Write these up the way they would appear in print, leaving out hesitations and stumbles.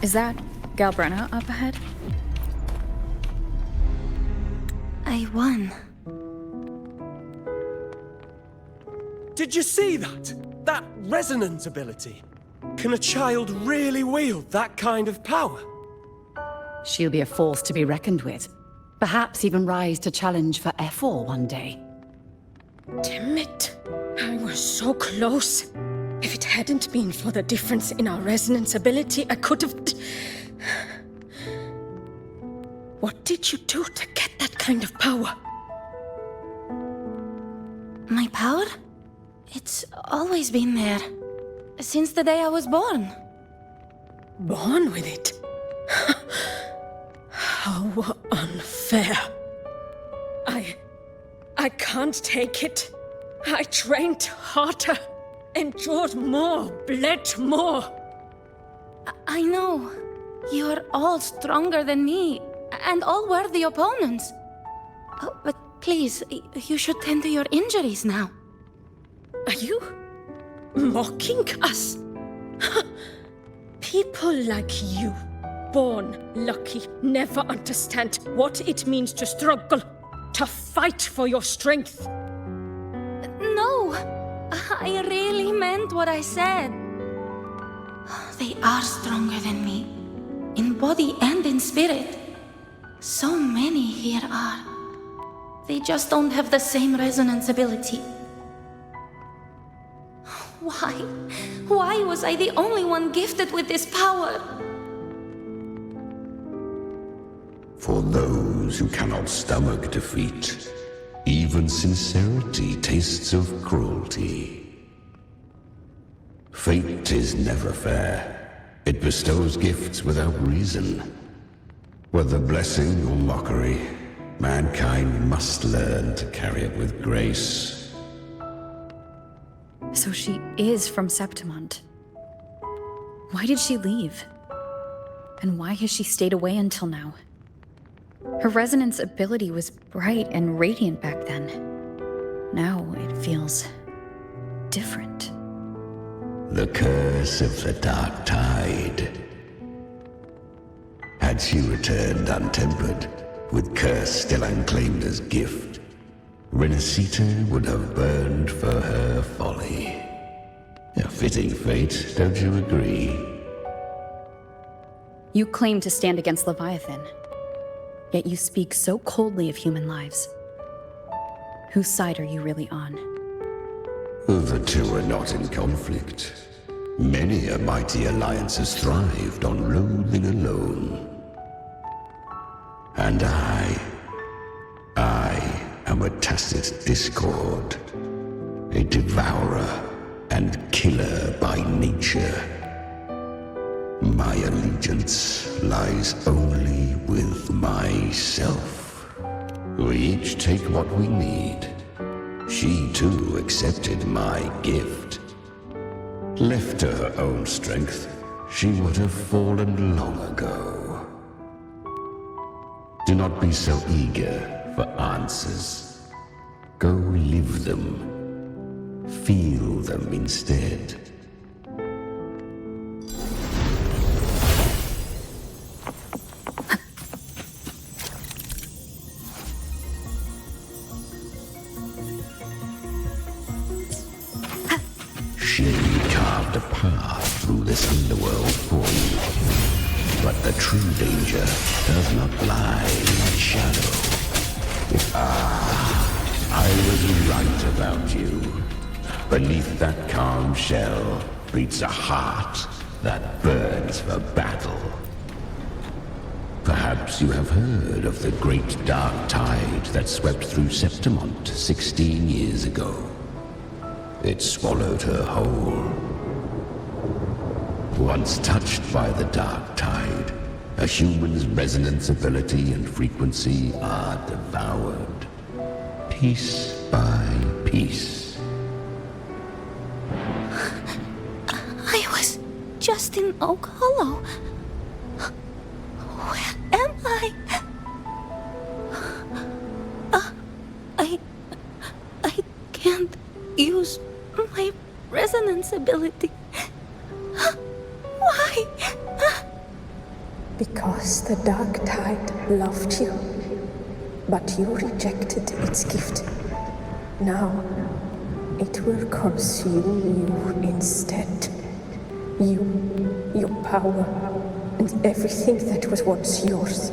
Is that Galbrenna up ahead? I won. Did you see that? That resonance ability? Can a child really wield that kind of power? She'll be a force to be reckoned with. Perhaps even rise to challenge for F4 one day. Damn it. I was so close. If it hadn't been for the difference in our resonance ability, I could have... What did you do to get that kind of power? My power? It's always been there. Since the day I was born. Born with it? How unfair. I can't take it. I trained harder, endured more, bled more. I know. You're all stronger than me, and all worthy opponents. Oh, but please, you should tend to your injuries now. Are you mocking us? People like you, born lucky, never understand what it means to struggle, to fight for your strength. No, I really meant what I said. They are stronger than me, in body and in spirit. So many here are. They just don't have the same resonance ability. Why? Why was I the only one gifted with this power? For those who cannot stomach defeat, even sincerity tastes of cruelty. Fate is never fair. It bestows gifts without reason. Whether blessing or mockery, mankind must learn to carry it with grace. So she is from Septimont. Why did she leave? And why has she stayed away until now? Her resonance ability was bright and radiant back then. Now it feels different. The curse of the Dark Tide. Had she returned untempered, with curse still unclaimed as gift, Renacita would have burned for her folly. A fitting fate, don't you agree? You claim to stand against Leviathan, yet you speak so coldly of human lives. Whose side are you really on? The two are not in conflict. Many a mighty alliance has thrived on loathing alone. And I am a tacit discord, a devourer and killer by nature. My allegiance lies only with myself. We each take what we need. She too accepted my gift. Left to her own strength, she would have fallen long ago. Do not be so eager for answers. Go live them. Feel them instead. She carved a path through this underworld for you. But the true danger does not lie in shadow. I was right about you. Beneath that calm shell beats a heart that burns for battle. Perhaps you have heard of the great dark tide that swept through Septimont 16 years ago. It swallowed her whole. Once touched by the dark tide, a human's resonance ability and frequency are devoured, piece by piece. I was just in Oak Hollow. Where am I? I can't use my resonance ability. Why? Because the dark tide loved you, but you rejected its gift. Now, it will consume you instead. You, your power, and everything that was once yours.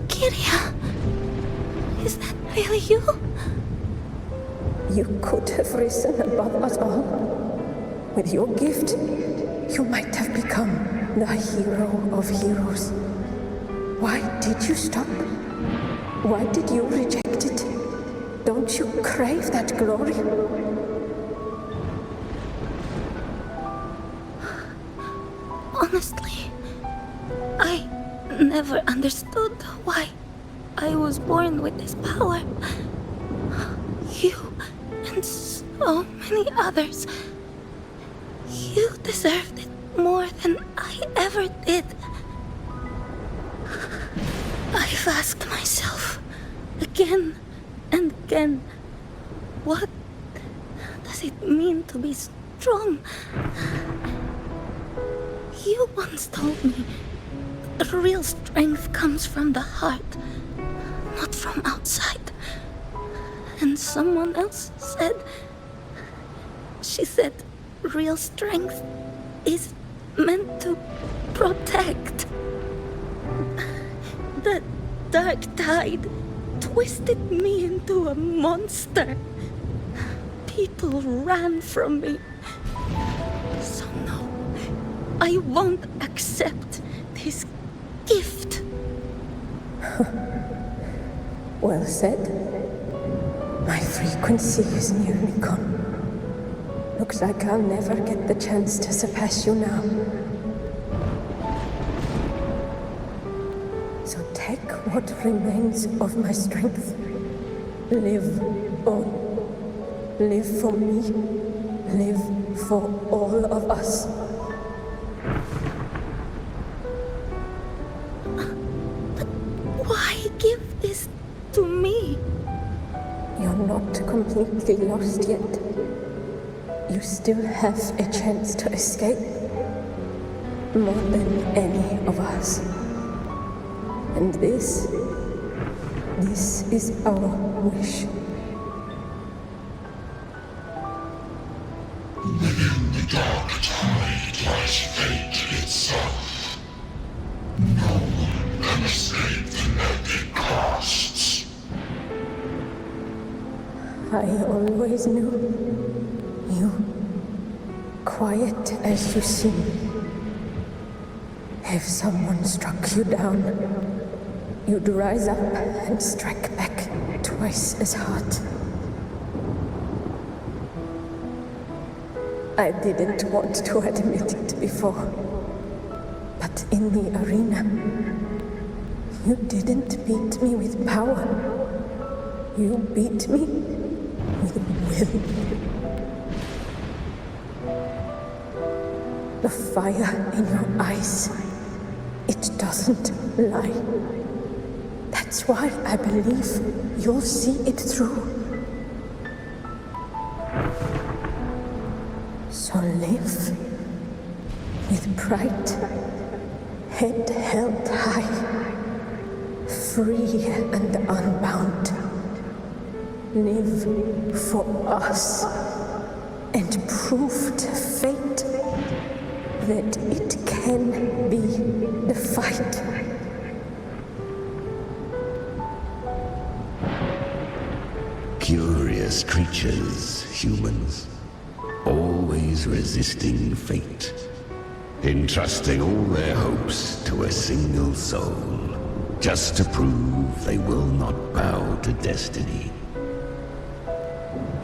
Kiria, is that really you? You could have risen above us all. With your gift, you might have become the hero of heroes. Why did you stop? Why did you reject it? Don't you crave that glory? Honestly, I never understood why I was born with this power. You and so many others. You deserved it more than I ever did. I've asked myself again and again, what does it mean to be strong? You once told me that real strength comes from the heart, not from outside. And someone else said, she said, real strength is meant to protect. The dark tide twisted me into a monster. People ran from me. So no, I won't accept this gift. Well said. My frequency is nearly gone. Looks like I'll never get the chance to surpass you now. So take what remains of my strength. Live on. Live for me. Live for all of us. But why give this to me? You're not completely lost yet. You still have a chance to escape. More than any of us. And this is our wish. Within the dark tide lies fate itself. No one can escape the net it casts. I always knew you, quiet as you seem. If someone struck you down, you'd rise up and strike back twice as hard. I didn't want to admit it before, but in the arena, you didn't beat me with power. You beat me with will. The fire in your eyes, it doesn't lie. That's why I believe you'll see it through. So live with pride, head held high, free and unbound. Live for us and prove to fate that it can be the fight. Curious creatures, humans, always resisting fate, entrusting all their hopes to a single soul, just to prove they will not bow to destiny.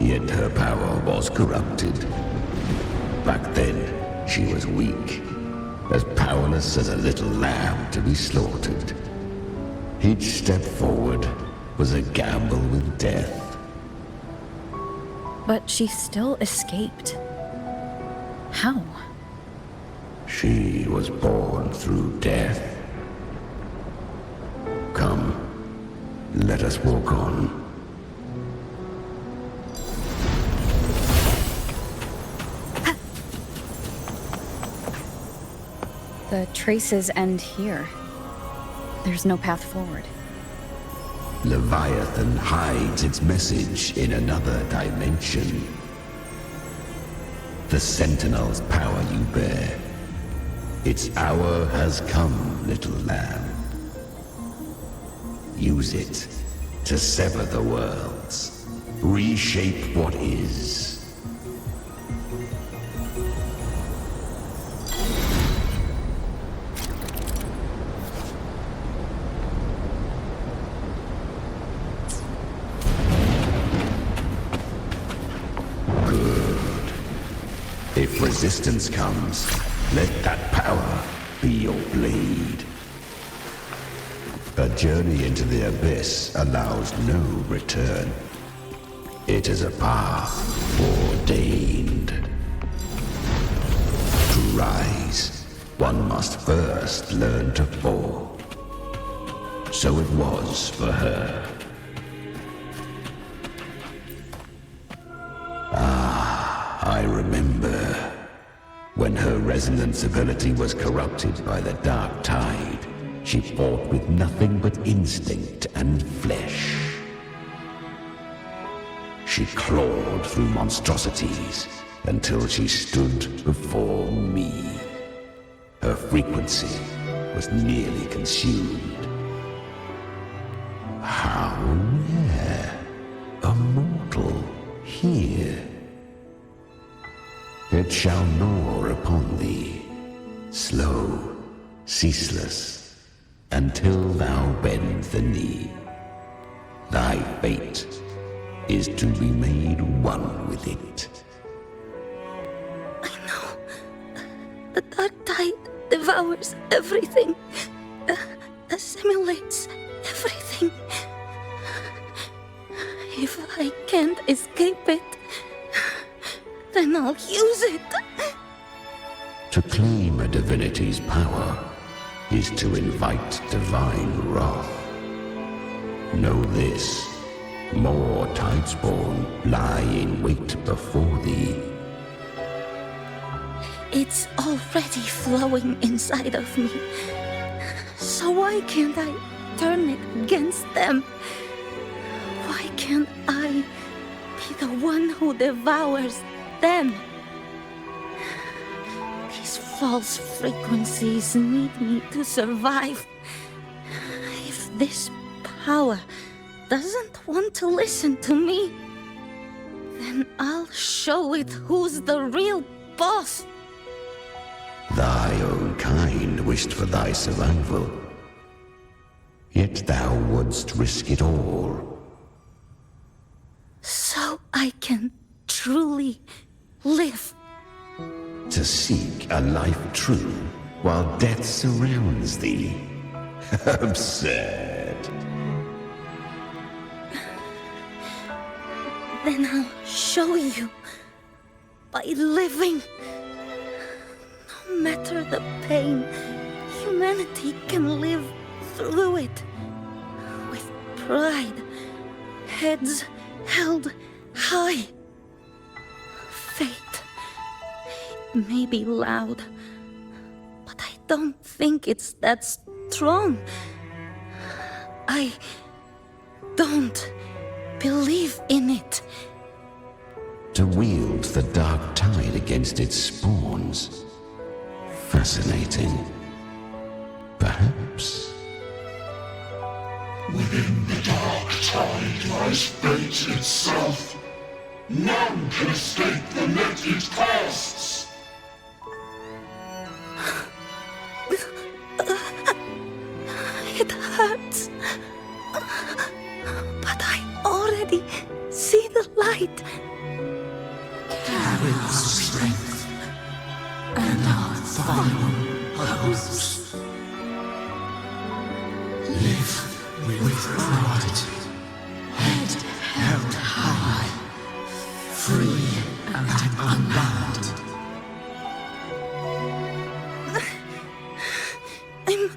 Yet her power was corrupted. Back then, she was weak, as powerless as a little lamb to be slaughtered. Each step forward was a gamble with death. But she still escaped. How? She was born through death. Come, let us walk on. The traces end here. There's no path forward. Leviathan hides its message in another dimension. The Sentinel's power you bear. Its hour has come, little lamb. Use it to sever the worlds. Reshape what is. If resistance comes, let that power be your blade. A journey into the abyss allows no return. It is a path ordained. To rise, one must first learn to fall. So it was for her. I remember when her resonance ability was corrupted by the dark tide. She fought with nothing but instinct and flesh. She clawed through monstrosities until she stood before me. Her frequency was nearly consumed. How rare! A mortal here. It shall gnaw upon thee, slow, ceaseless, until thou bend the knee. Thy fate is to be made one with it. I know. The dark tide devours everything. Assimilates everything. If I can't escape it, then I'll use it. To claim a divinity's power is to invite divine wrath. Know this, more Tidespawn lie in wait before thee. It's already flowing inside of me. So why can't I turn it against them? Why can't I be the one who devours them? These false frequencies need me to survive. If this power doesn't want to listen to me, then I'll show it who's the real boss. Thy own kind wished for thy survival, yet thou wouldst risk it all. So I can truly live. To seek a life true while death surrounds thee. Absurd. Then I'll show you by living. No matter the pain, humanity can live through it with pride, heads held high. Fate may be loud, but I don't think it's that strong. I don't believe in it. To wield the dark tide against its spawns. Fascinating. Perhaps. Within the dark tide lies fate itself. None can escape the net it casts. It hurts. But I already see the light. Carry our strength and our final hopes. Live with pride, head held high, free and unbound. I'm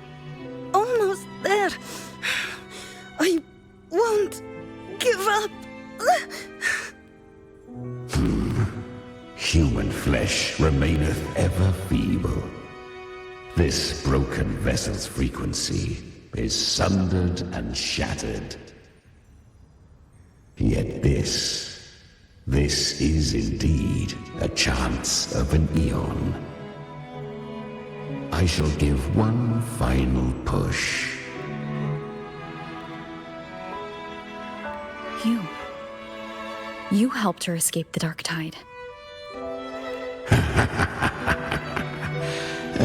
almost there. I won't give up. Human flesh remaineth ever feeble. This broken vessel's frequency is sundered and shattered. Yet this is indeed a chance of an eon. I shall give one final push. You helped her escape the dark tide.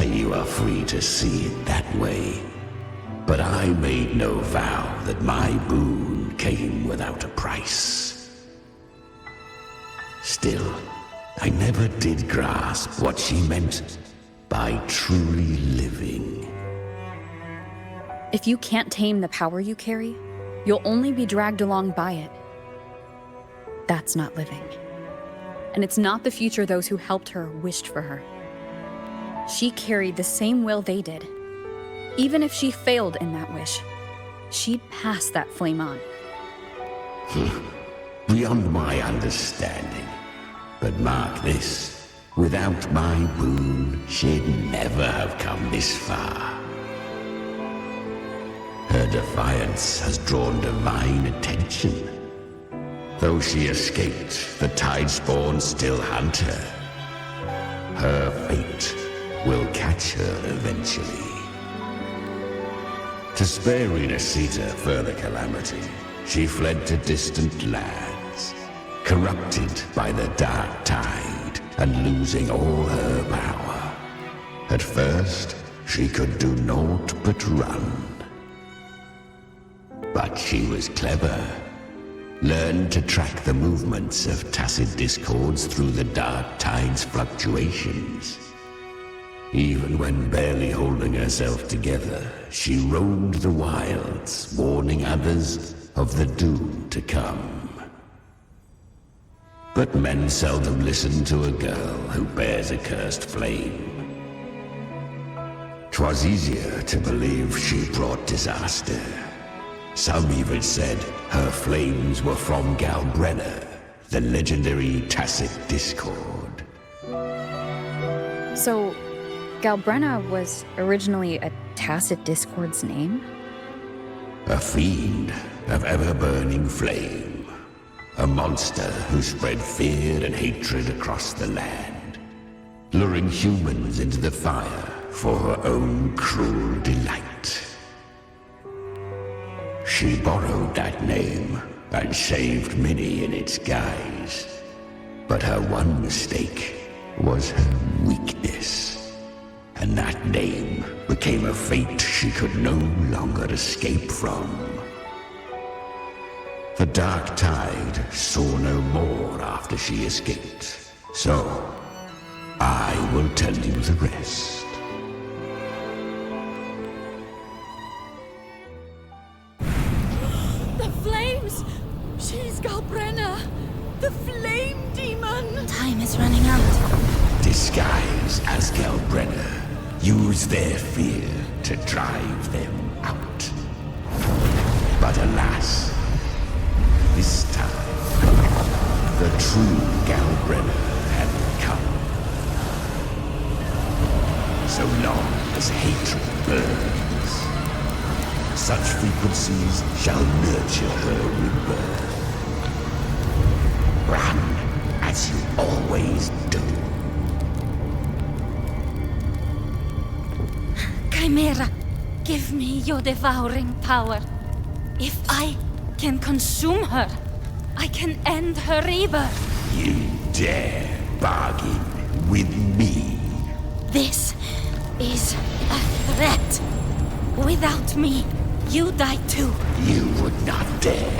You are free to see it that way. But I made no vow that my boon came without a price. Still, I never did grasp what she meant by truly living. If you can't tame the power you carry, you'll only be dragged along by it. That's not living. And it's not the future those who helped her wished for her. She carried the same will they did. Even if she failed in that wish, she'd pass that flame on. Beyond my understanding. But mark this, without my boon, she'd never have come this far. Her defiance has drawn divine attention. Though she escaped, the Tidespawn still hunt her. Her fate will catch her eventually. To spare Renacita further calamity, she fled to distant lands, corrupted by the dark tide and losing all her power. At first, she could do naught but run. But she was clever. Learned to track the movements of tacit discords through the dark tide's fluctuations. Even when barely holding herself together, she roamed the wilds, warning others of the doom to come. But men seldom listen to a girl who bears a cursed flame. 'Twas easier to believe she brought disaster. Some even said her flames were from Galbrenna, the legendary tacit discord. So, Galbrenna was originally a tacit discord's name? A fiend of ever-burning flame. A monster who spread fear and hatred across the land, luring humans into the fire for her own cruel delight. She borrowed that name and saved many in its guise. But her one mistake was her weakness. And that name became a fate she could no longer escape from. The dark tide saw no more after she escaped. So, I will tell you the rest. The flames! She's Galbrenna! The flame demon! Time is running out. Disguise as Galbrenna. Use their fear to drive them out. But alas, this time, the true Galbrenna had come. So long as hatred burns, such frequencies shall nurture her rebirth. Run as you always do. Chimera, give me your devouring power. If I can consume her, I can end her rebirth. You dare bargain with me? This is a threat. Without me, you die too. You would not dare.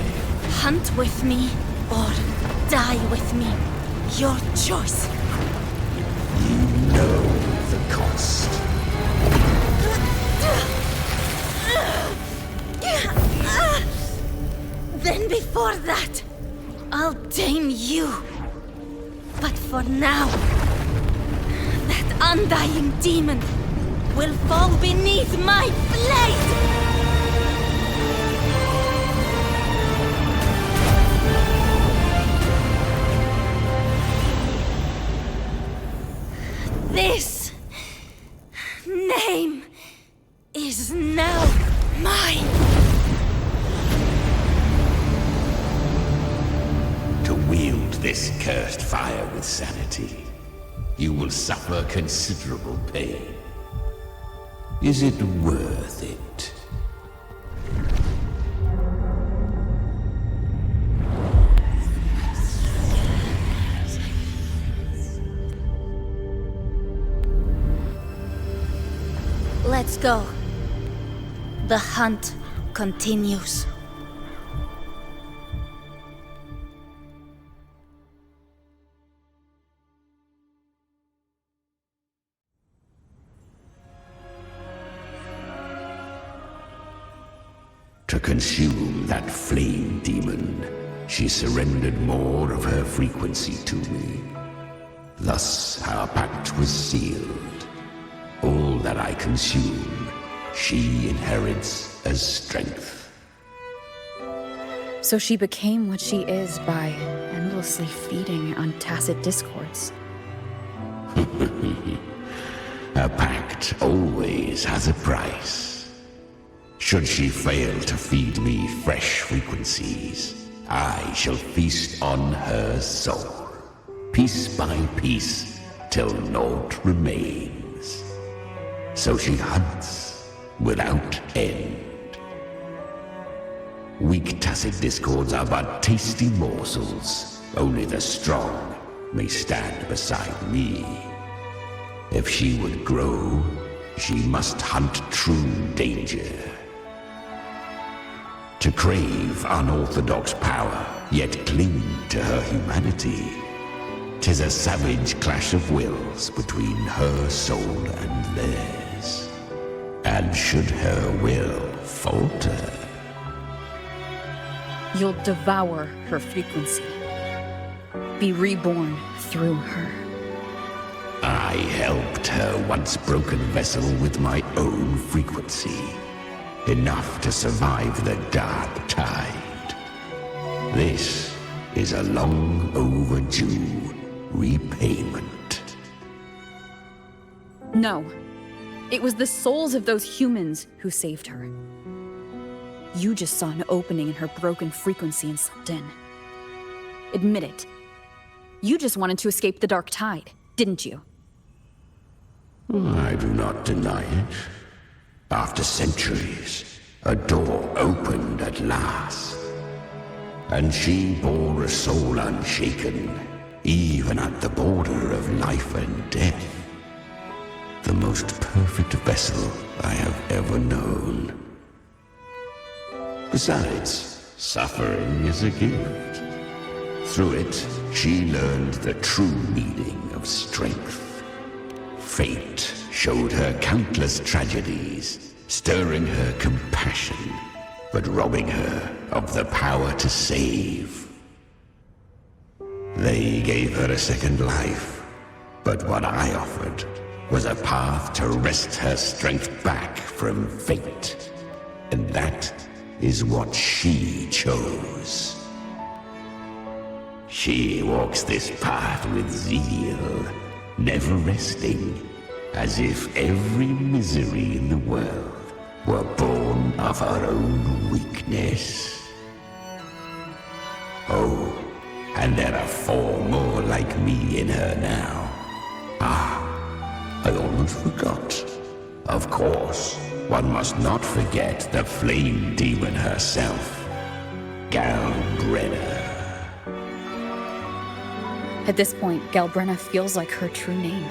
Hunt with me or die with me. Your choice. You know the cost. Then before that, I'll tame you. But for now, that undying demon will fall beneath my blade! This name this cursed fire with sanity, you will suffer considerable pain. Is it worth it? Let's go. The hunt continues. To consume that flame demon, she surrendered more of her frequency to me. Thus our pact was sealed. All that I consume, she inherits as strength. So she became what she is by endlessly feeding on tacit discords. A pact always has a price. Should she fail to feed me fresh frequencies, I shall feast on her soul, piece by piece, till naught remains. So she hunts without end. Weak tacit discords are but tasty morsels. Only the strong may stand beside me. If she would grow, she must hunt true danger. To crave unorthodox power, yet cling to her humanity, 'tis a savage clash of wills between her soul and theirs. And should her will falter, You'll devour her frequency. Be reborn through her. I helped her once broken vessel with my own frequency. Enough to survive the dark tide. This is a long overdue repayment. No. It was the souls of those humans who saved her. You just saw an opening in her broken frequency and slipped in. Admit it. You just wanted to escape the dark tide, didn't you? I do not deny it. After centuries, a door opened at last. And she bore a soul unshaken, even at the border of life and death. The most perfect vessel I have ever known. Besides, suffering is a gift. Through it, she learned the true meaning of strength. Fate showed her countless tragedies, stirring her compassion, but robbing her of the power to save. They gave her a second life, but what I offered was a path to wrest her strength back from fate. And that is what she chose. She walks this path with zeal, never resting, as if every misery in the world were born of her own weakness. Oh, and there are 4 more like me in her now. I almost forgot. Of course, one must not forget the flame demon herself, Galbrenna. At this point, Galbrenna feels like her true name.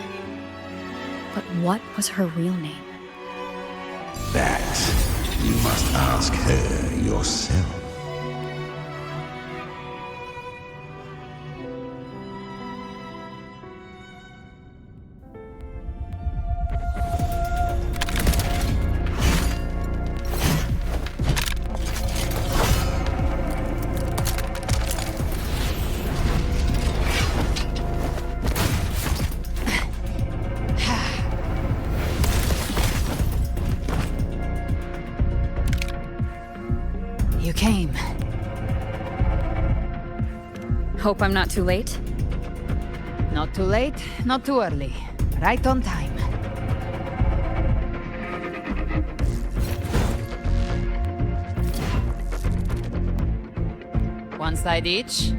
But what was her real name? That you must ask her yourself. You came. Hope I'm not too late? Not too late, not too early. Right on time. One side each.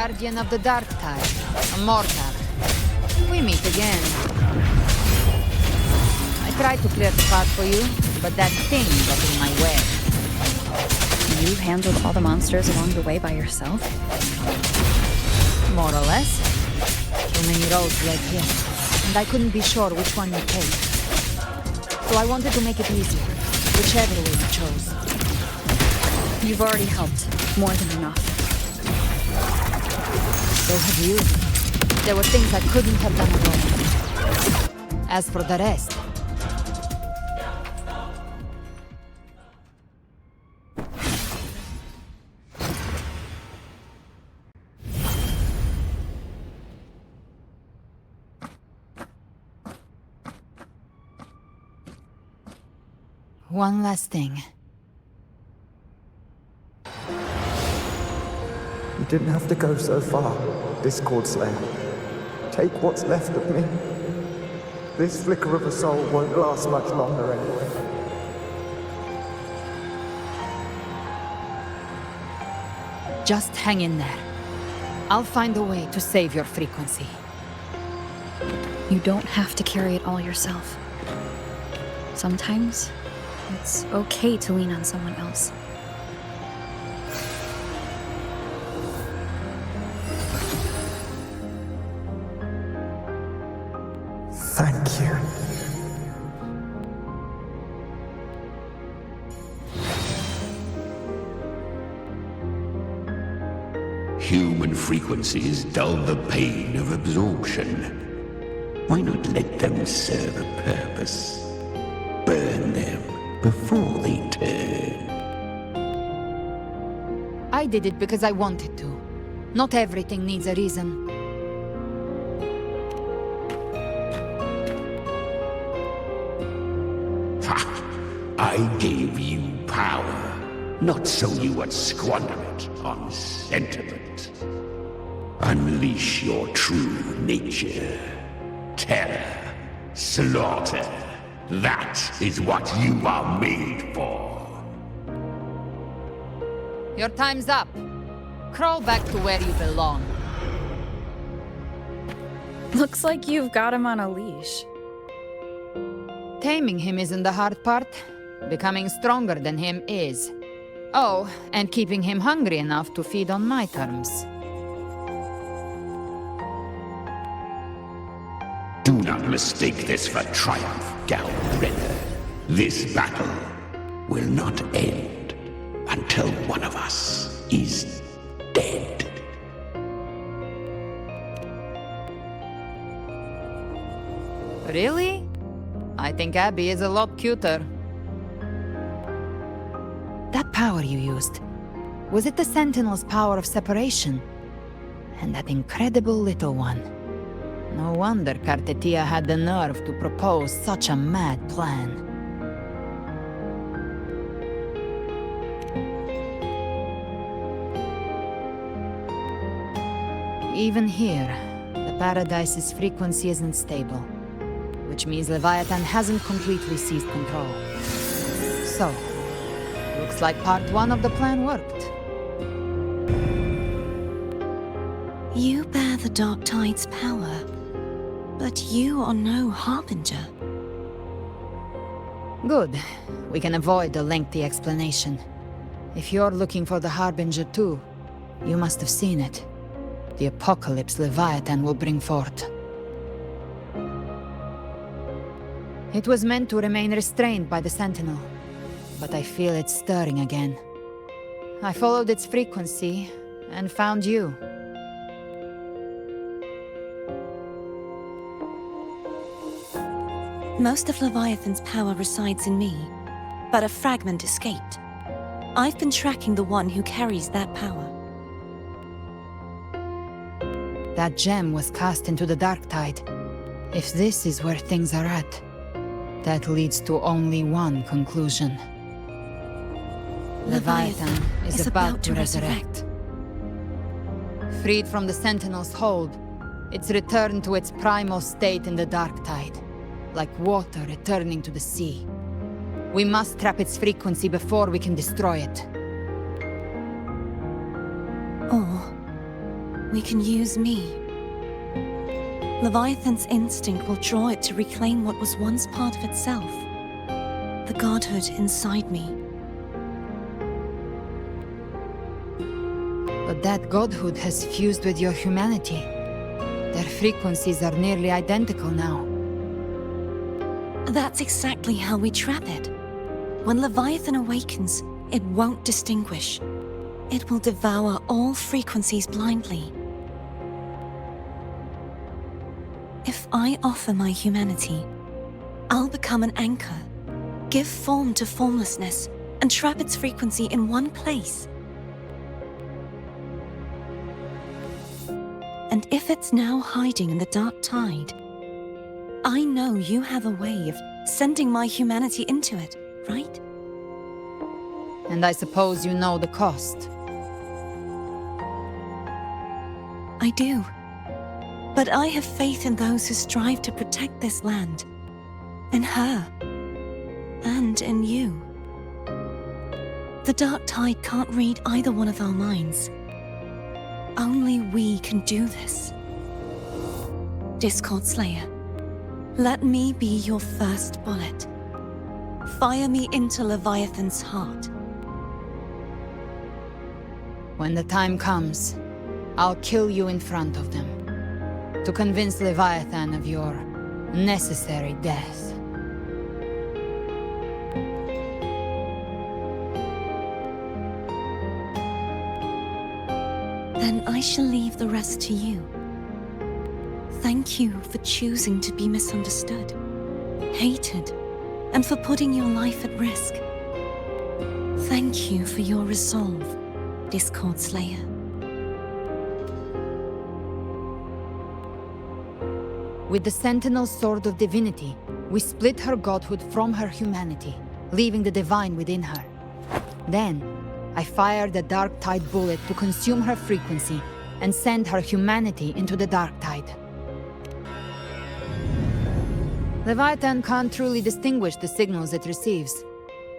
Guardian of the Dark Tide, a mortal. We meet again. I tried to clear the path for you, but that thing got in my way. You handled all the monsters along the way by yourself? More or less. Too many roads led here, and I couldn't be sure which one you'd take. So I wanted to make it easier, whichever way you chose. You've already helped. More than enough. So have you. There were things I couldn't have done alone. As for the rest... One last thing. You didn't have to go so far, Discord Slayer. Take what's left of me. This flicker of a soul won't last much longer anyway. Just hang in there. I'll find a way to save your frequency. You don't have to carry it all yourself. Sometimes, it's okay to lean on someone else. Thank you. Human frequencies dull the pain of absorption. Why not let them serve a purpose? Burn them before they turn. I did it because I wanted to. Not everything needs a reason. Ha! I gave you power, not so you would squander it on sentiment. Unleash your true nature. Terror, slaughter. That is what you are made for. Your time's up. Crawl back to where you belong. Looks like you've got him on a leash. Taming him isn't the hard part. Becoming stronger than him is. Oh, and keeping him hungry enough to feed on my terms. Do not mistake this for triumph, gallant Renner. This battle will not end until one of us is dead. Really? I think Abby is a lot cuter. That power you used, was it the Sentinel's power of separation? And that incredible little one. No wonder Cartetia had the nerve to propose such a mad plan. Even here, the Paradise's frequency isn't stable, which means Leviathan hasn't completely seized control. So, looks like part one of the plan worked. You bear the Dark Tide's power, but you are no Harbinger. Good. We can avoid a lengthy explanation. If you're looking for the Harbinger too, you must have seen it. The apocalypse Leviathan will bring forth. It was meant to remain restrained by the Sentinel, but I feel it stirring again. I followed its frequency and found you. Most of Leviathan's power resides in me, but a fragment escaped. I've been tracking the one who carries that power. That gem was cast into the Dark Tide. If this is where things are at, that leads to only one conclusion. Leviathan is about to resurrect. Freed from the Sentinel's hold, it's returned to its primal state in the Dark Tide, like water returning to the sea. We must trap its frequency before we can destroy it. Or We can use me. Leviathan's instinct will draw it to reclaim what was once part of itself. The godhood inside me. But that godhood has fused with your humanity. Their frequencies are nearly identical now. That's exactly how we trap it. When Leviathan awakens, it won't distinguish. It will devour all frequencies blindly. If I offer my humanity, I'll become an anchor, give form to formlessness, and trap its frequency in one place. And if it's now hiding in the dark tide, I know you have a way of sending my humanity into it, right? And I suppose you know the cost. I do. But I have faith in those who strive to protect this land. In her. And in you. The dark tide can't read either one of our minds. Only we can do this. Discord Slayer, let me be your first bullet. Fire me into Leviathan's heart. When the time comes, I'll kill you in front of them, to convince Leviathan of your necessary death. Then I shall leave the rest to you. Thank you for choosing to be misunderstood, hated, and for putting your life at risk. Thank you for your resolve, Discord Slayer. With the Sentinel Sword of Divinity, we split her godhood from her humanity, leaving the divine within her. Then, I fired a Dark Tide bullet to consume her frequency and send her humanity into the Dark Tide. Leviathan can't truly distinguish the signals it receives.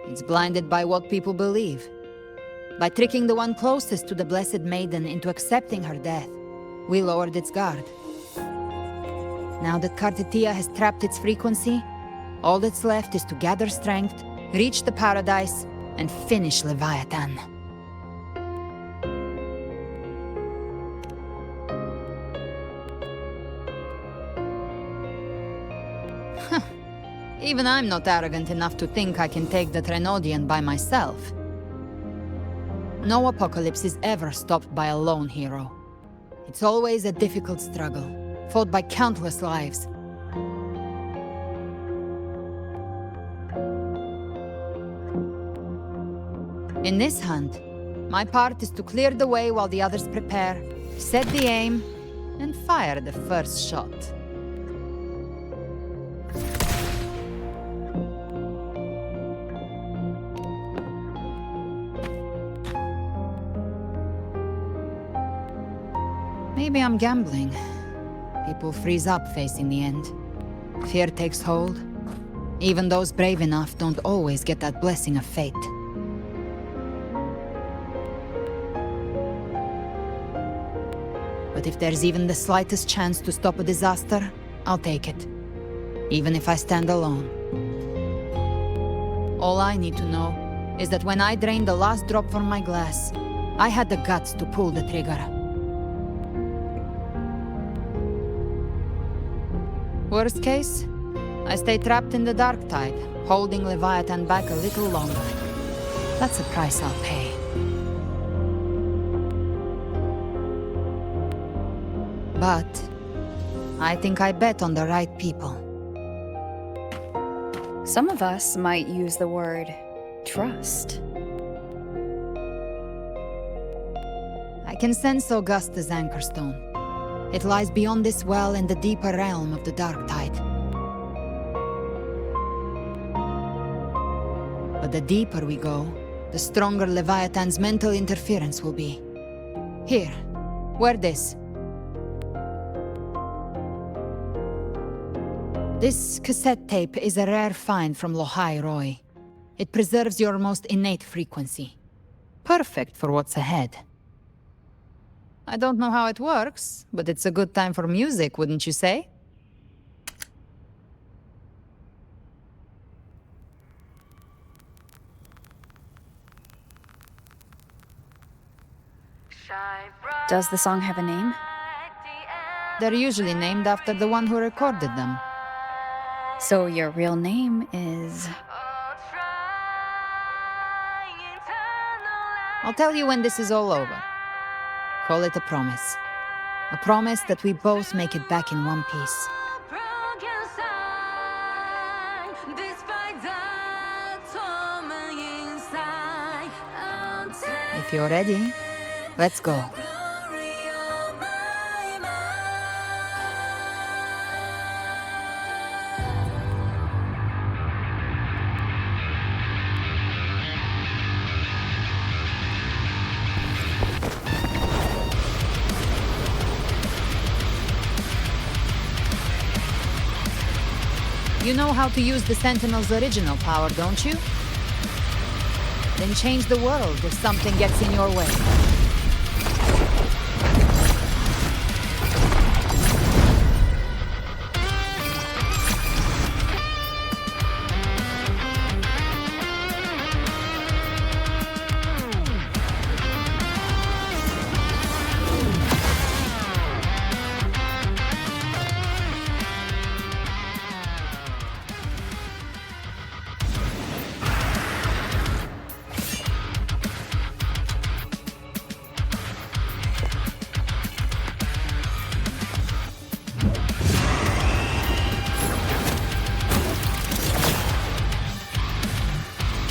It's blinded by what people believe. By tricking the one closest to the Blessed Maiden into accepting her death, we lowered its guard. Now that Kartetia has trapped its frequency, all that's left is to gather strength, reach the paradise, and finish Leviathan. Even I'm not arrogant enough to think I can take the Trenodian by myself. No apocalypse is ever stopped by a lone hero. It's always a difficult struggle, fought by countless lives. In this hunt, my part is to clear the way while the others prepare, set the aim, and fire the first shot. Maybe I'm gambling. People freeze up facing the end. Fear takes hold. Even those brave enough don't always get that blessing of fate. But if there's even the slightest chance to stop a disaster, I'll take it. Even if I stand alone. All I need to know is that when I drained the last drop from my glass, I had the guts to pull the trigger. Worst case, I stay trapped in the Dark Tide, holding Leviathan back a little longer. That's a price I'll pay. But I think I bet on the right people. Some of us might use the word trust. I can sense Augusta's anchorstone. It lies beyond this well in the deeper realm of the Dark Tide. But the deeper we go, the stronger Leviathan's mental interference will be. Here, wear this. This cassette tape is a rare find from Lohai Roy. It preserves your most innate frequency. Perfect for what's ahead. I don't know how it works, but it's a good time for music, wouldn't you say? Does the song have a name? They're usually named after the one who recorded them. So your real name is... I'll tell you when this is all over. Call it a promise. A promise that we both make it back in one piece. If you're ready, let's go. You know how to use the Sentinel's original power, don't you? Then change the world if something gets in your way.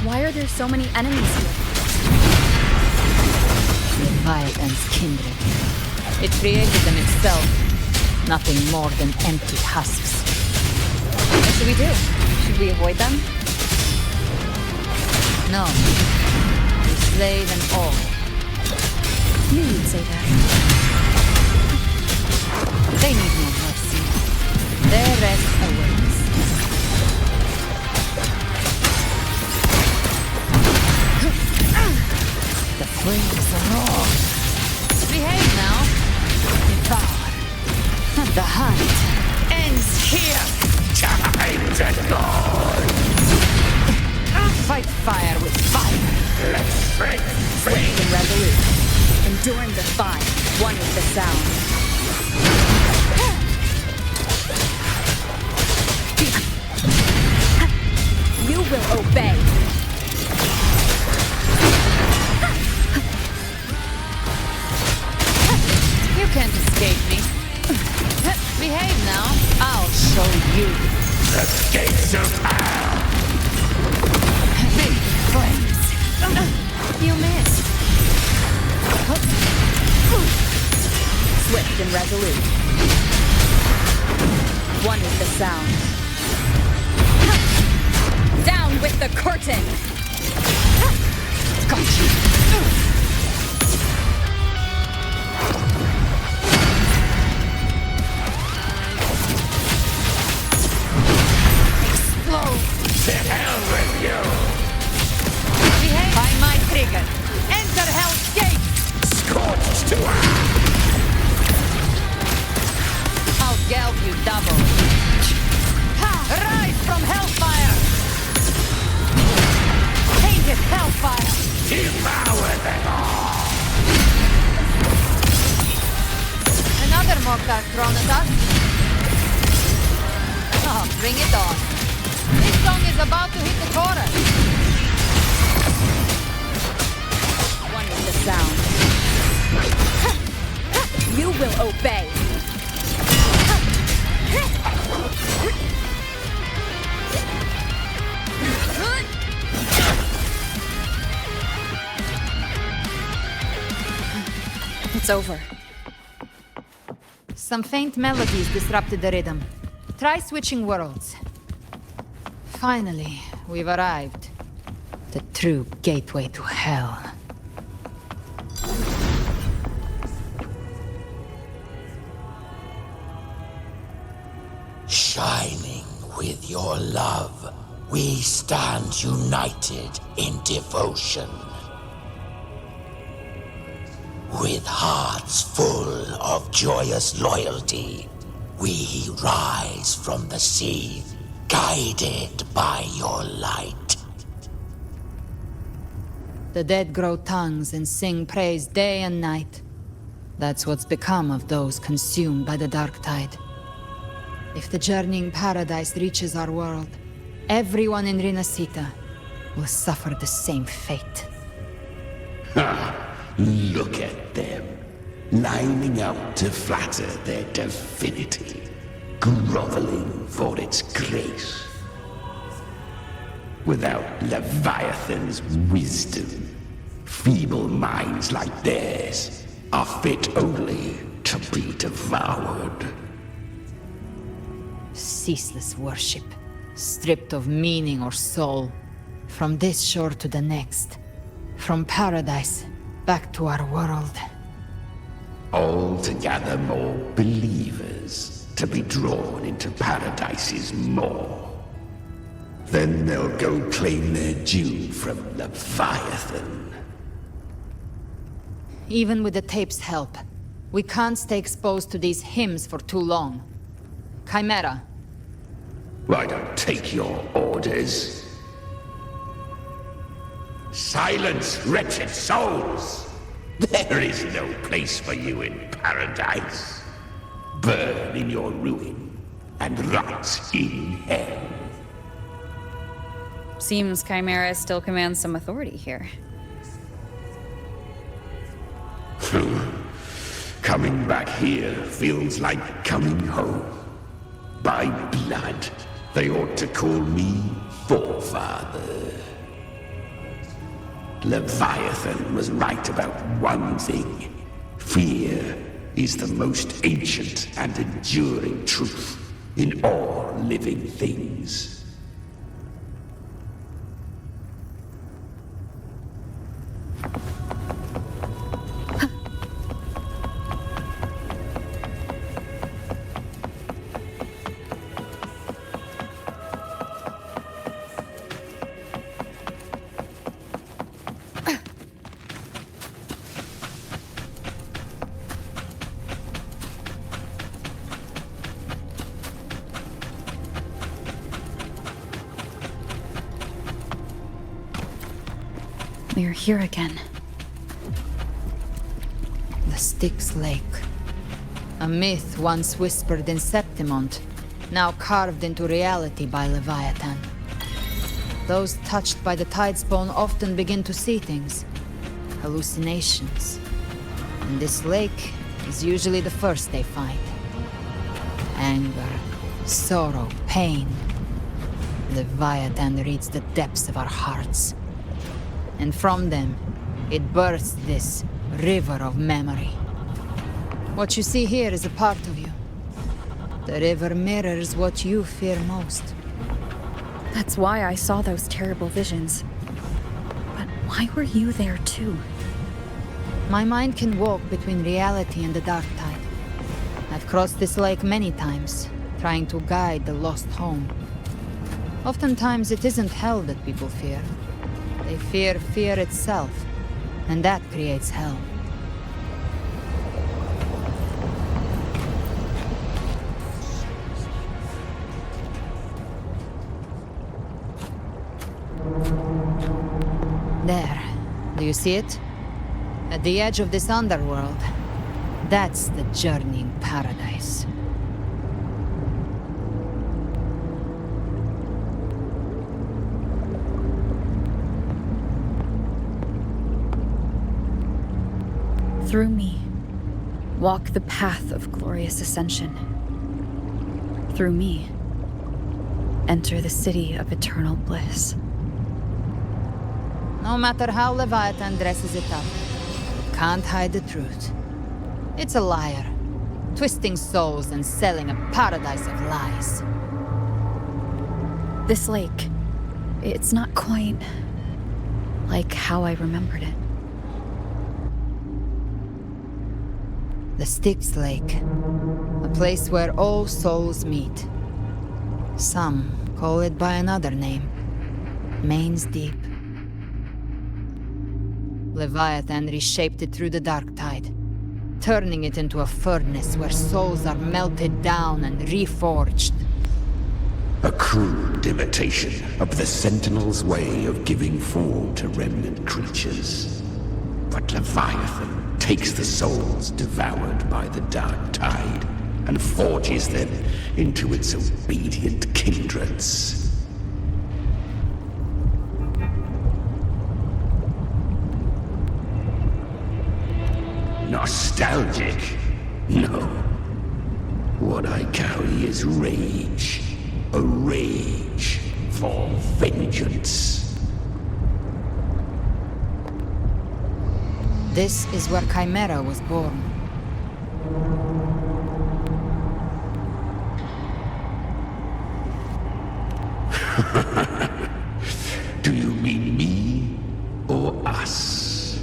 Why are there so many enemies here? Leviathan's kindred. It created them itself. Nothing more than empty husks. What should we do? Should we avoid them? No. We slay them all. Knew you'd say that. They need no mercy. Their rest awaits. The flames are raw. Behave now. Devour. The hunt ends here. Time to go! Fight fire with fire. Let's break free! Swift and resolute. Enduring the fire. One with the sound. You will obey. You can't escape me. Behave now. I'll show you. The gates of hell! Big flames. You missed. Swift and resolute. One with the sound. Down with the curtain! Got you. Explode. To hell with you! Behave by my trigger. Enter Hell's Gate. Scorched to hell! I'll geld you double. Rise from Hellfire. Painted Hellfire. Devour them all! Another Mortar thrown at us. Oh, bring it on. This song is about to hit the chorus. One with the sound. You will obey. It's over. Some faint melodies disrupted the rhythm. Try switching worlds. Finally, we've arrived. The true gateway to hell. Shining with your love, we stand united in devotion. With hearts full of joyous loyalty, we rise from the sea, guided by your light. The dead grow tongues and sing praise day and night. That's what's become of those consumed by the dark tide. If the journeying paradise reaches our world, everyone in Rinasita will suffer the same fate. Ha! Look at them, lining up to flatter their divinity, groveling for its grace. Without Leviathan's wisdom, feeble minds like theirs are fit only to be devoured. Ceaseless worship, stripped of meaning or soul, from this shore to the next, from paradise back to our world. All to gather more believers to be drawn into Paradise's maw. Then they'll go claim their due from Leviathan. Even with the tape's help, we can't stay exposed to these hymns for too long. Chimera. I don't take your orders. Silence, wretched souls! There is no place for you in paradise. Burn in your ruin and rot in hell. Seems Chimera still commands some authority here. Coming back here feels like coming home. By blood, they ought to call me Forefather. Leviathan was right about one thing. Fear is the most ancient and enduring truth in all living things. We're here again. The Styx Lake. A myth once whispered in Septimont, now carved into reality by Leviathan. Those touched by the Tidespawn often begin to see things. Hallucinations. And this lake is usually the first they find. Anger, sorrow, pain. Leviathan reads the depths of our hearts. And from them, it births this river of memory. What you see here is a part of you. The river mirrors what you fear most. That's why I saw those terrible visions. But why were you there too? My mind can walk between reality and the dark tide. I've crossed this lake many times, trying to guide the lost home. Oftentimes it isn't hell that people fear. They fear fear itself, and that creates hell. There. Do you see it? At the edge of this underworld. That's the journeying paradise. Through me, walk the path of glorious ascension. Through me, enter the city of eternal bliss. No matter how Leviathan dresses it up, it can't hide the truth. It's a liar, twisting souls and selling a paradise of lies. This lake, it's not quite like how I remembered it. The Styx Lake, a place where all souls meet. Some call it by another name, Main's Deep. Leviathan reshaped it through the dark tide, turning it into a furnace where souls are melted down and reforged. A crude imitation of the Sentinel's way of giving form to remnant creatures. But Leviathan takes the souls devoured by the dark tide and forges them into its obedient kindreds. Nostalgic? No. What I carry is rage. A rage for vengeance. This is where Chimera was born. Do you mean me or us?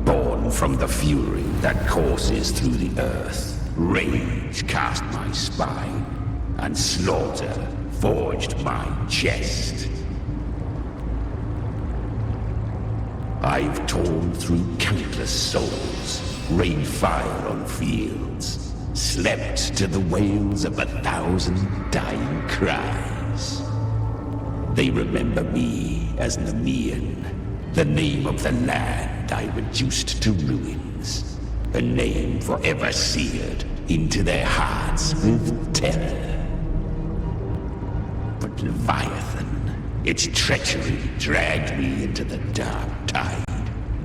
Born from the fury that courses through the earth, rage cast my spine, and slaughter forged my chest. I've torn through countless souls, rained fire on fields, slept to the wails of 1,000 dying cries. They remember me as Nemean, the name of the land I reduced to ruins, a name forever seared into their hearts with terror. But Leviathan, its treachery dragged me into the dark tide.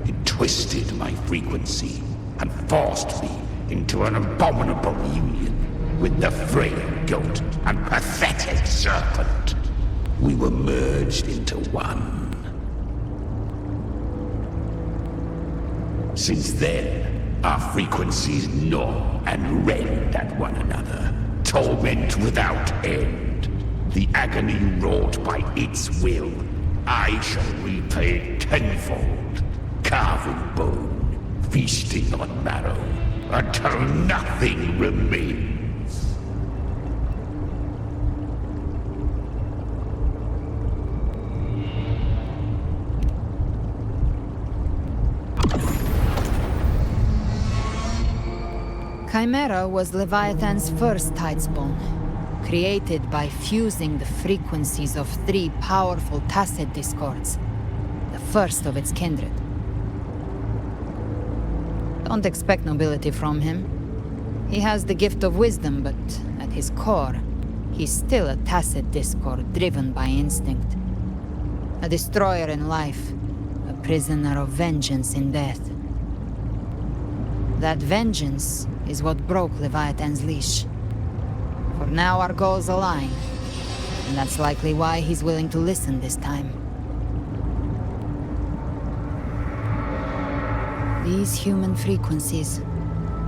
It twisted my frequency and forced me into an abominable union with the frail goat and pathetic serpent. We were merged into one. Since then, our frequencies gnaw and rend at one another, torment without end. The agony wrought by its will, I shall repay tenfold, carving bone, feasting on marrow, until nothing remains. Chimera was Leviathan's first tidespawn, created by fusing the frequencies of 3 powerful tacit discords, the first of its kindred. Don't expect nobility from him. He has the gift of wisdom, but at his core, he's still a tacit discord driven by instinct. A destroyer in life, a prisoner of vengeance in death. That vengeance is what broke Leviathan's leash. For now our goals align, and that's likely why he's willing to listen this time. These human frequencies,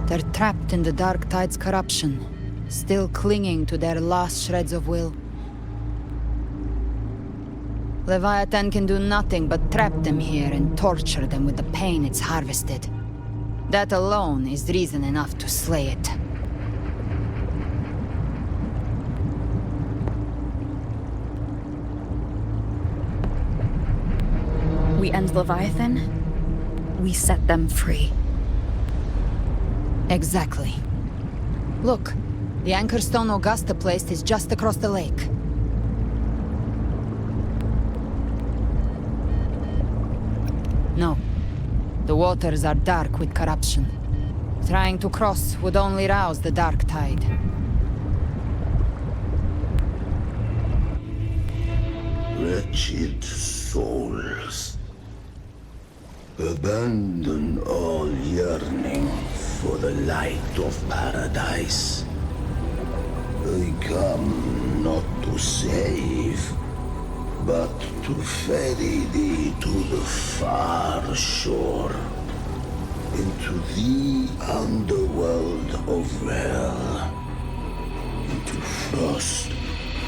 they're trapped in the Dark Tide's corruption, still clinging to their last shreds of will. Leviathan can do nothing but trap them here and torture them with the pain it's harvested. That alone is reason enough to slay it. We end Leviathan, we set them free. Exactly. Look, the anchor stone Augusta placed is just across the lake. No. The waters are dark with corruption. Trying to cross would only rouse the dark tide. Wretched souls, abandon all yearning for the light of paradise. I come not to save, but to ferry thee to the far shore, into the underworld of hell, into frost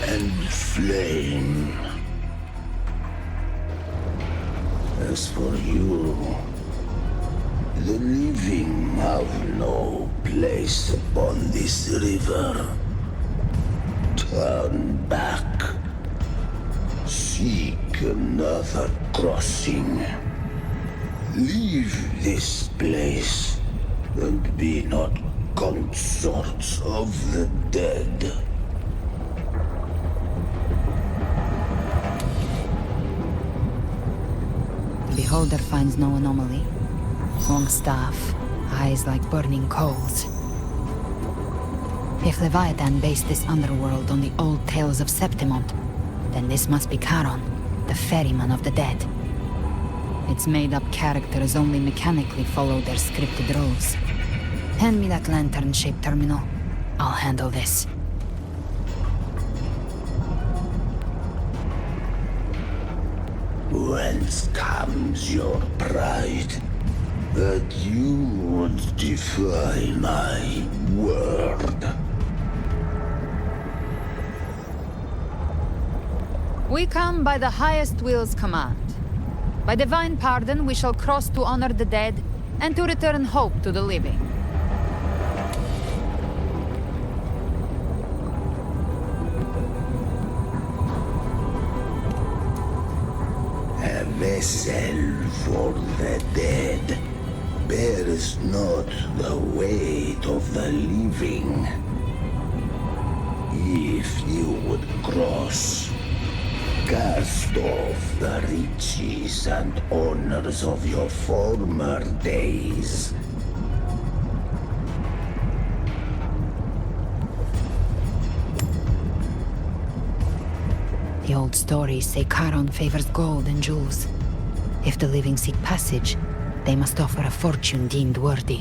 and flame. As for you, the living have no place upon this river. Turn back. seek another crossing. Leave this place and be not consorts of the dead. The beholder finds no anomaly. Long staff, eyes like burning coals. If Leviathan based this underworld on the old tales of Septimont, then this must be Charon, the ferryman of the dead. Its made-up characters only mechanically follow their scripted roles. Hand me that lantern-shaped terminal. I'll handle this. Whence comes your pride? That you would defy my word? We come by the highest will's command. By divine pardon, we shall cross to honor the dead, and to return hope to the living. A vessel for the dead bears not the weight of the living. If you would cross, cast off the riches and honors of your former days. The old stories say Charon favors gold and jewels. If the living seek passage, they must offer a fortune deemed worthy.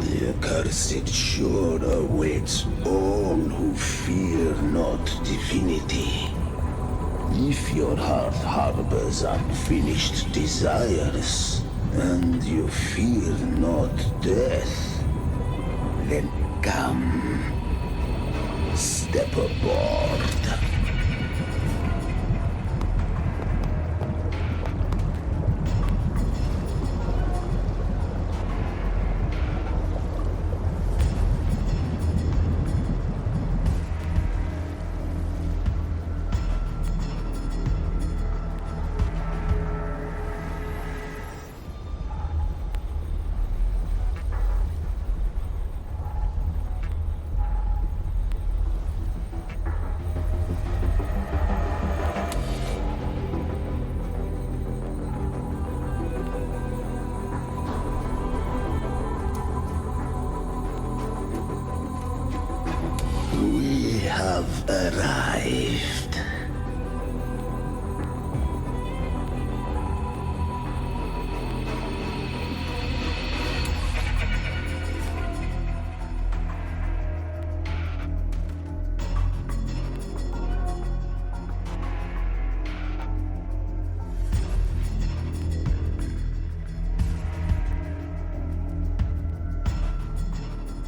The accursed sure awaits all who fear not divinity. If your heart harbors unfinished desires, and you fear not death, then come, step aboard. We have arrived.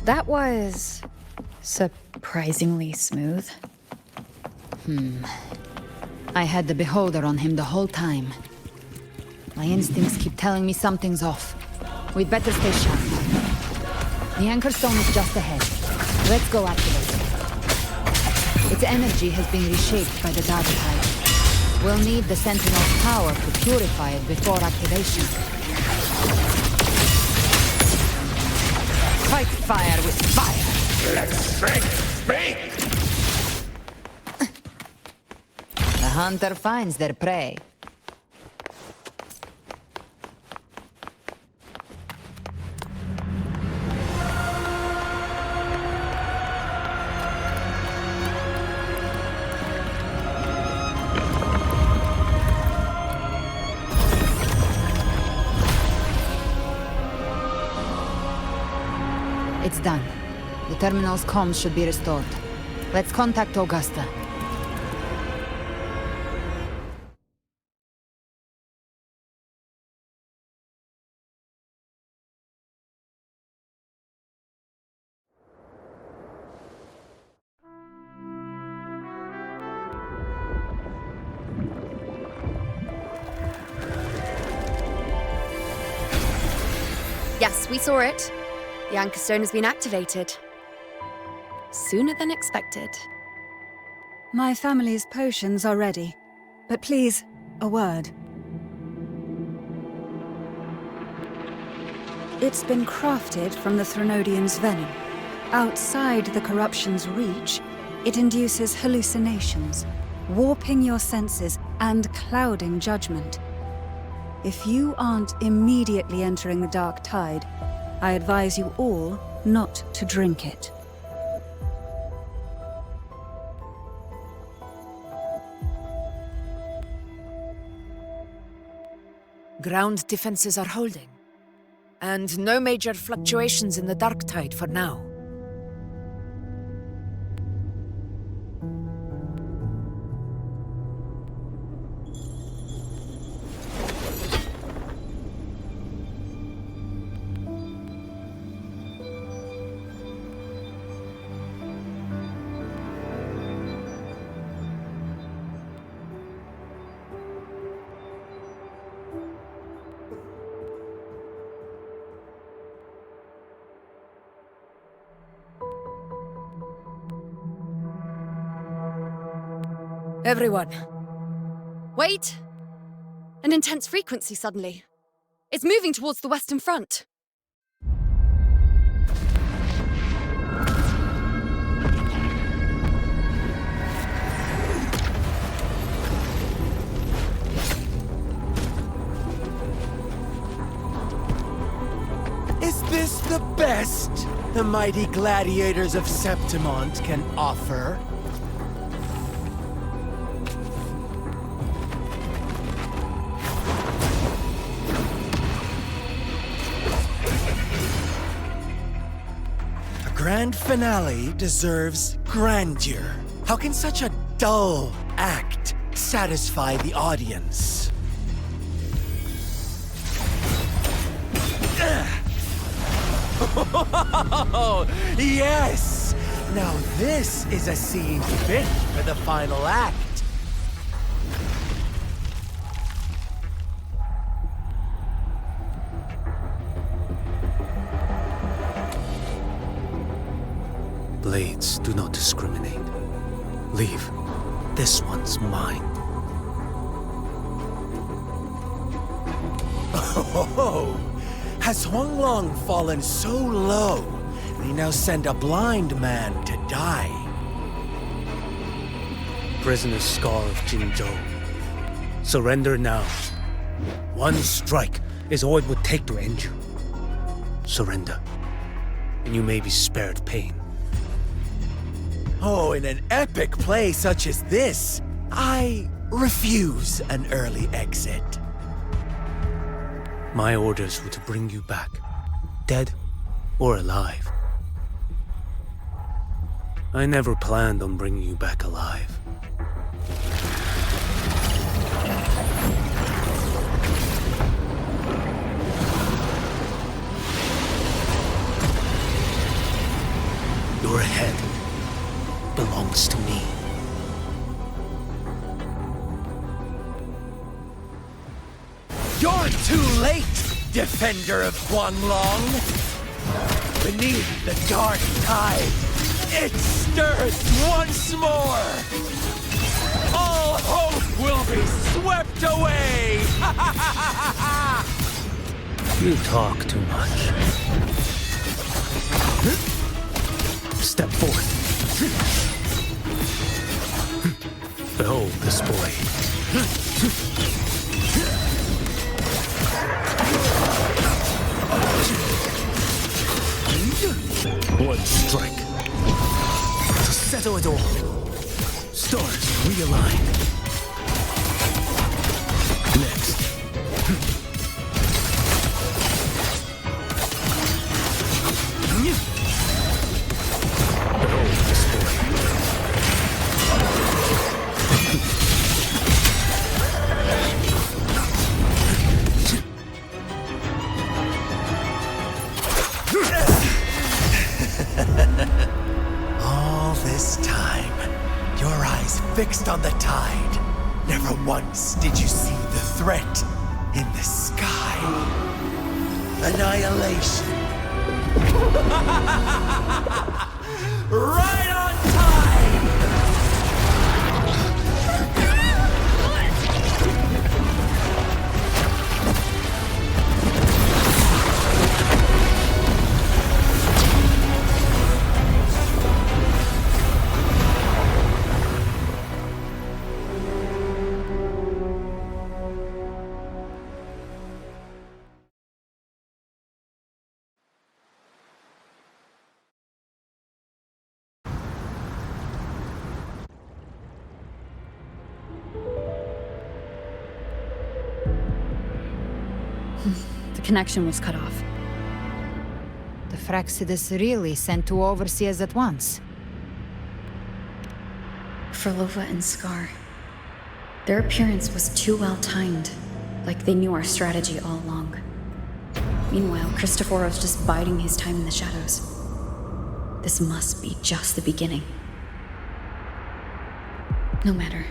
That was surprisingly smooth. I had the beholder on him the whole time. My instincts keep telling me something's off. We'd better stay sharp. The anchor stone is just ahead. Let's go activate it. Its energy has been reshaped by the dark tide. We'll need the Sentinel's power to purify it before activation. Fight fire with fire! Let's speak! The hunter finds their prey. It's done. The terminal's comms should be restored. Let's contact Augusta. Yes, we saw it. The Anchor Stone has been activated. Sooner than expected. My family's potions are ready. But please, a word. It's been crafted from the Threnodian's venom. Outside the corruption's reach, it induces hallucinations, warping your senses and clouding judgment. If you aren't immediately entering the dark tide, I advise you all not to drink it. Ground defenses are holding. And no major fluctuations in the dark tide for now. Everyone. Wait! An intense frequency suddenly. It's moving towards the Western Front. Is this the best the mighty gladiators of Septimont can offer? Grand finale deserves grandeur. How can such a dull act satisfy the audience? Oh, yes! Now this is a scene fit for the final act. Blades do not discriminate. Leave. This one's mine. Oh, has Huanglong fallen so low, they now send a blind man to die? Prisoner Scar of Jinzhou. Surrender now. One strike is all it would take to end you. Surrender, and you may be spared pain. Oh, in an epic play such as this, I refuse an early exit. My orders were to bring you back, dead or alive. I never planned on bringing you back alive. Your head belongs to me. You're too late, defender of Huanglong. Beneath the dark tide, it stirs once more. All hope will be swept away. You talk too much. Step forth. Behold this boy. One strike to settle it all. Stars realign. Next. Behold this boy. All this time, your eyes fixed on the tide. Never once did you see the threat in the sky. Annihilation. Right on time! The connection was cut off. The Fraxidus really sent two overseers at once. Frolova and Scar. Their appearance was too well timed, like they knew our strategy all along. Meanwhile, Christophoros just biding his time in the shadows. This must be just the beginning. No matter.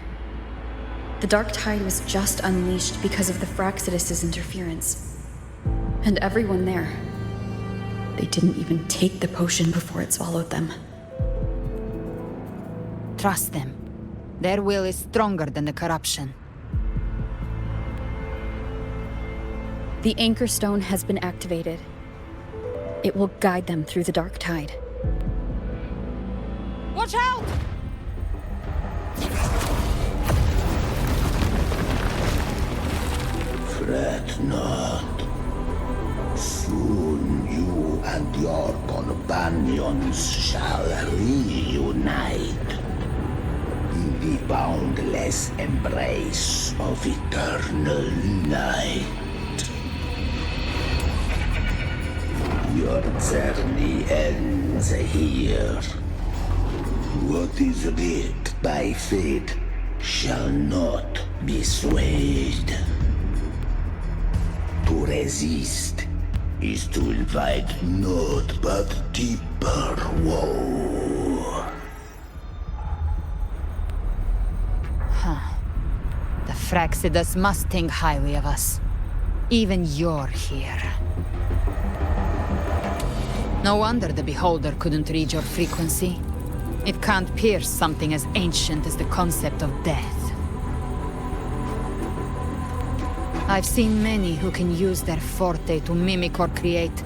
The Dark Tide was just unleashed because of the Fraxidus' interference. And everyone there. They didn't even take the potion before it swallowed them. Trust them. Their will is stronger than the corruption. The Anchor Stone has been activated. It will guide them through the Dark Tide. Watch out! Fret not. Soon you and your companions shall reunite in the boundless embrace of eternal night. Your journey ends here. What is writ by fate shall not be swayed. To resist is to invite naught but deeper woe. The Fraxidus must think highly of us. Even you're here. No wonder the Beholder couldn't read your frequency. It can't pierce something as ancient as the concept of death. I've seen many who can use their forte to mimic or create,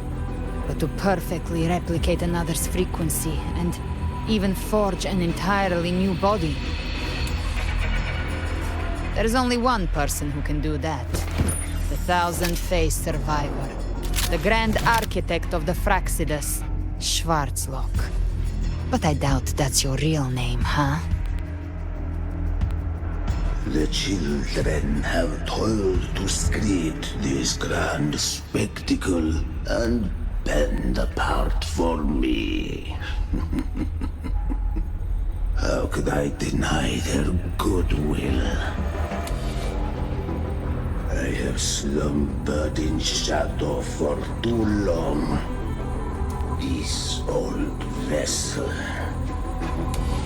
but to perfectly replicate another's frequency and even forge an entirely new body. There's only one person who can do that. The Thousand-Faced Survivor. The Grand Architect of the Fraxidus, Schwarzlock. But I doubt that's your real name, huh? The children have toiled to script this grand spectacle and bend apart for me. How could I deny their goodwill? I have slumbered in shadow for too long. This old vessel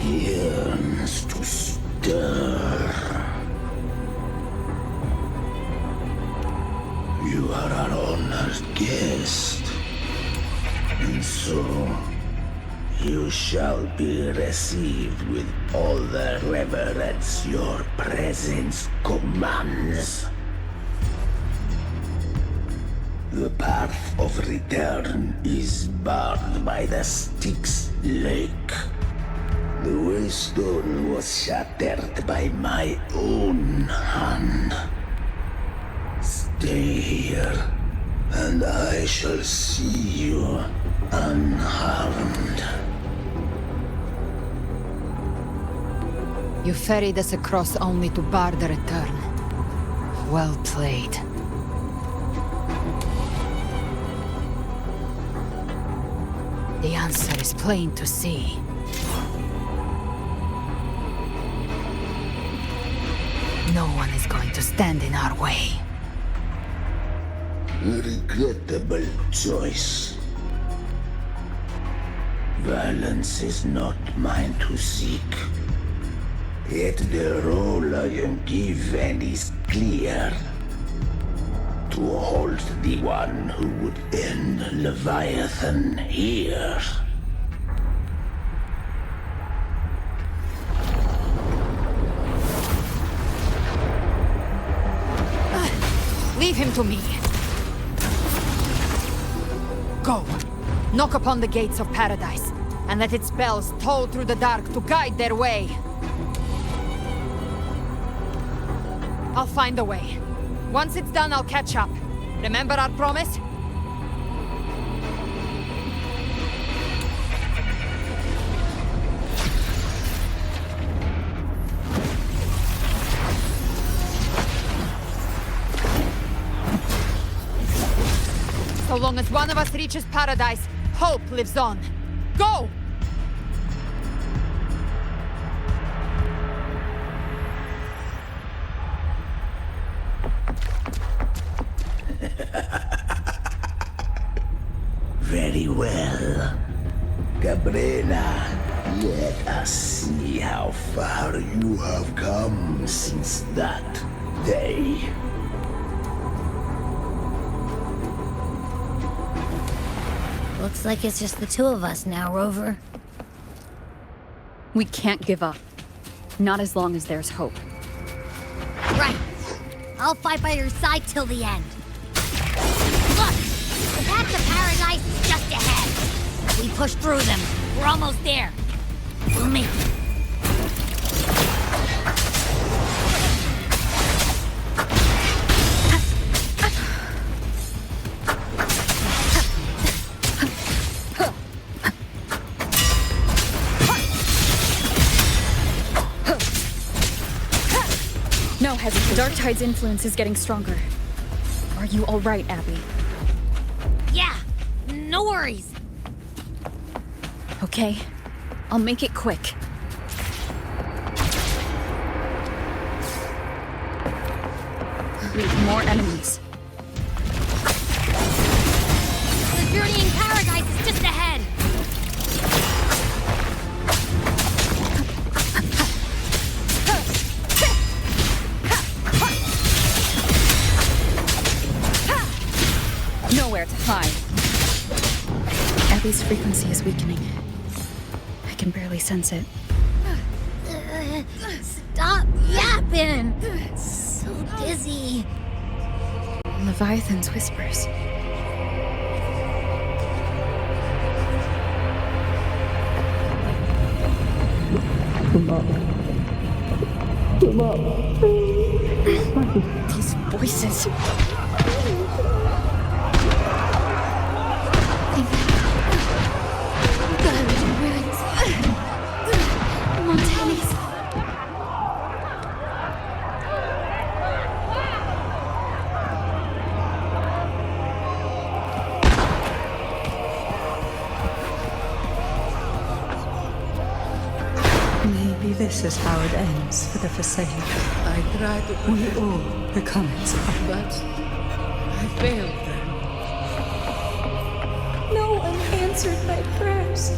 yearns to stir. You are our honored guest, and so you shall be received with all the reverence your presence commands. The path of return is barred by the Styx Lake. The waystone was shattered by my own hand. Stay here, and I shall see you unharmed. You ferried us across only to bar the return. Well played. The answer is plain to see. No one is going to stand in our way. Regrettable choice. Violence is not mine to seek. Yet the role I am given is clear. to halt the one who would end Leviathan here. Leave him to me. Go. Knock upon the gates of paradise, and let its bells toll through the dark to guide their way. I'll find a way. Once it's done, I'll catch up. Remember our promise? So long as one of us reaches paradise, hope lives on. Go! Very well. Gabriela, let us see how far you have come since that day. Looks like it's just the two of us now, Rover. We can't give up. Not as long as there's hope. Right. I'll fight by your side till the end. Look! The path to paradise is just ahead. We push through them. We're almost there. We'll make it. No hesitation. The Darktide's influence is getting stronger. Are you all right, Abby? Yeah, no worries. Okay, I'll make it quick. More enemies. The journey in paradise is just ahead. Nowhere to hide. Abby's frequency is weakening. I can barely sense it. Stop yapping! So dizzy. Leviathan's whispers. Come up. Come up. These voices. Maybe this is how it ends for the Forsaken. I tried to We all become its but I failed them. No one answered my prayers.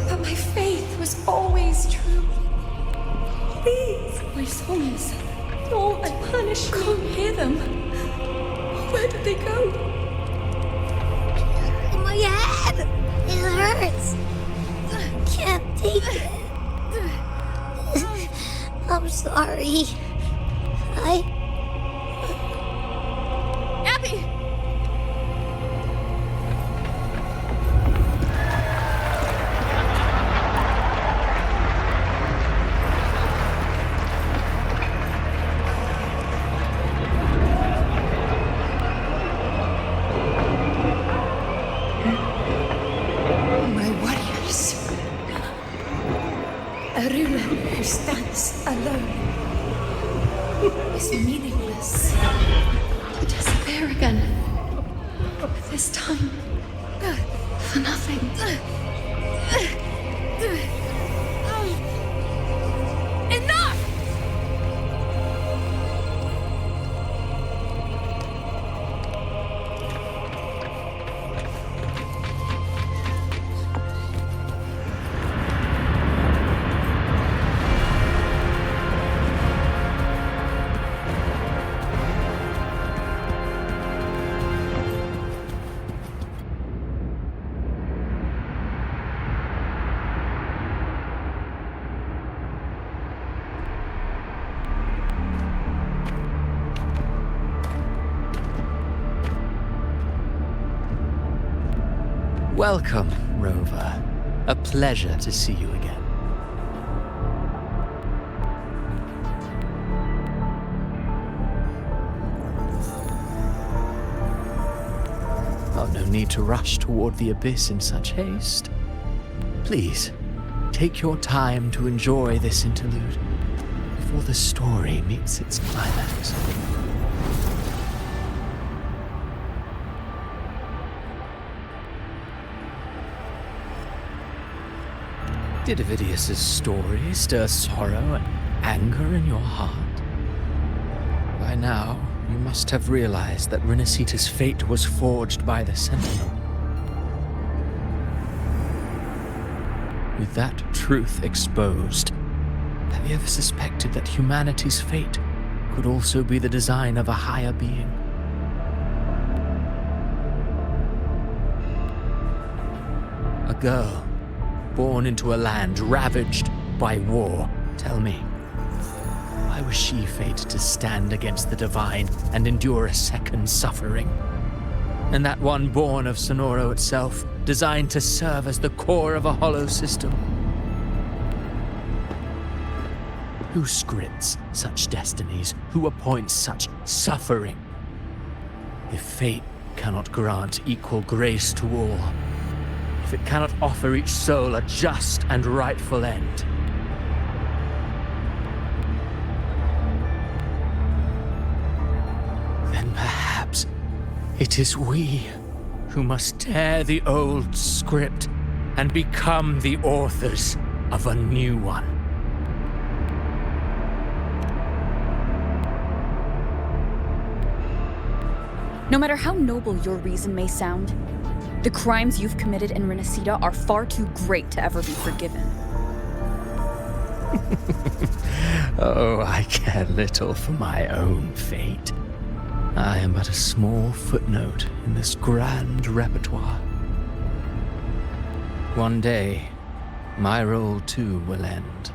But my faith was always true. Please, my souls, don't punish me. Can't hear them. Where did they go? My head! It hurts. Can't take it. I'm sorry. Abby! My warriors. A ruler who stands alone is meaningless. Despair again. This time, for nothing. Enough! Welcome, Rover. A pleasure to see you again. Oh, no need to rush toward the abyss in such haste. Please, take your time to enjoy this interlude before the story meets its climax. Did Ovidius's story stir sorrow and anger in your heart? By now, you must have realized that Renacita's fate was forged by the Sentinel. With that truth exposed, have you ever suspected that humanity's fate could also be the design of a higher being? A girl born into a land ravaged by war. Tell me, why was she fated to stand against the divine and endure a second suffering? And that one born of Sonoro itself, designed to serve as the core of a hollow system? Who scripts such destinies? Who appoints such suffering? If fate cannot grant equal grace to all, if it cannot offer each soul a just and rightful end, then perhaps it is we who must tear the old script and become the authors of a new one. No matter how noble your reason may sound, the crimes you've committed in Renacita are far too great to ever be forgiven. Oh, I care little for my own fate. I am but a small footnote in this grand repertoire. One day, my role too will end.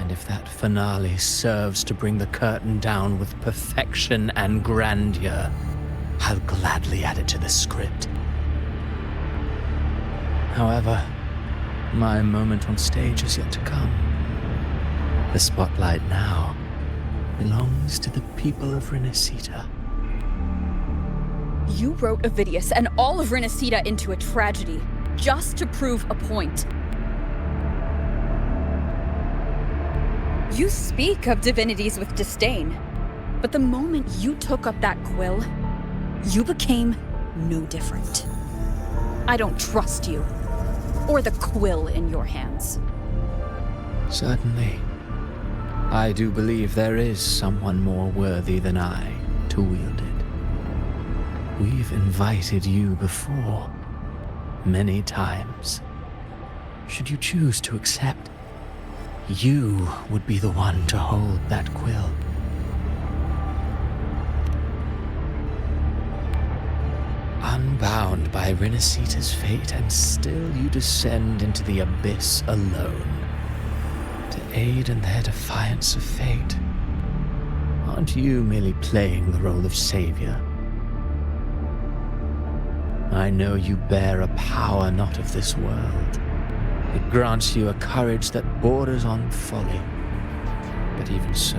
And if that finale serves to bring the curtain down with perfection and grandeur, I'll gladly add it to the script. However, my moment on stage is yet to come. The spotlight now belongs to the people of Renacita. You wrote Ovidius and all of Renacita into a tragedy, just to prove a point. You speak of divinities with disdain, but the moment you took up that quill, you became no different. I don't trust you, or the quill in your hands. Certainly. I do believe there is someone more worthy than I to wield it. We've invited you before, many times. Should you choose to accept, you would be the one to hold that quill. Unbound by Renacita's fate, and still you descend into the abyss alone, to aid in their defiance of fate. Aren't you merely playing the role of savior? I know you bear a power not of this world. It grants you a courage that borders on folly. But even so,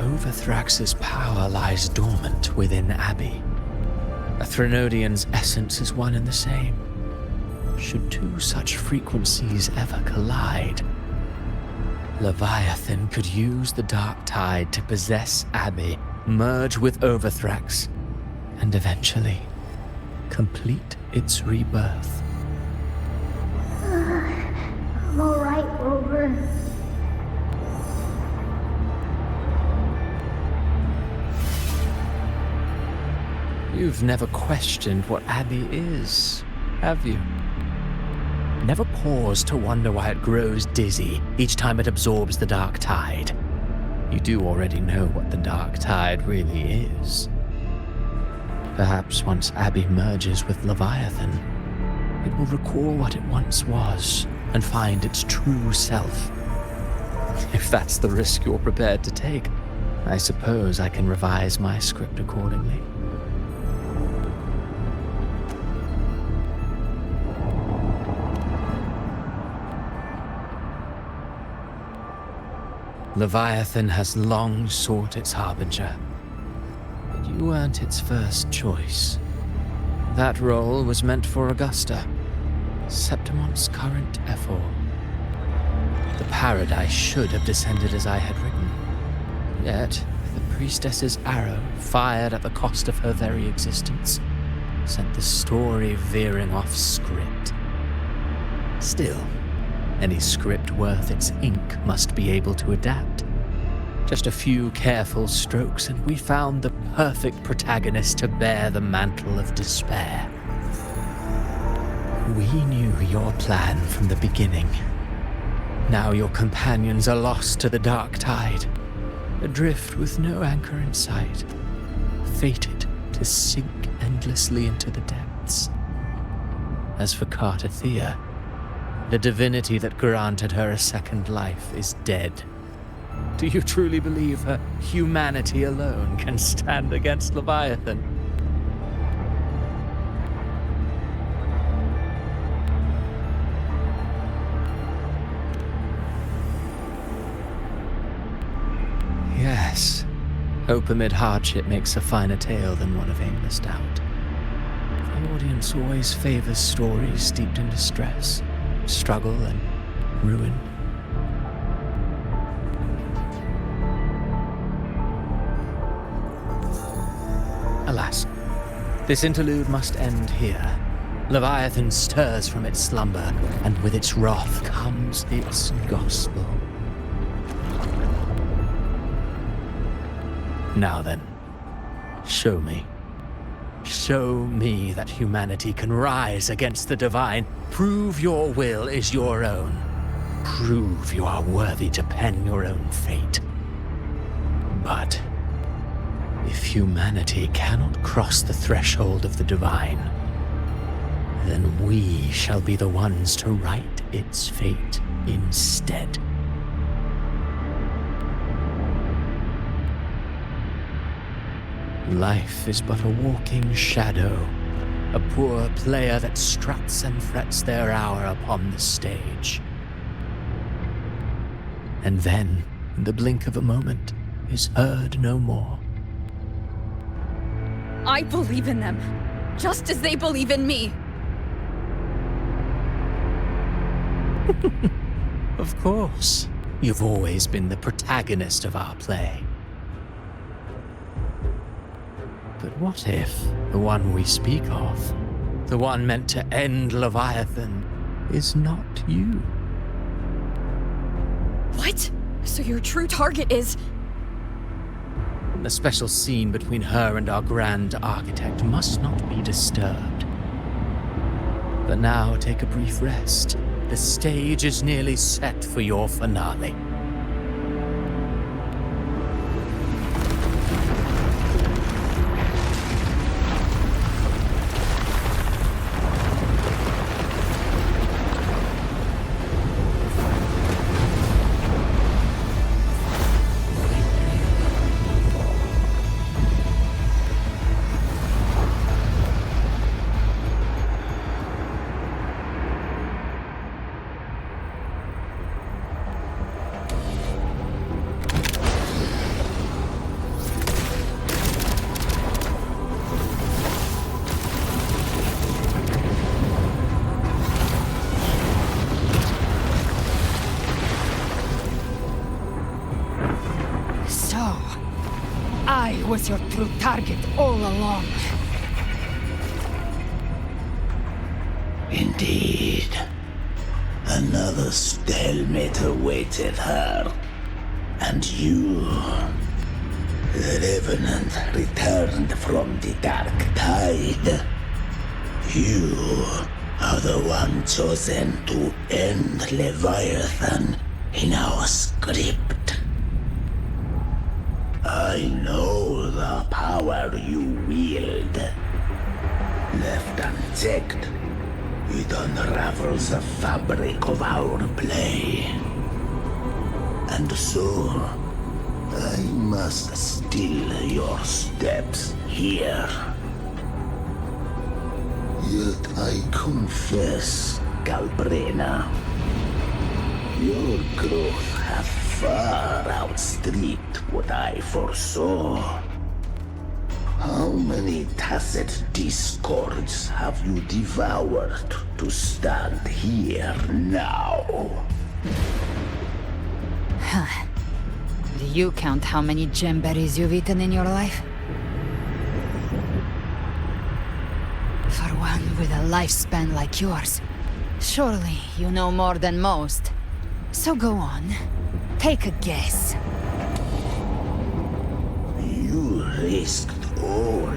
Overthrax's power lies dormant within Abbey. A Threnodian's essence is one and the same. Should two such frequencies ever collide, Leviathan could use the dark tide to possess Abbey, merge with Overthrax, and eventually complete its rebirth. I'm alright, Rover. You've never questioned what Abbey is, have you? Never paused to wonder why it grows dizzy each time it absorbs the dark tide. You do already know what the dark tide really is. Perhaps once Abbey merges with Leviathan, it will recall what it once was and find its true self. If that's the risk you're prepared to take, I suppose I can revise my script accordingly. Leviathan has long sought its harbinger, but you weren't its first choice. That role was meant for Augusta, Septimont's current Ephor. The paradise should have descended as I had written. Yet, the priestess's arrow, fired at the cost of her very existence, sent the story veering off script. Still, any script worth its ink must be able to adapt. Just a few careful strokes, and we found the perfect protagonist to bear the mantle of despair. We knew your plan from the beginning. Now your companions are lost to the dark tide, adrift with no anchor in sight, fated to sink endlessly into the depths. As for Cartathea, the divinity that granted her a second life is dead. Do you truly believe her humanity alone can stand against Leviathan? Yes, hope amid hardship makes a finer tale than one of aimless doubt. The audience always favors stories steeped in distress, struggle, and ruin. Alas, this interlude must end here. Leviathan stirs from its slumber, and with its wrath comes its gospel. Now then, show me. Show me that humanity can rise against the divine. Prove your will is your own. Prove you are worthy to pen your own fate. But if humanity cannot cross the threshold of the divine, then we shall be the ones to write its fate instead. Life is but a walking shadow, a poor player that struts and frets their hour upon the stage. And then, in the blink of a moment, is heard no more. I believe in them, just as they believe in me. Of course. You've always been the protagonist of our play. But what if the one we speak of, the one meant to end Leviathan, is not you? What? So your true target is... The special scene between her and our grand architect must not be disturbed. But now take a brief rest. The stage is nearly set for your finale. I was your true target all along. Indeed. Another stalemate awaited her. And you, the Revenant, returned from the dark tide. You are the one chosen to end Leviathan in our script. I know the power you wield. Left unchecked, it unravels the fabric of our play. And so, I must still your steps here. Yet I confess, Galbrena, your growth hath far outstripped what I foresaw. How many tacit discords have you devoured to stand here now? Huh. Do you count how many gemberries you've eaten in your life? For one with a lifespan like yours, surely you know more than most. So go on, take a guess. You risked all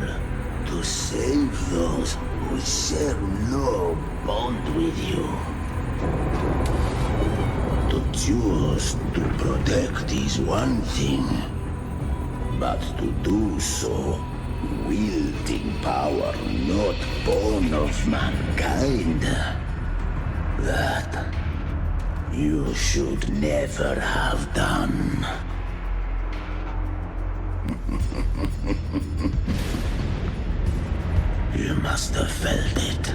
to save those who share no bond with you. To choose to protect is one thing, but to do so wielding power not born of mankind, that you should never have done. You must have felt it.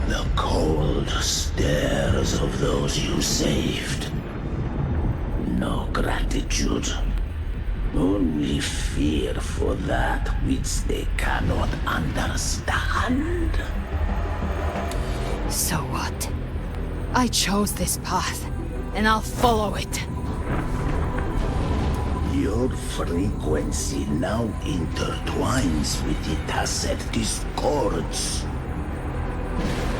The cold stares of those you saved. No gratitude. Only fear for that which they cannot understand. So what? I chose this path, and I'll follow it. Your frequency now intertwines with the tacit discords.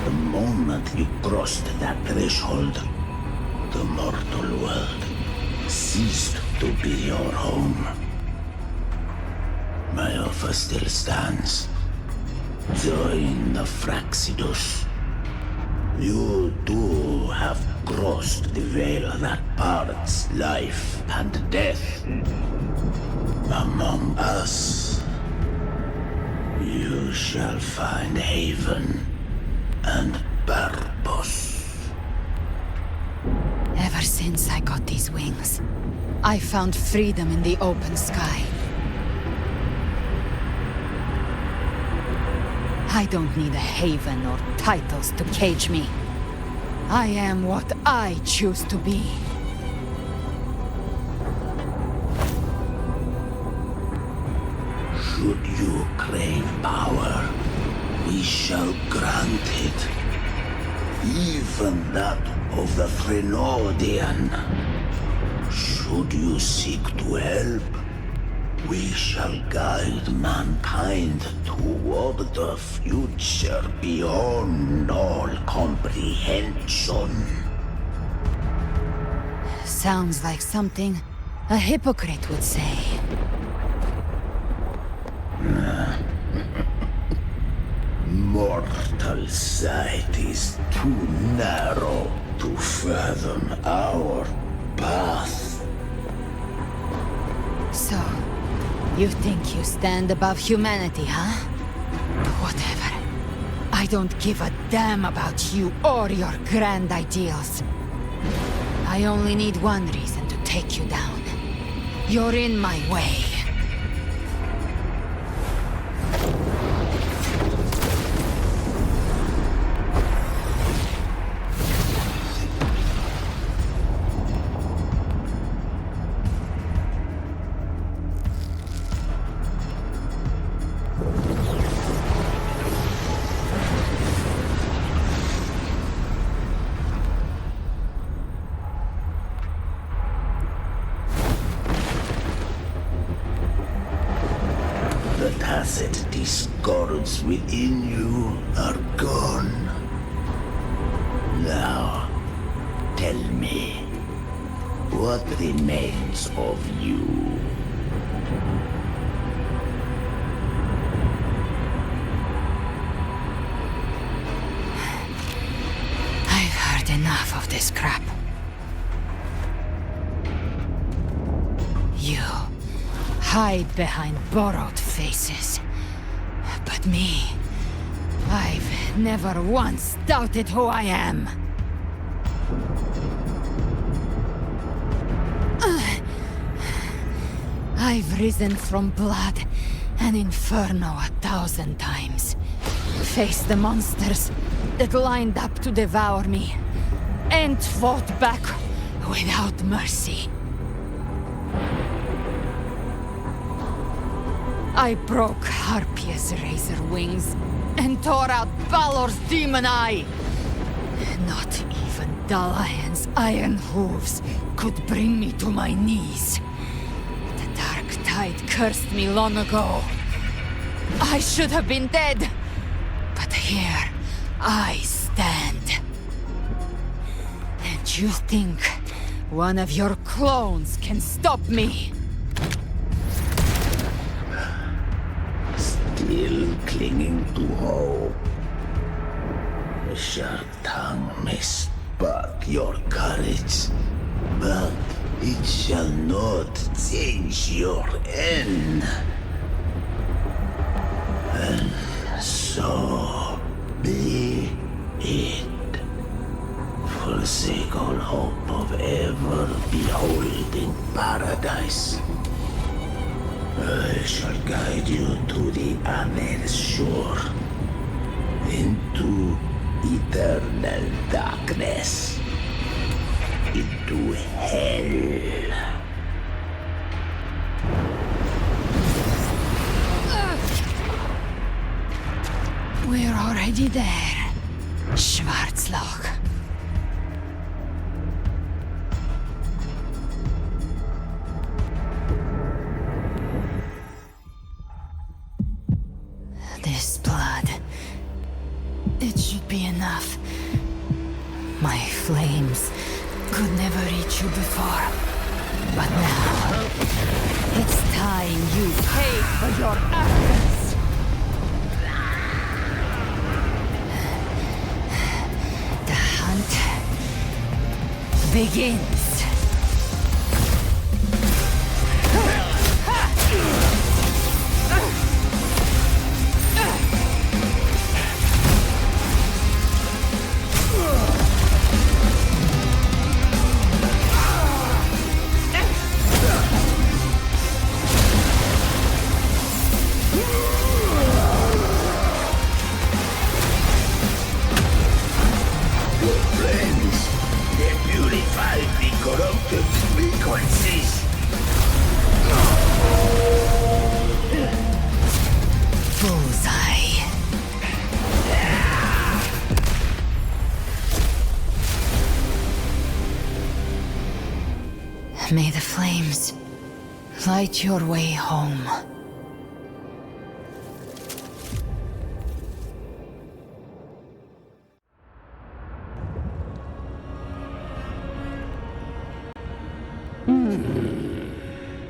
The moment you crossed that threshold, the mortal world ceased to be your home. My offer still stands. Join the Fraxidus. You too have crossed the veil that parts life and death. Among us, you shall find haven and purpose. Ever since I got these wings, I found freedom in the open sky. I don't need a haven or titles to cage me. I am what I choose to be. Should you crave power, we shall grant it. Even that of the Threnodian. Should you seek to help, we shall guide mankind toward the future beyond all comprehension. Sounds like something a hypocrite would say. Mortal sight is too narrow to fathom our path. So, you think you stand above humanity, huh? Whatever. I don't give a damn about you or your grand ideals. I only need one reason to take you down. You're in my way. The tacit discords within you are gone. Now, tell me, what remains of you? I've heard enough of this crap. You hide behind borrowed faces. But me, I've never once doubted who I am. I've risen from blood and inferno 1,000 times. Faced the monsters that lined up to devour me. And fought back without mercy. I broke Harpia's razor wings and tore out Balor's demon eye. Not even Dalahan's iron hooves could bring me to my knees. The dark tide cursed me long ago. I should have been dead, but here I stand. And you think one of your clones can stop me? Still clinging to hope. The sharp tongue may spark your courage, but it shall not change your end. And so be it. Forsake all hope of ever beholding paradise. I shall guide you to the Amel's shore, into eternal darkness, into hell. We're already there, Schwarzloch. This blood, it should be enough. My flames could never reach you before, but now it's time you pay for your actions. The hunt begins. May the flames light your way home.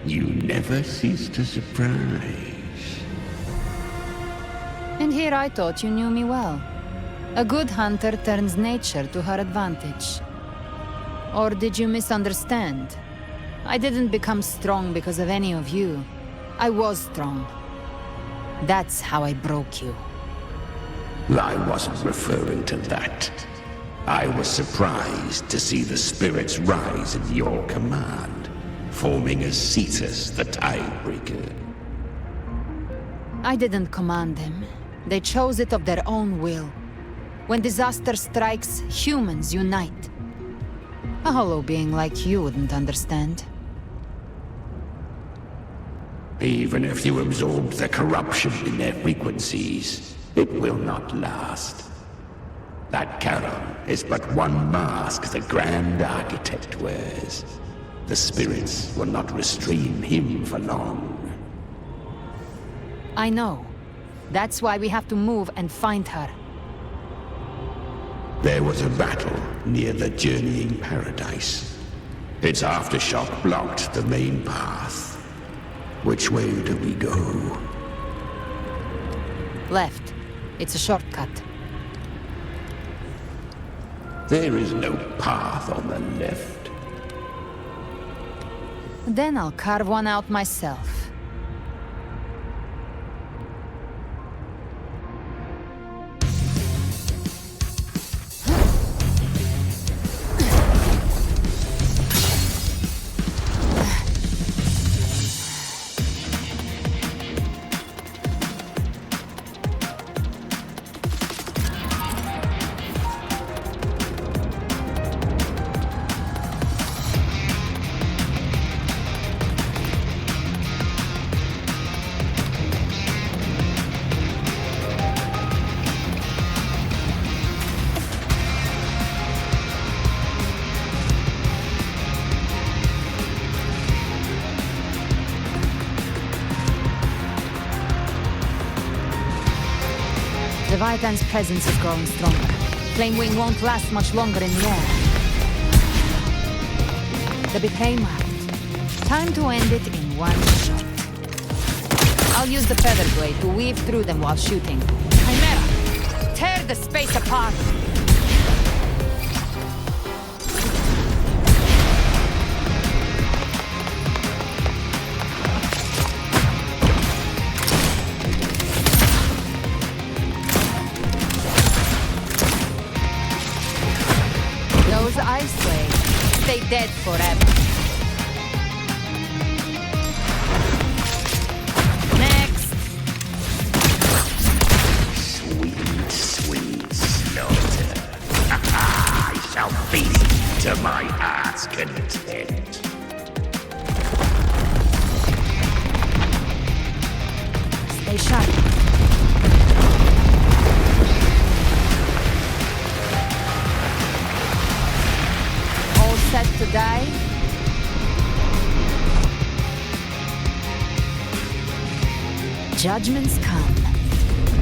You never cease to surprise. And here I thought you knew me well. A good hunter turns nature to her advantage. Or did you misunderstand? I didn't become strong because of any of you. I was strong. That's how I broke you. I wasn't referring to that. I was surprised to see the spirits rise at your command, forming as Cetus the Tidebreaker. I didn't command them. They chose it of their own will. When disaster strikes, humans unite. A hollow being like you wouldn't understand. Even if you absorb the corruption in their frequencies, it will not last. That Charon is but one mask the Grand Architect wears. The spirits will not restrain him for long. I know. That's why we have to move and find her. There was a battle near the Journeying Paradise. Its aftershock blocked the main path. Which way do we go? Left. It's a shortcut. There is no path on the left. Then I'll carve one out myself. Leviathan's presence is growing stronger. Flamewing won't last much longer in the air. The betray marked. Time to end it in one shot. I'll use the feather blade to weave through them while shooting. Chimera! Tear the space apart! Those ice blades stay dead forever. Next! Sweet, sweet slaughter. I shall feast to my heart's content. Stay sharp. All set to die? Judgments come.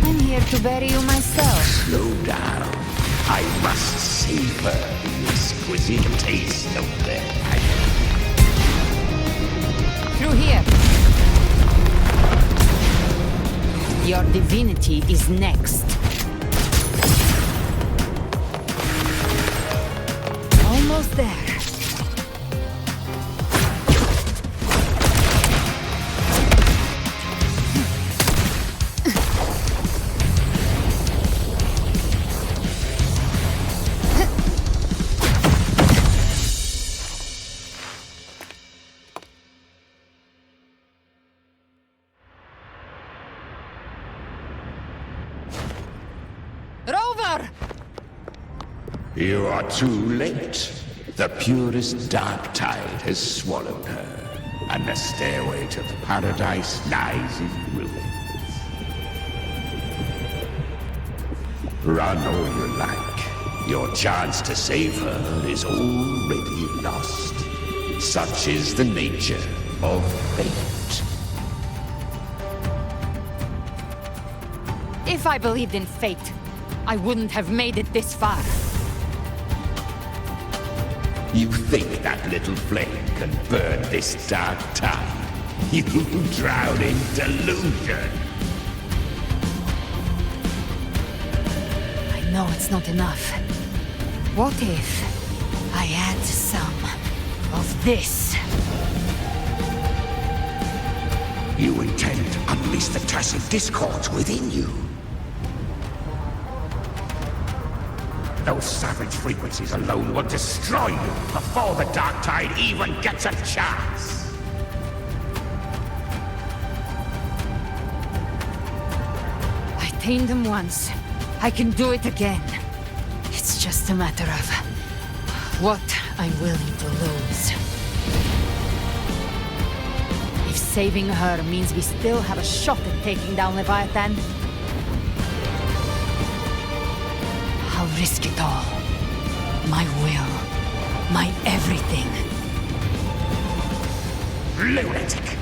I'm here to bury you myself. Slow down. I must savor the exquisite taste of their agony. Through here. Your divinity is next. Almost there. Rover! You are too late. The purest dark tide has swallowed her, and the stairway to paradise lies in ruins. Run all you like. Your chance to save her is already lost. Such is the nature of fate. If I believed in fate, I wouldn't have made it this far. You think that little flame can burn this dark tide? You drown in delusion. I know it's not enough. What if I add some of this? You intend to unleash the tacit discords within you. Those savage frequencies alone will destroy you before the dark tide even gets a chance. I tamed them once. I can do it again. It's just a matter of what I'm willing to lose. If saving her means we still have a shot at taking down Leviathan, I'll risk it all. My will. My everything. Lunatic!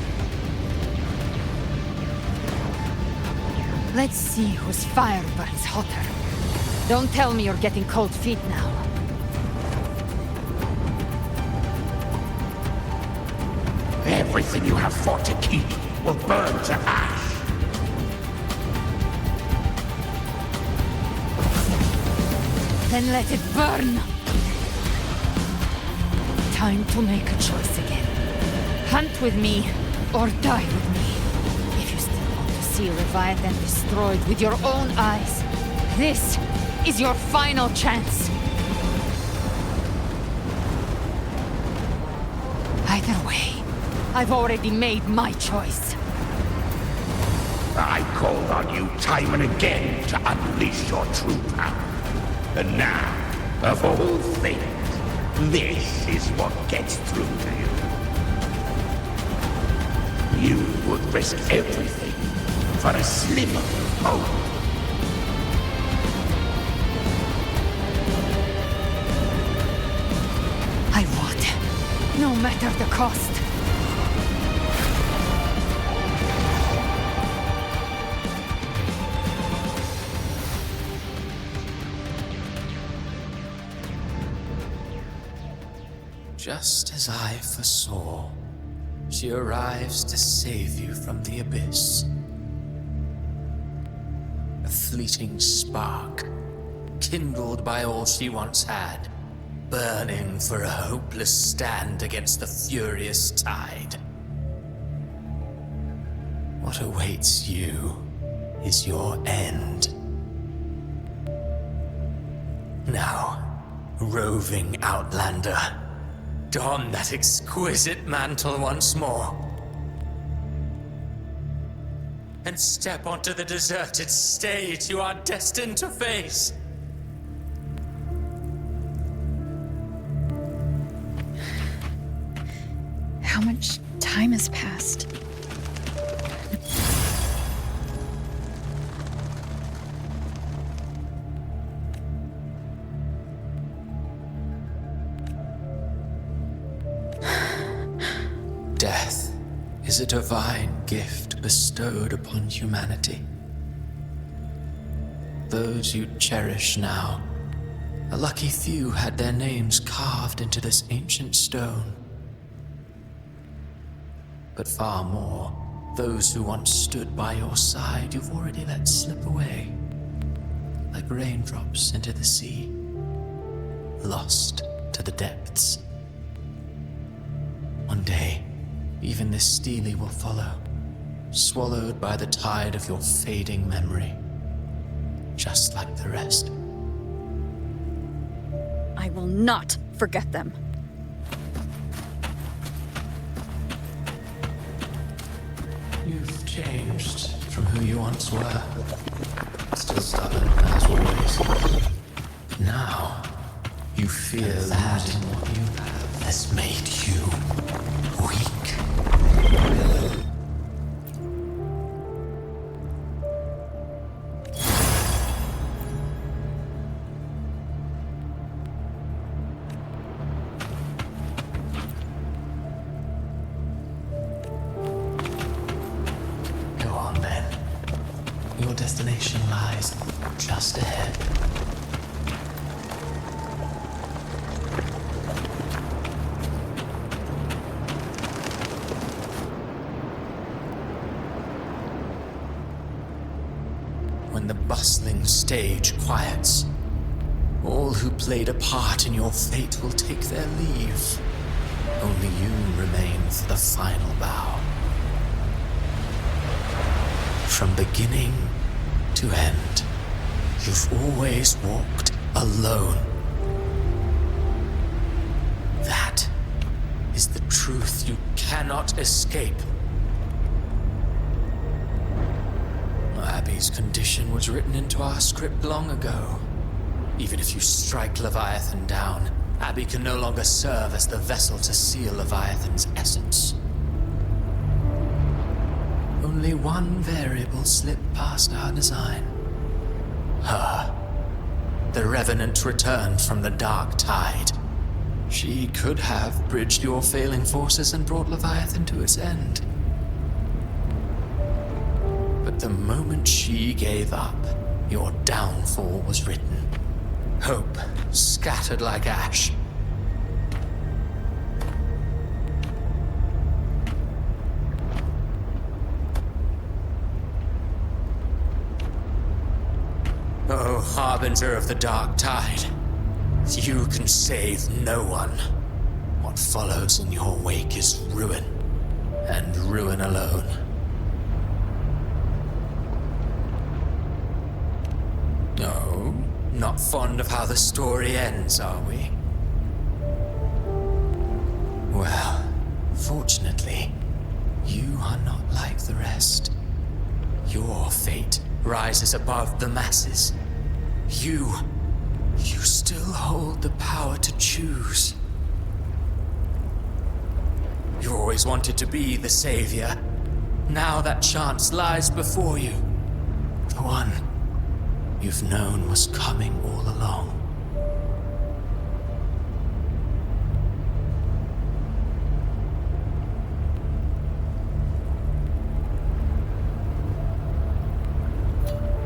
Let's see whose fire burns hotter. Don't tell me you're getting cold feet now. Everything you have fought to keep will burn to ash. Then let it burn! Time to make a choice again. Hunt with me, or die with me. If you still want to see Leviathan destroyed with your own eyes, this is your final chance. Either way, I've already made my choice. I called on you time and again to unleash your true power. And now, of all things, this is what gets through to you. You would risk everything for a sliver of hope. I would, no matter the cost. Just as I foresaw, she arrives to save you from the abyss. A fleeting spark, kindled by all she once had, burning for a hopeless stand against the furious tide. What awaits you is your end. Now, roving outlander, don that exquisite mantle once more, and step onto the deserted stage you are destined to face. How much time has passed? Death is a divine gift bestowed upon humanity. Those you cherish now, a lucky few had their names carved into this ancient stone. But far more, those who once stood by your side you've already let slip away, like raindrops into the sea, lost to the depths. One day, even this Steely will follow, swallowed by the tide of your fading memory, just like the rest. I will not forget them. You've changed from who you once were. Still stubborn, as always. But now, you fear that what you have has made you weak. Go on then. Your destination lies just ahead. When the bustling stage quiets, all who played a part in your fate will take their leave. Only you remain for the final bow. From beginning to end, you've always walked alone. That is the truth you cannot escape. Abby's condition was written into our script long ago. Even if you strike Leviathan down, Abby can no longer serve as the vessel to seal Leviathan's essence. Only one variable slipped past our design. Her. The Revenant returned from the dark tide. She could have bridged your failing forces and brought Leviathan to its end. But the moment she gave up, your downfall was written. Hope scattered like ash. Oh, harbinger of the dark tide, you can save no one. What follows in your wake is ruin, and ruin alone. No, not fond of how the story ends, are we? Well, fortunately, you are not like the rest. Your fate rises above the masses. You still hold the power to choose. You always wanted to be the savior. Now that chance lies before you. The one you've known was coming all along.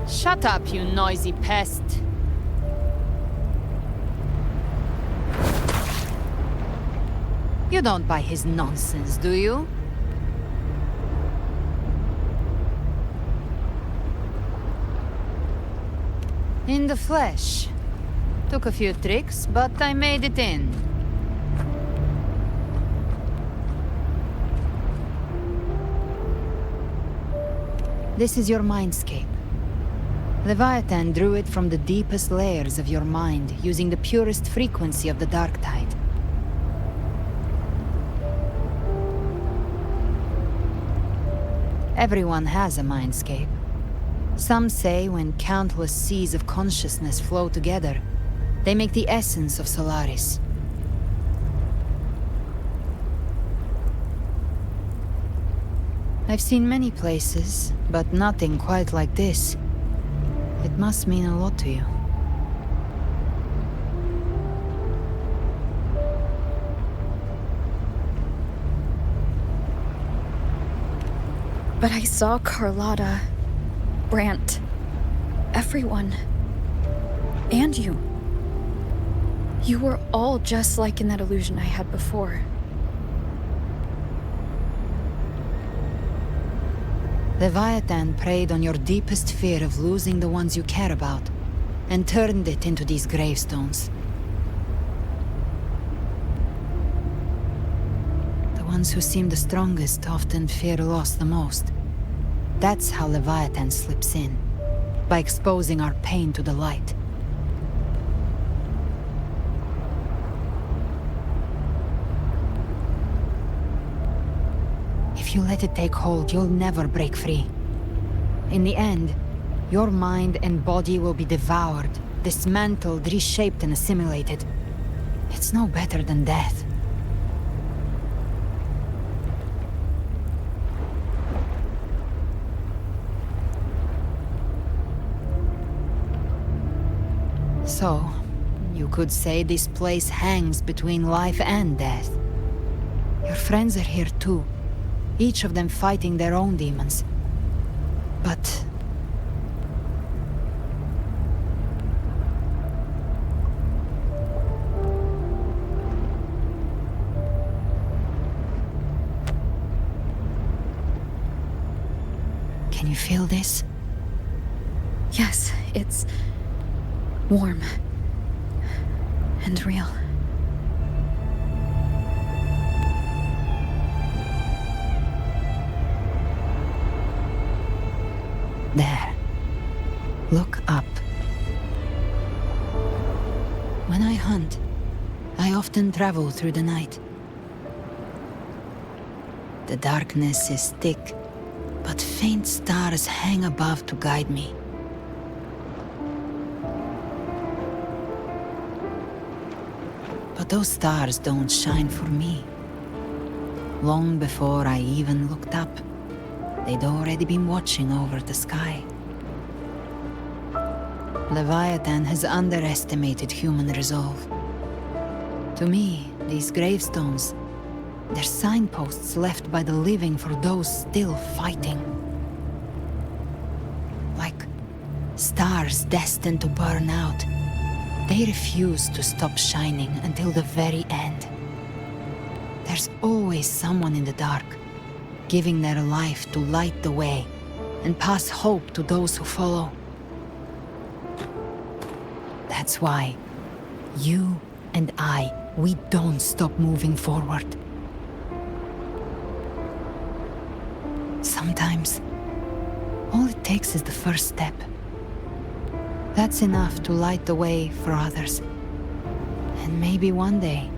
Shut up, you noisy pest. You don't buy his nonsense, do you? In the flesh. Took a few tricks, but I made it in. This is your mindscape. Leviathan drew it from the deepest layers of your mind, using the purest frequency of the Darktide. Everyone has a mindscape. Some say when countless seas of consciousness flow together, they make the essence of Solaris. I've seen many places, but nothing quite like this. It must mean a lot to you. But I saw Carlotta, Brant, everyone. And you. You were all just like in that illusion I had before. Leviathan preyed on your deepest fear of losing the ones you care about, and turned it into these gravestones. The ones who seem the strongest often fear loss the most. That's how Leviathan slips in, by exposing our pain to the light. If you let it take hold, you'll never break free. In the end, your mind and body will be devoured, dismantled, reshaped, and assimilated. It's no better than death. So, you could say this place hangs between life and death. Your friends are here too. Each of them fighting their own demons. But... can you feel this? Yes, it's warm and real. There. Look up. When I hunt, I often travel through the night. The darkness is thick, but faint stars hang above to guide me. But those stars don't shine for me. Long before I even looked up, they'd already been watching over the sky. Leviathan has underestimated human resolve. To me, these gravestones, they're signposts left by the living for those still fighting. Like stars destined to burn out, they refuse to stop shining until the very end. There's always someone in the dark, giving their life to light the way and pass hope to those who follow. That's why you and I, we don't stop moving forward. Sometimes, all it takes is the first step. That's enough to light the way for others. And maybe one day,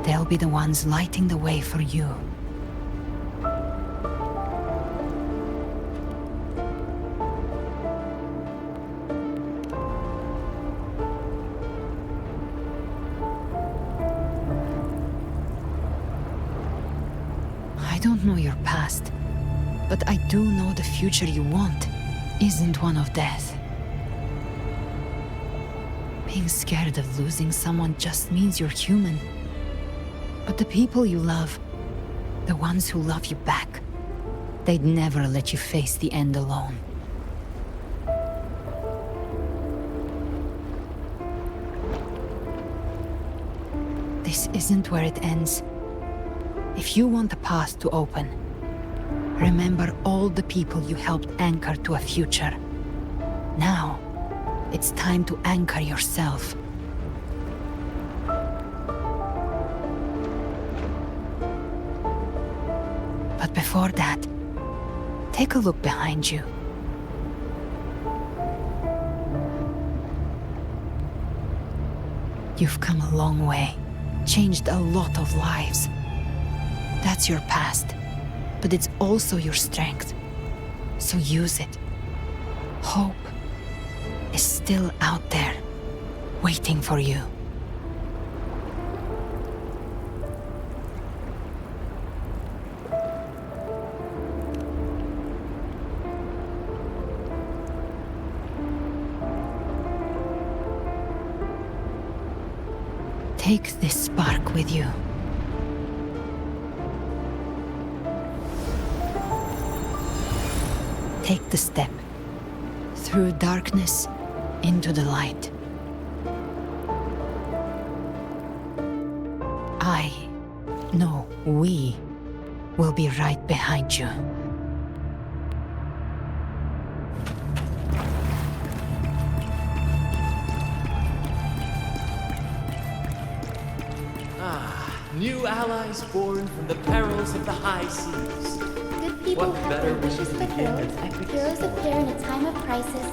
they'll be the ones lighting the way for you. I don't know your past, but I do know the future you want isn't one of death. Being scared of losing someone just means you're human. But the people you love, the ones who love you back, they'd never let you face the end alone. This isn't where it ends. If you want the path to open, remember all the people you helped anchor to a future. Now, it's time to anchor yourself. But before that, take a look behind you. You've come a long way, changed a lot of lives. That's your past, but it's also your strength. So use it. Hope is still out there, waiting for you. Take this spark with you. Take the step through darkness into the light. We will be right behind you. New allies born from the perils of the high seas. Good people What have better their wishes way to begin fulfilled. an epic Heroes story? appear in a time of crisis.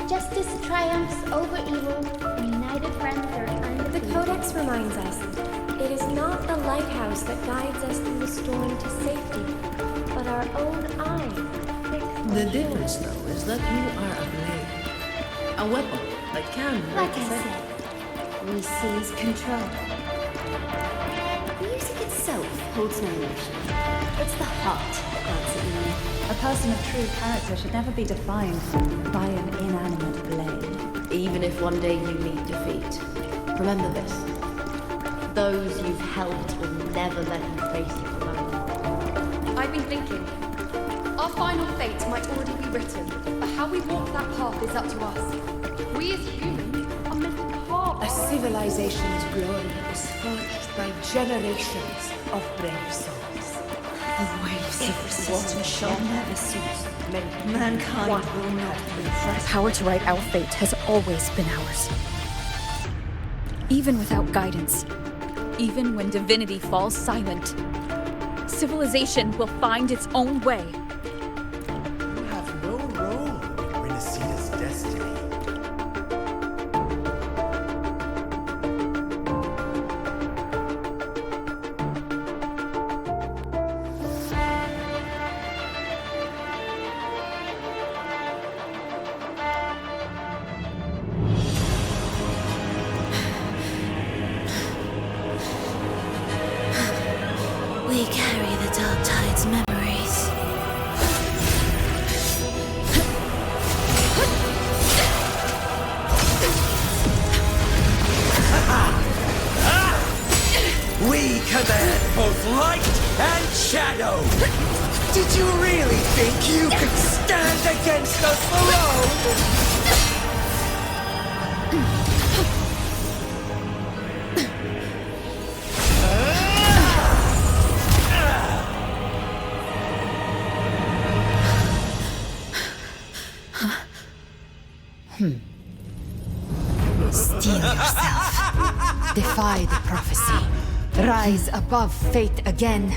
Justice triumphs over evil, and united friends are undefeated. The Codex reminds us, it is not the lighthouse that guides us through the storm to safety, but our own eyes. The difference, though, is that you are a blade. A weapon that can... Like I said, we seize control. Music itself holds no emotion. It's the heart that grants it meaning. A person of true character should never be defined by an inanimate blade. Even if one day you meet defeat, remember this. Those you've helped will never let you face it alone. I've been thinking. Our final fate might already be written, but how we walk that path is up to us. We as humans are meant to carve A civilization's glory is forged by generations of brave souls. The waves of water shall never cease. Mankind will not be The oppressed. power to write our fate has always been ours. Even without guidance, even when divinity falls silent, civilization will find its own way. You have no role in Renacena's destiny. We carry the Dark Tide's memories. We command both light and shadow! Did you really think you could stand against us alone? Steel yourself. Defy the prophecy. Rise above fate again.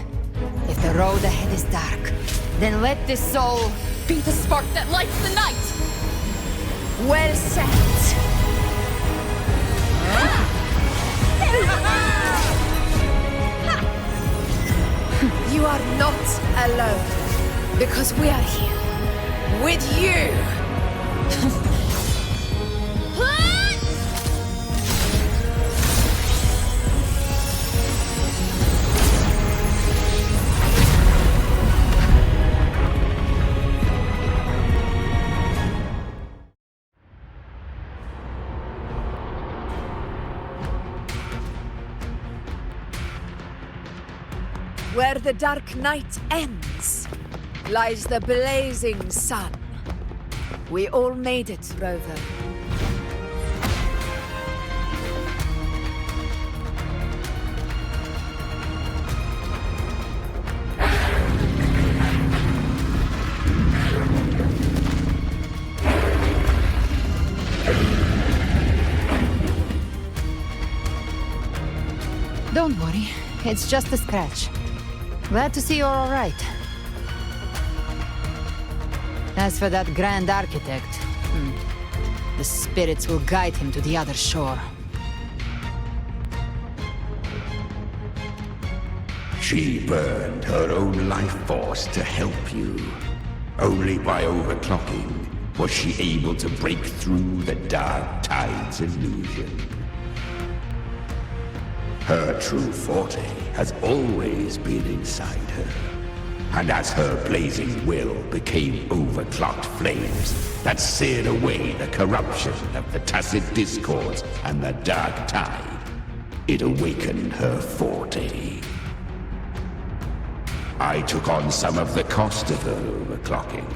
If the road ahead is dark, then let this soul be the spark that lights the night! Well said. You are not alone, because we are here with you. Where the dark night ends, lies the blazing sun. We all made it, Rover. Don't worry, it's just a scratch. Glad to see you're all right. As for that Grand Architect, the spirits will guide him to the other shore. She burned her own life force to help you. Only by overclocking was she able to break through the Dark Tide's illusion. Her true forte has always been inside her. And as her blazing will became overclocked flames that seared away the corruption of the tacit discords and the Dark Tide, it awakened her forte. I took on some of the cost of her overclocking.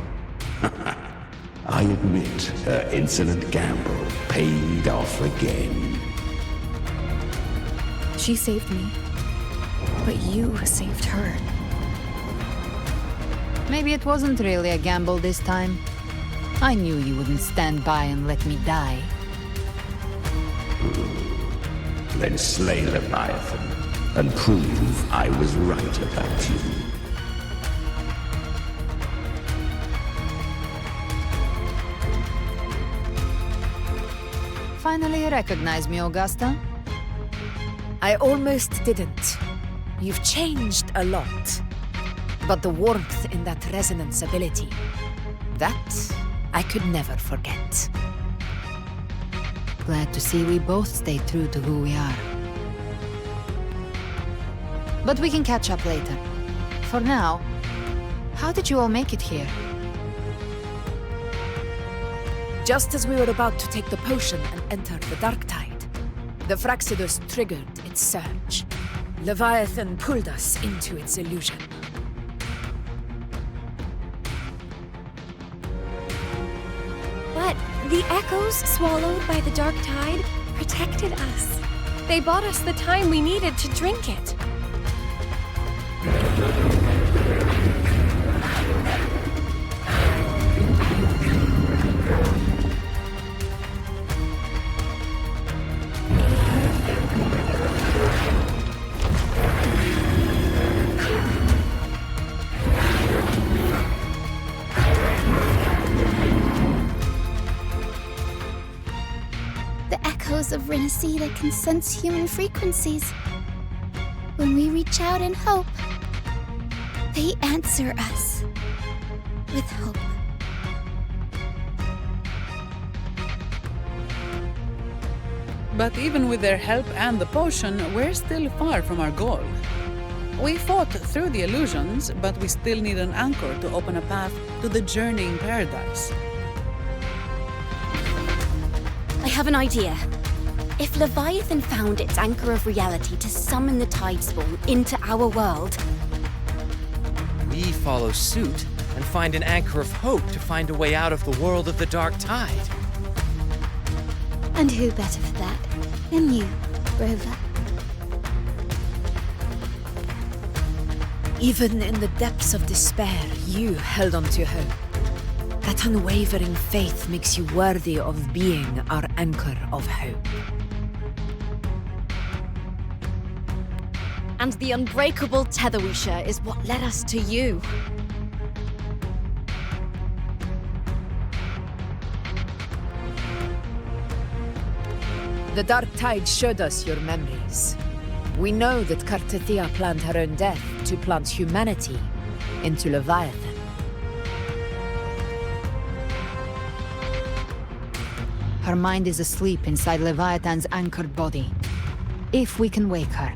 I admit her insolent gamble paid off again. She saved me, but you saved her. Maybe it wasn't really a gamble this time. I knew you wouldn't stand by and let me die. Then slay Leviathan and prove I was right about you. Finally recognize me, Augusta? I almost didn't. You've changed a lot. But the warmth in that resonance ability, that I could never forget. Glad to see we both stay true to who we are. But we can catch up later. For now, how did you all make it here? Just as we were about to take the potion and enter the Dark Tide, the Fraxidus triggered its surge. Leviathan pulled us into its illusion. But the echoes swallowed by the Dark Tide protected us. They bought us the time we needed to drink it. Of Renacida can sense human frequencies. When we reach out in hope, they answer us with hope. But even with their help and the potion, we're still far from our goal. We fought through the illusions, but we still need an anchor to open a path to the journeying paradise. I have an idea. If Leviathan found its anchor of reality to summon the Tidespawn into our world, we follow suit and find an anchor of hope to find a way out of the world of the Dark Tide. And who better for that than you, Rover? Even in the depths of despair, you held on to hope. That unwavering faith makes you worthy of being our anchor of hope. and the unbreakable tether we share is what led us to you. The Dark Tide showed us your memories. We know that Kartathea planned her own death to plant humanity into Leviathan. Her mind is asleep inside Leviathan's anchored body. If we can wake her,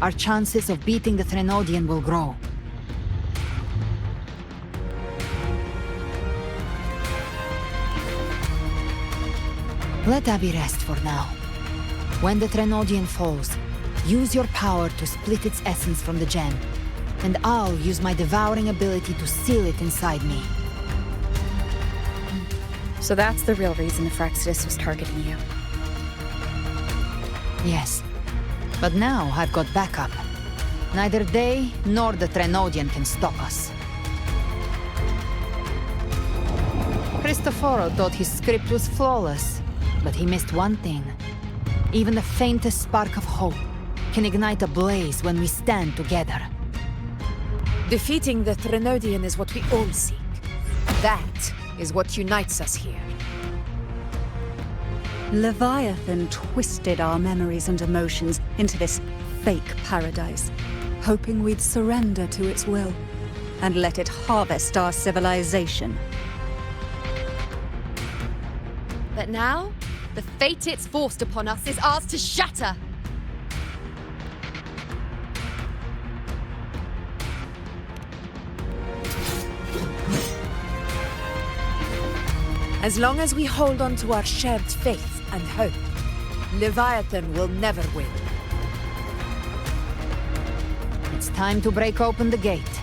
our chances of beating the Threnodian will grow. Let Abby rest for now. When the Threnodian falls, use your power to split its essence from the gem, and I'll use my devouring ability to seal it inside me. So that's the real reason the Fraxidus was targeting you. Yes. But now I've got backup. Neither they nor the Threnodian can stop us. Cristoforo thought his script was flawless, but he missed one thing. Even the faintest spark of hope. can ignite a blaze when we stand together. Defeating the Threnodian is what we all seek. That is what unites us here. Leviathan twisted our memories and emotions into this fake paradise, hoping we'd surrender to its will and let it harvest our civilization. But now, the fate it's forced upon us is ours to shatter. As long as we hold on to our shared faith and hope, Leviathan will never win. It's time to break open the gate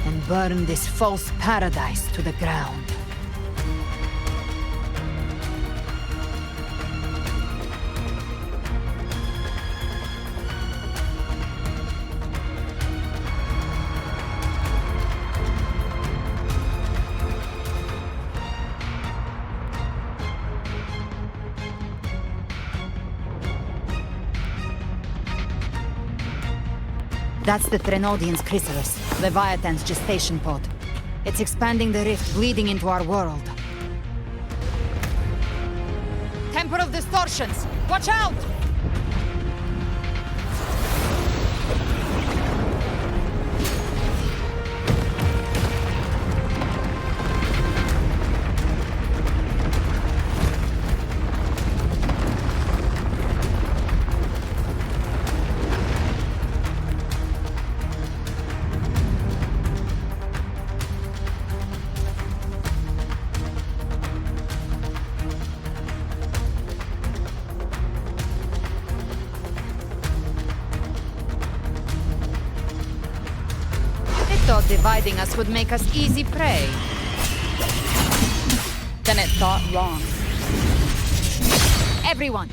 and burn this false paradise to the ground. That's the Threnodian's chrysalis, Leviathan's gestation pod. It's expanding the rift, bleeding into our world. Temporal distortions! Watch out! Thought dividing us would make us easy prey. Then it thought wrong. Everyone,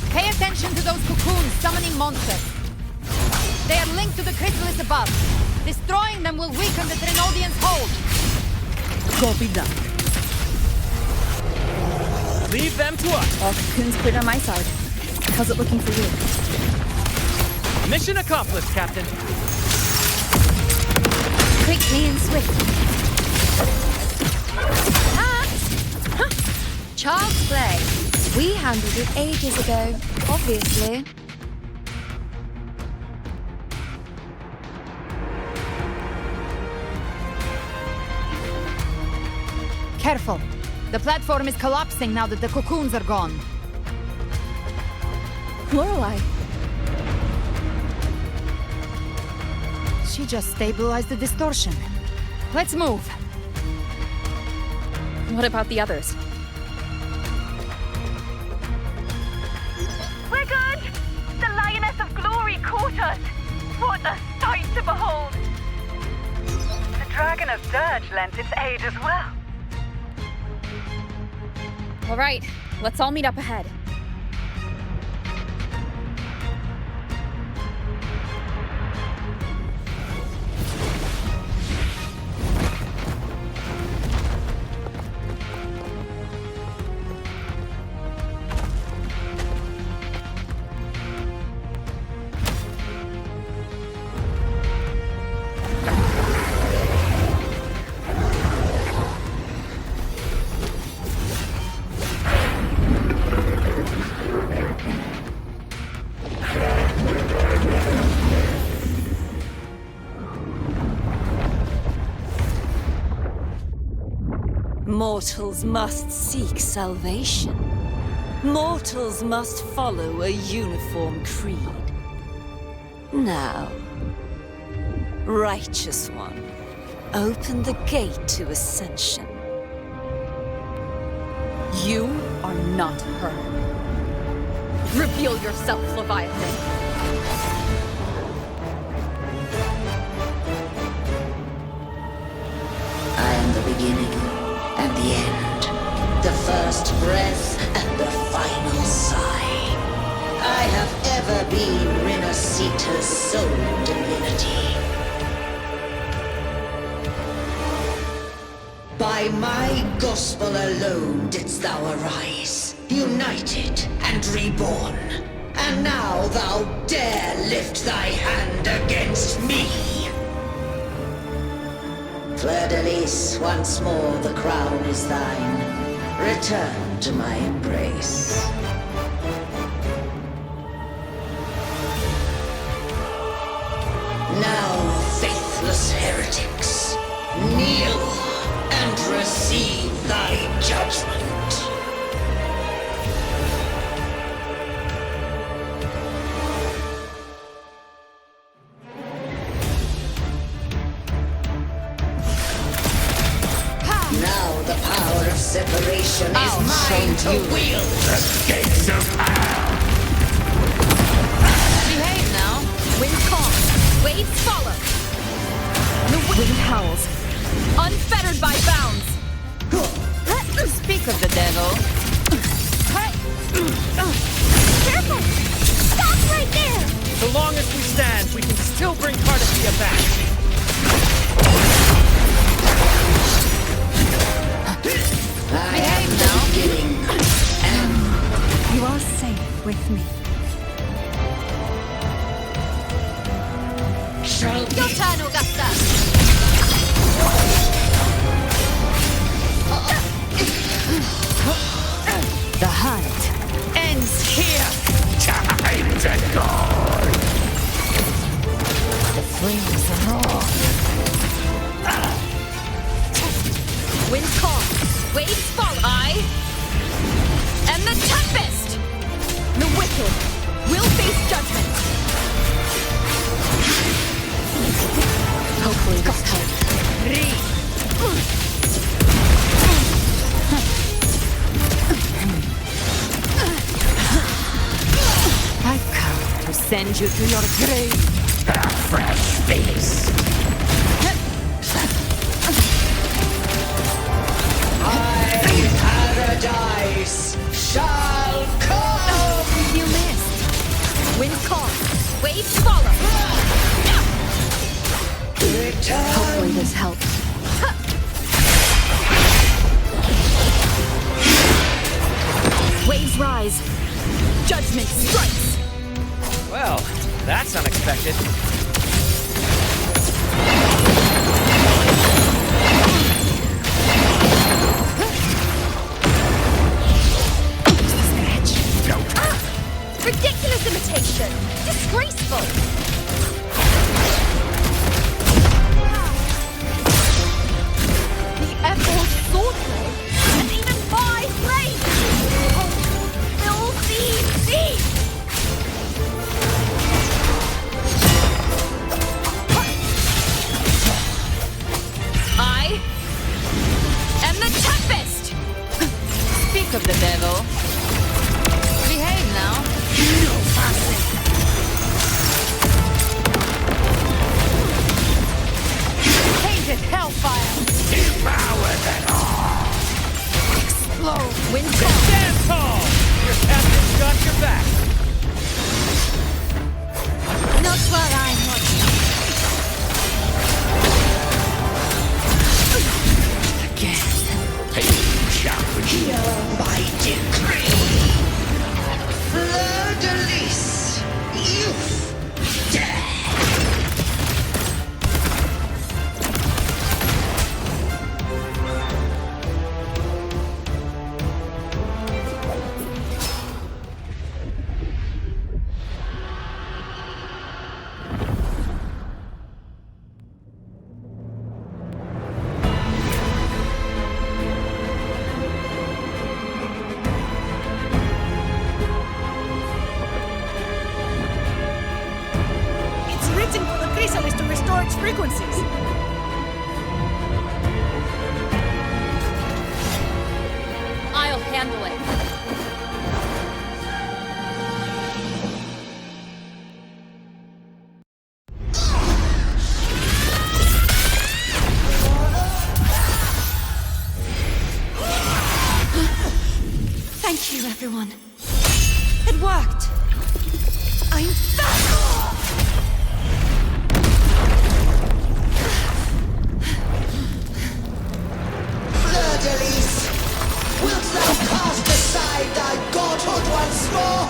pay attention to those cocoons summoning monsters. They are linked to the chrysalis above. Destroying them will weaken the Threnodian's hold. Copy that. Leave them to us. All cocoons cleared on my side. How's it looking for you? Mission accomplished, Captain. Quickly and swiftly. Child's play. We handled it ages ago, obviously. Careful. The platform is collapsing now that the cocoons are gone. Lorelei. She just stabilized the distortion. Let's move. What about the others? We're good! The Lioness of Glory caught us! What a sight to behold! The Dragon of Dirge lent its aid as well. All right, let's all meet up ahead. Mortals must seek salvation. Mortals must follow a uniform creed. Now, Righteous One, open the gate to ascension. You are not her. Reveal yourself, Leviathan. I am the beginning and the end, the first breath and the final sigh. I have ever been Renacita's sole divinity. By my gospel alone didst thou arise, united and reborn. And now thou dare lift thy hand against me! Fleur-de-Lis, once more the crown is thine. Return to my embrace. Now, faithless heretics, kneel and receive thy judgment. Now the power of separation is mine to wield. The gates of hell! Behave now. Wind calms, waves follow. The wind howls, unfettered by bounds. Speak of the devil. Careful! Stop right there! So long as we stand, we can still bring Cardassia back. Behave now. You are safe with me. Your turn, Augusta! The hunt ends here. Time to go! The flames roar. Wind calms, waves follow. I am the Tempest! The wicked will face judgment. Hopefully this helps. I've come to send you to your grave. A fresh face. Paradise shall come! You missed. Wind calms, waves follow. Hopefully this helps. Waves rise. Judgment strikes. Well, that's unexpected. Ridiculous imitation. Disgraceful. The F4 swordplay, and even my blade! Oh, filthy I am the Tempest! Speak of the devil. Behave now. No mercy! Painted hellfire. Devour them all! Explode. Wind Stand tall! Your captain's got your back. Not what I'm watching. Pain shall Hear my decree. Fleur-de-Lis, youth, death. To restore its frequencies. I'll handle it. Thank you, everyone. It worked. I'm back! Fleur-de-Lis, wilt thou cast aside thy godhood once more?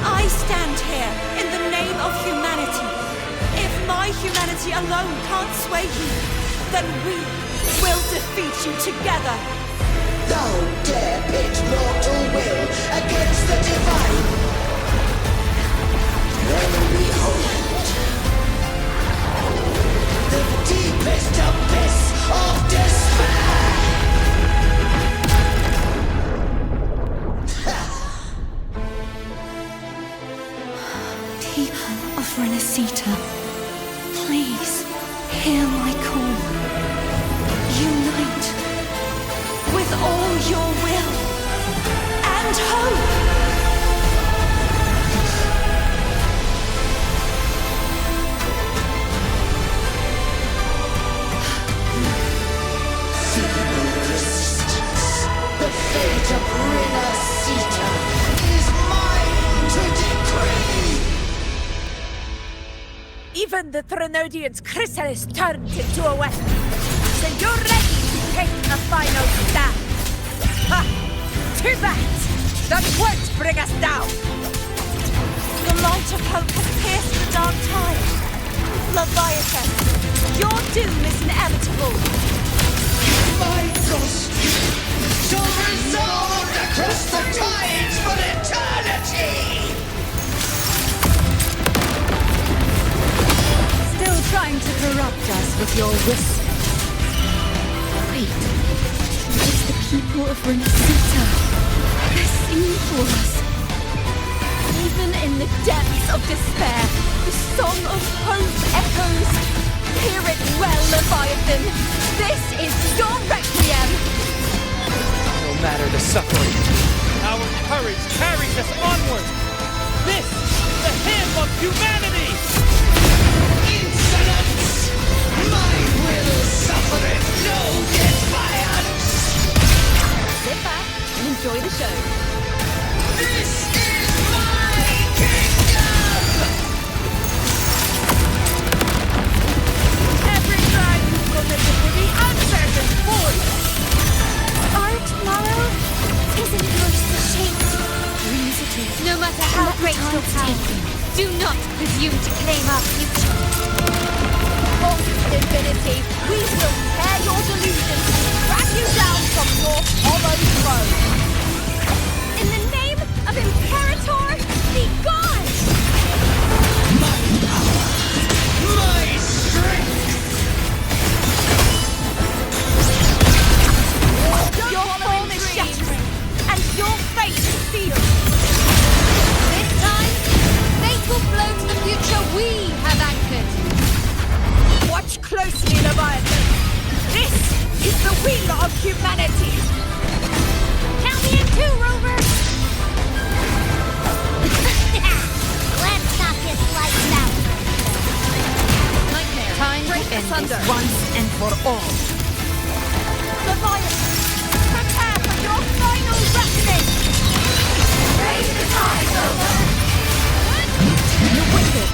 I stand here in the name of humanity. If my humanity alone can't sway you, then we will defeat you together. Thou dare pit mortal will against the divine. Then behold, the deepest abyss of despair. People of Renacita, please hear my call. Unite with all your will and hope. Feeble resistance. The fate of Renacita is mine to decree. Even the Trinodian's chrysalis turned into a weapon. So you're ready to take a final stand. Ha! Too bad! That won't bring us down! The light of hope has pierced the dark tide. Leviathan, your doom is inevitable. My ghost shall resound across the tides for eternity! Still trying to corrupt us with your whisper. Wait. It's the people of Renacita. They're singing for us. Even in the depths of despair, the song of hope echoes. Hear it well, Leviathan. This is your requiem. No matter the suffering, our courage carries us onward. This is the hymn of humanity. Insolence! My will suffereth no defiance! Sit back and enjoy the show. This is my kingdom! Every crime you've committed will be answered in full. Our tomorrow isn't yours to shape. Dreams it is. No matter how great your power, do not presume to claim our future. Of infinity, we will tear your delusions and drag you down from your hollow throne. In the name of Imperator, be gone! My power! My strength! Your form is shattering, and your fate is sealed. This time, fate will flow to the future we have anchored. Watch closely, Leviathan. This is the will of humanity. Count me in two, Rover! Let's knock his lights out. Nightmare, Time to break end asunder. this once and for all. Leviathan, prepare for your final reckoning! Raise the tide, Rover! You're wicked.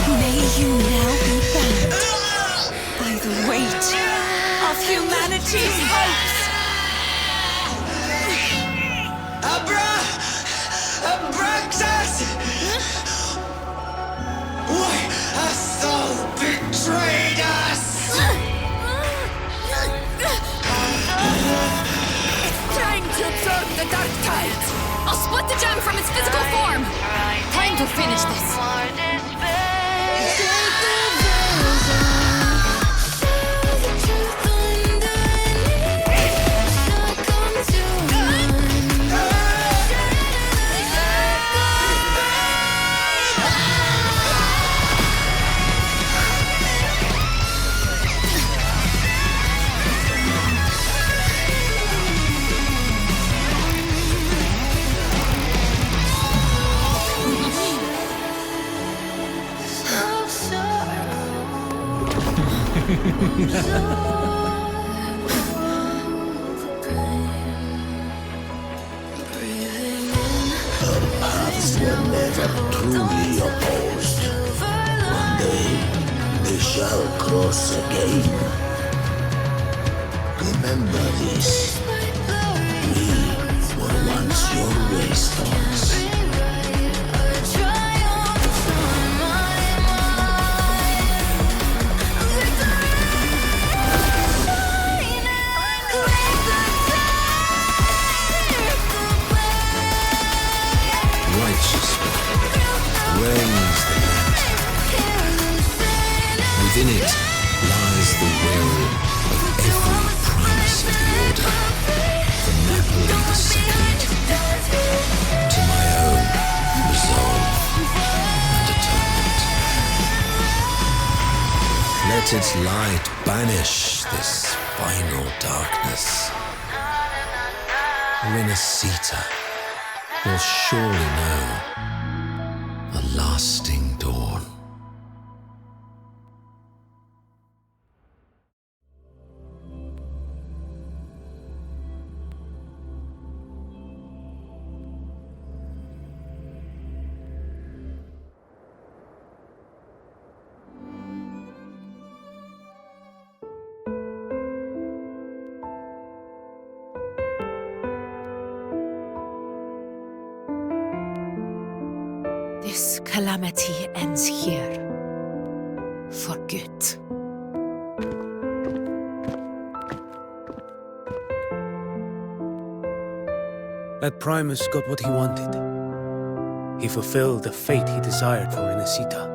May you now be bound by the weight of humanity's hopes. Abraxas! Why hast thou betrayed us? It's time to observe the dark tide. I'll split the gem from its physical form! Time to finish this! Paths were never truly opposed. One day, they shall cross again. Remember this. We were once your race thorns. Righteous reigns the land. Within it lies the will of every primus of the Order, from Napoli II to my own resolve and atonement. Let its light banish this final darkness. Renacita will surely know a lasting dawn. This calamity ends here. For good. That Primus got what he wanted. He fulfilled the fate he desired for Renacita.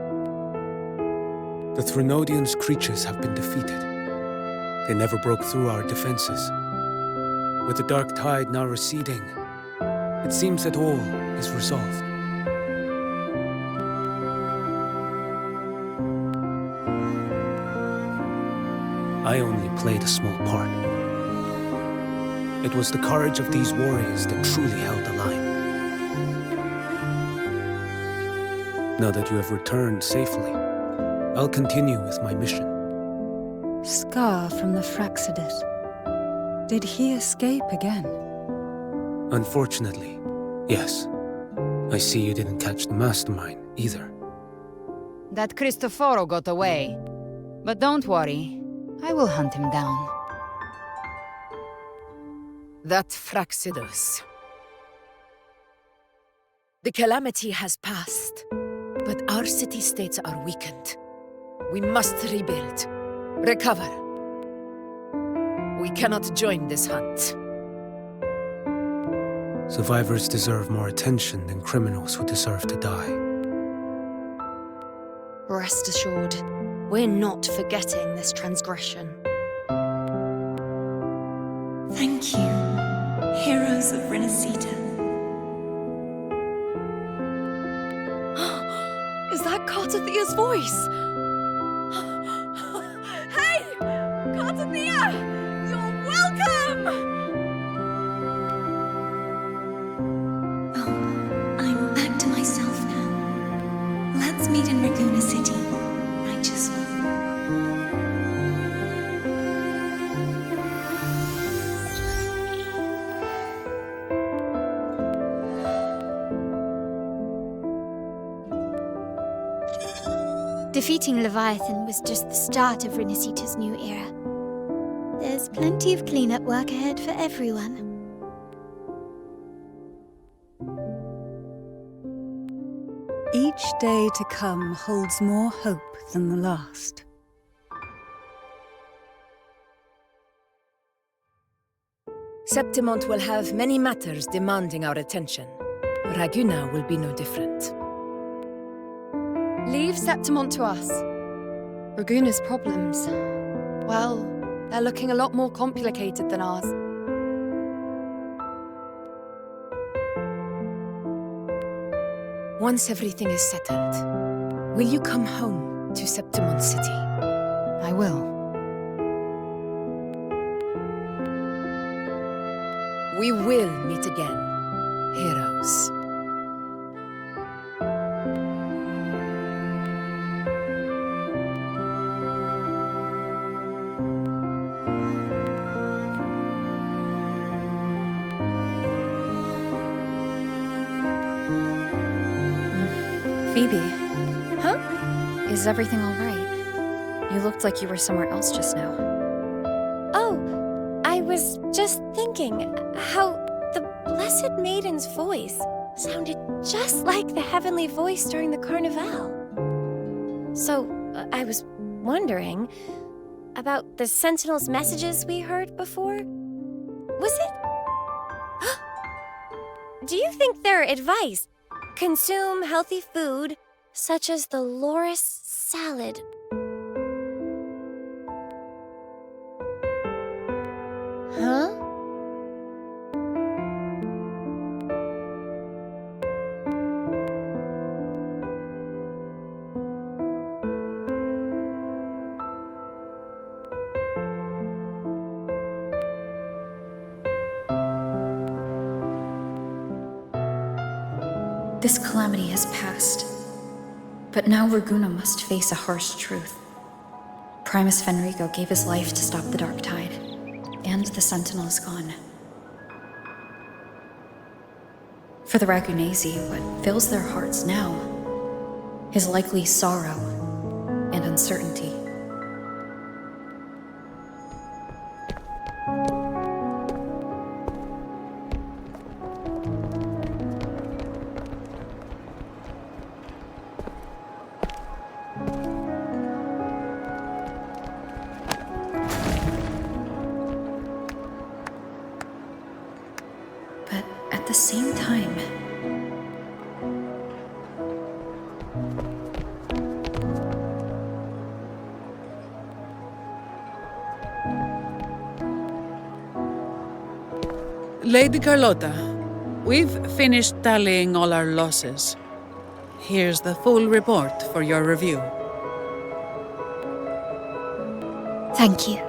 The Threnodians' creatures have been defeated. They never broke through our defenses. With the dark tide now receding, it seems that all is resolved. I only played a small part. It was the courage of these warriors that truly held the line. Now that you have returned safely, I'll continue with my mission. Scar from the Fraxidus. Did he escape again? Unfortunately, yes. I see you didn't catch the mastermind either. That Cristoforo got away. But don't worry, I will hunt him down. That Fraxidus. The calamity has passed, but our city-states are weakened. We must rebuild, recover. We cannot join this hunt. Survivors deserve more attention than criminals who deserve to die. Rest assured, we're not forgetting this transgression. Thank you, heroes of Renacita. Is that Cartathia's voice? Hey! Cartathia! You're welcome! I'm back to myself now. Let's meet in Raccoon City, righteous one. Defeating Leviathan was just the start of Renacita's new era. There's plenty of cleanup work ahead for everyone. Each day to come holds more hope than the last. Septimont will have many matters demanding our attention. Raguna will be no different. Leave Septimont to us. Raguna's problems, well, they're looking a lot more complicated than ours. Once everything is settled, will you come home to Septimont City? I will. We will meet again, heroes. Phoebe. Huh? Is everything all right? You looked like you were somewhere else just now. Oh, I was just thinking how the Blessed Maiden's voice sounded just like the heavenly voice during the Carnival. So, I was wondering about the Sentinel's messages we heard before. Was it? Do you think their advice? Consume healthy food, such as the loris salad. Huh? This calamity has passed, but now Raguna must face a harsh truth. Primus Fenrico gave his life to stop the Dark Tide, and the Sentinel is gone. For the Ragunesi, what fills their hearts now is likely sorrow and uncertainty. But at the same time, Lady Carlotta, we've finished tallying all our losses. Here's the full report for your review. Thank you.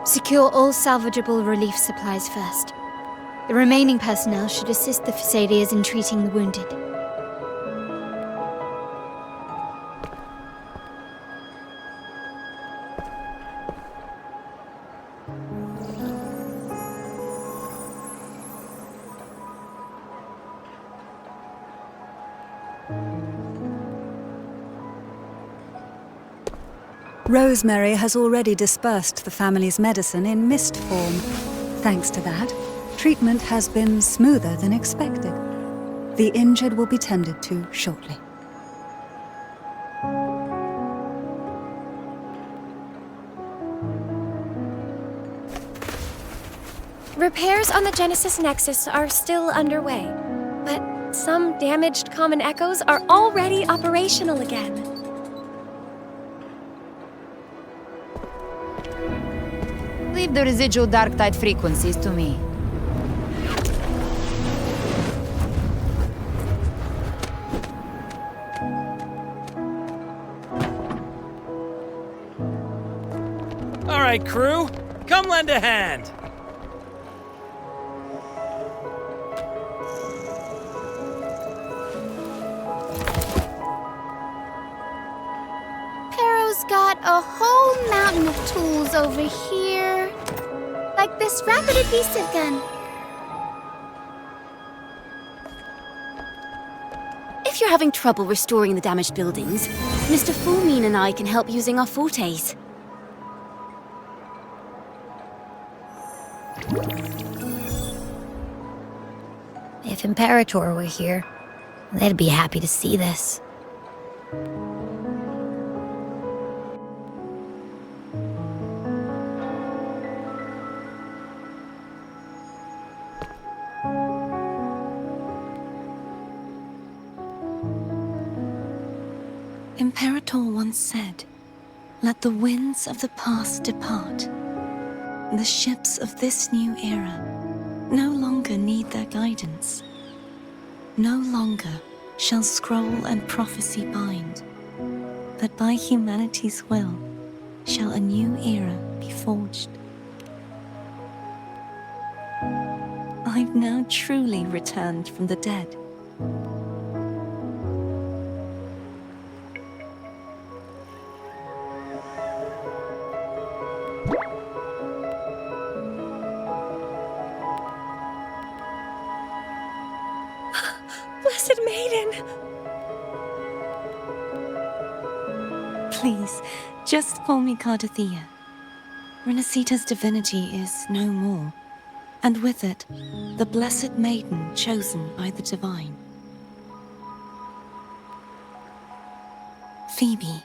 Secure all salvageable relief supplies first. The remaining personnel should assist the Phasadeas in treating the wounded. Rosemary has already dispersed the family's medicine in mist form. Thanks to that, treatment has been smoother than expected. The injured will be tended to shortly. Repairs on the Genesis Nexus are still underway, but some damaged common echoes are already operational again. Leave the residual dark tide frequencies to me. All right, crew, come lend a hand. Pero's got a whole mountain of tools over here. Like this rapid adhesive gun. If you're having trouble restoring the damaged buildings, Mr. Fulmine and I can help using our fortes. If Imperator were here, they'd be happy to see this. Imperator once said, "Let the winds of the past depart. The ships of this new era no longer need their guidance. No longer shall scroll and prophecy bind, but by humanity's will shall a new era be forged." I've now truly returned from the dead. Blessed Maiden! Please, just call me Cardothea. Renacita's divinity is no more, and with it, the Blessed Maiden chosen by the Divine. Phoebe,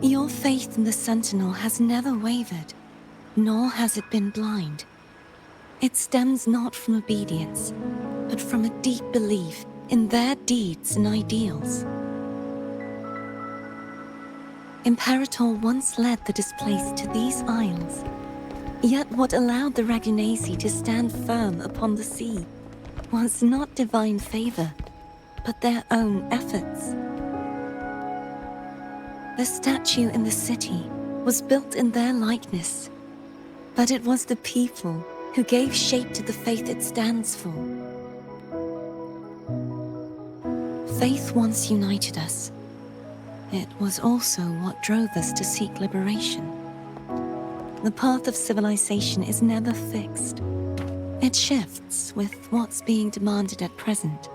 your faith in the Sentinel has never wavered, nor has it been blind. It stems not from obedience, but from a deep belief in their deeds and ideals. Imperator once led the displaced to these isles, yet what allowed the Ragunasi to stand firm upon the sea was not divine favor, but their own efforts. The statue in the city was built in their likeness, but it was the people who gave shape to the faith it stands for. Faith once united us. It was also what drove us to seek liberation. The path of civilization is never fixed. It shifts with what's being demanded at present.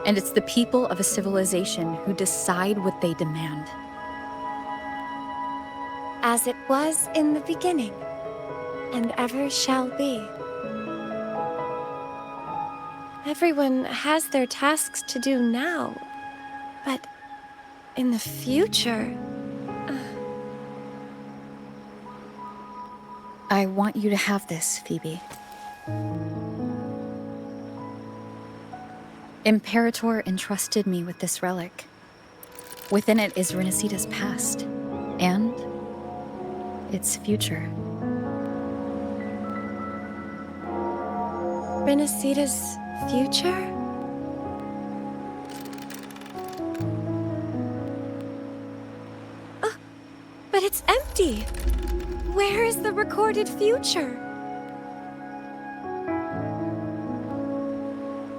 And it's the people of a civilization who decide what they demand. As it was in the beginning, and ever shall be. Everyone has their tasks to do now, but in the future... I want you to have this, Phoebe. Imperator entrusted me with this relic. Within it is Renacita's past, and its future. Renacita's future? Oh, but it's empty! Where is the recorded future?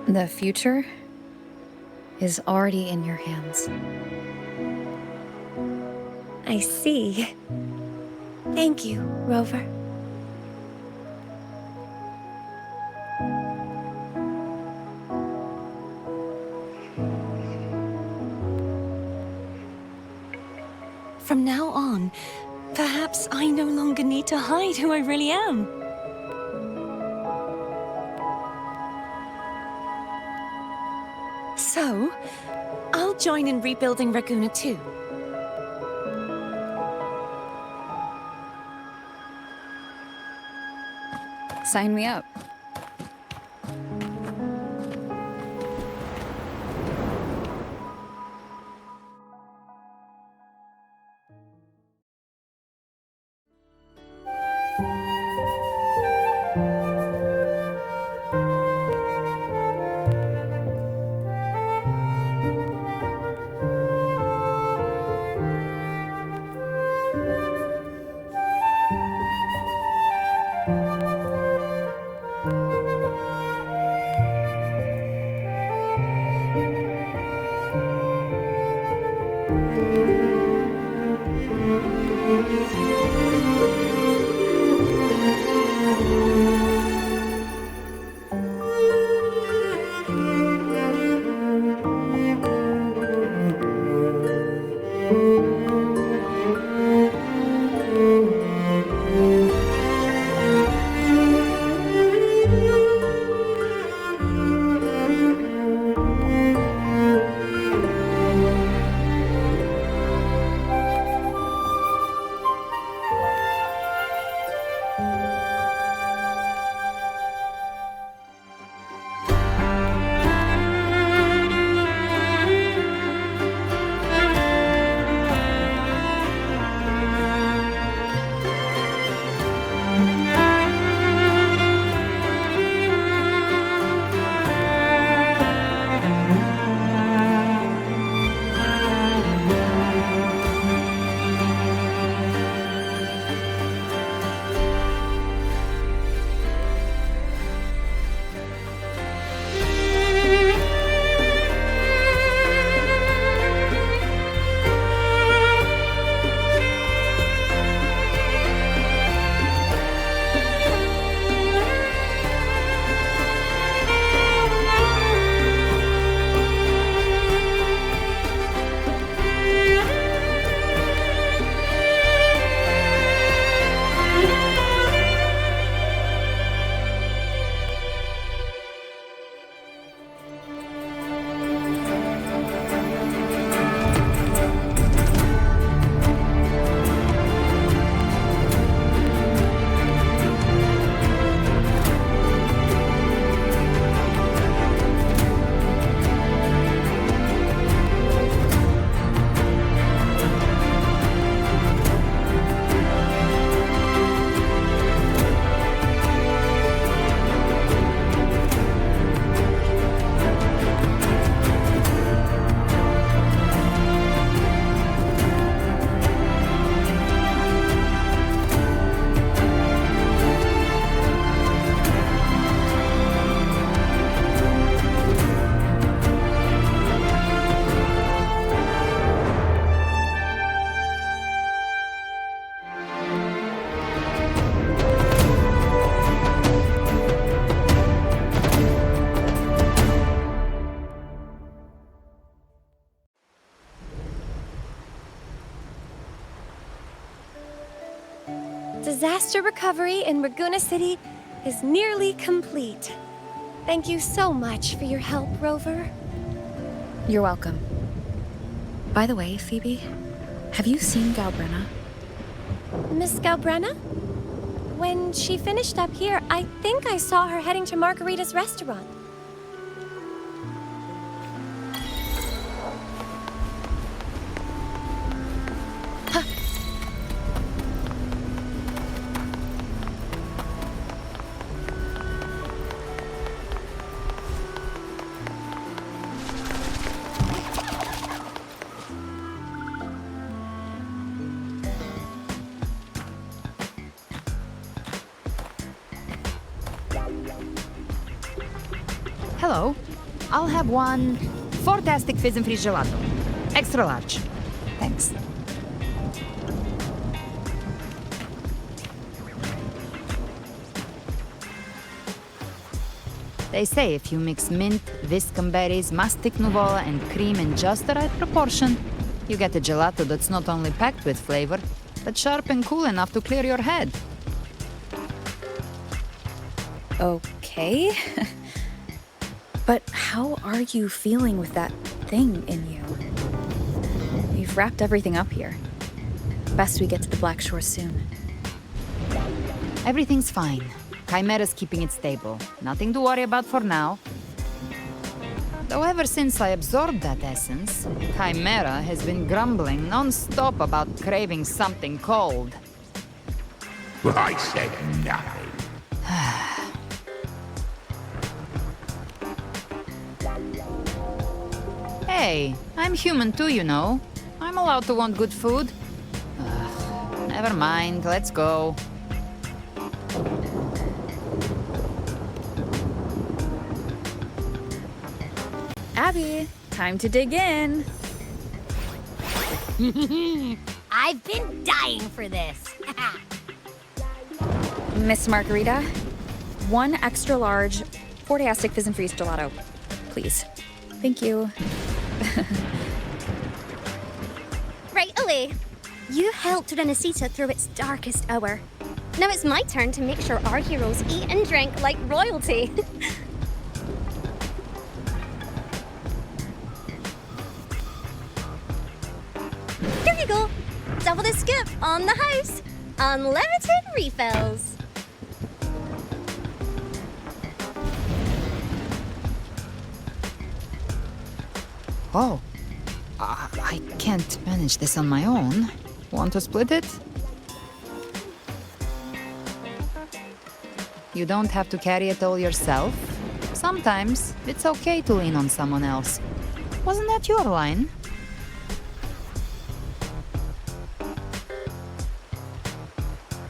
The future is already in your hands. I see. Thank you, Rover. From now on, perhaps I no longer need to hide who I really am. So, I'll join in rebuilding Raguna too. Sign me up. Master recovery in Raguna City is nearly complete. Thank you so much for your help, Rover. You're welcome. By the way, Phoebe, have you seen Galbrenna? Miss Galbrenna? When she finished up here, I think I saw her heading to Margarita's restaurant. Hello. I'll have one fantastic fizz and freeze gelato. Extra large. Thanks. They say if you mix mint, viscum berries, mastic nuvola, and cream in just the right proportion, you get a gelato that's not only packed with flavor, but sharp and cool enough to clear your head. Okay. But how are you feeling with that thing in you? You've wrapped everything up here. Best we get to the Black Shore soon. Everything's fine. Chimera's keeping it stable. Nothing to worry about for now. Though ever since I absorbed that essence, Chimera has been grumbling non-stop about craving something cold. I said nothing. Hey, I'm human too, you know. I'm allowed to want good food. Never mind, let's go. Abby, time to dig in. I've been dying for this. Miss Margarita, one extra large Fortiastic Fizz and Freeze gelato, please. Thank you. Right away. You helped Renesita through its darkest hour. Now it's my turn to make sure our heroes eat and drink like royalty. Here you go. Double the scoop on the house. Unlimited refills. Oh, I can't manage this on my own. Want to split it? You don't have to carry it all yourself. Sometimes it's okay to lean on someone else. Wasn't that your line?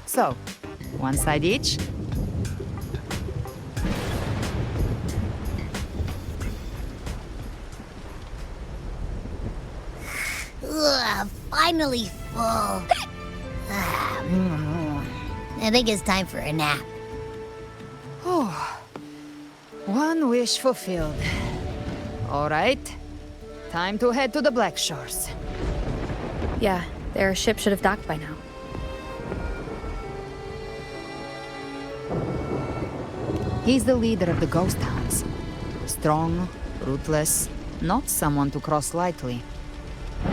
So, one side each? Ugh, finally full. I think it's time for a nap. Oh, one wish fulfilled. All right, time to head to the Black Shores. Yeah, their ship should have docked by now. He's the leader of the Ghost Hounds. Strong, ruthless, not someone to cross lightly.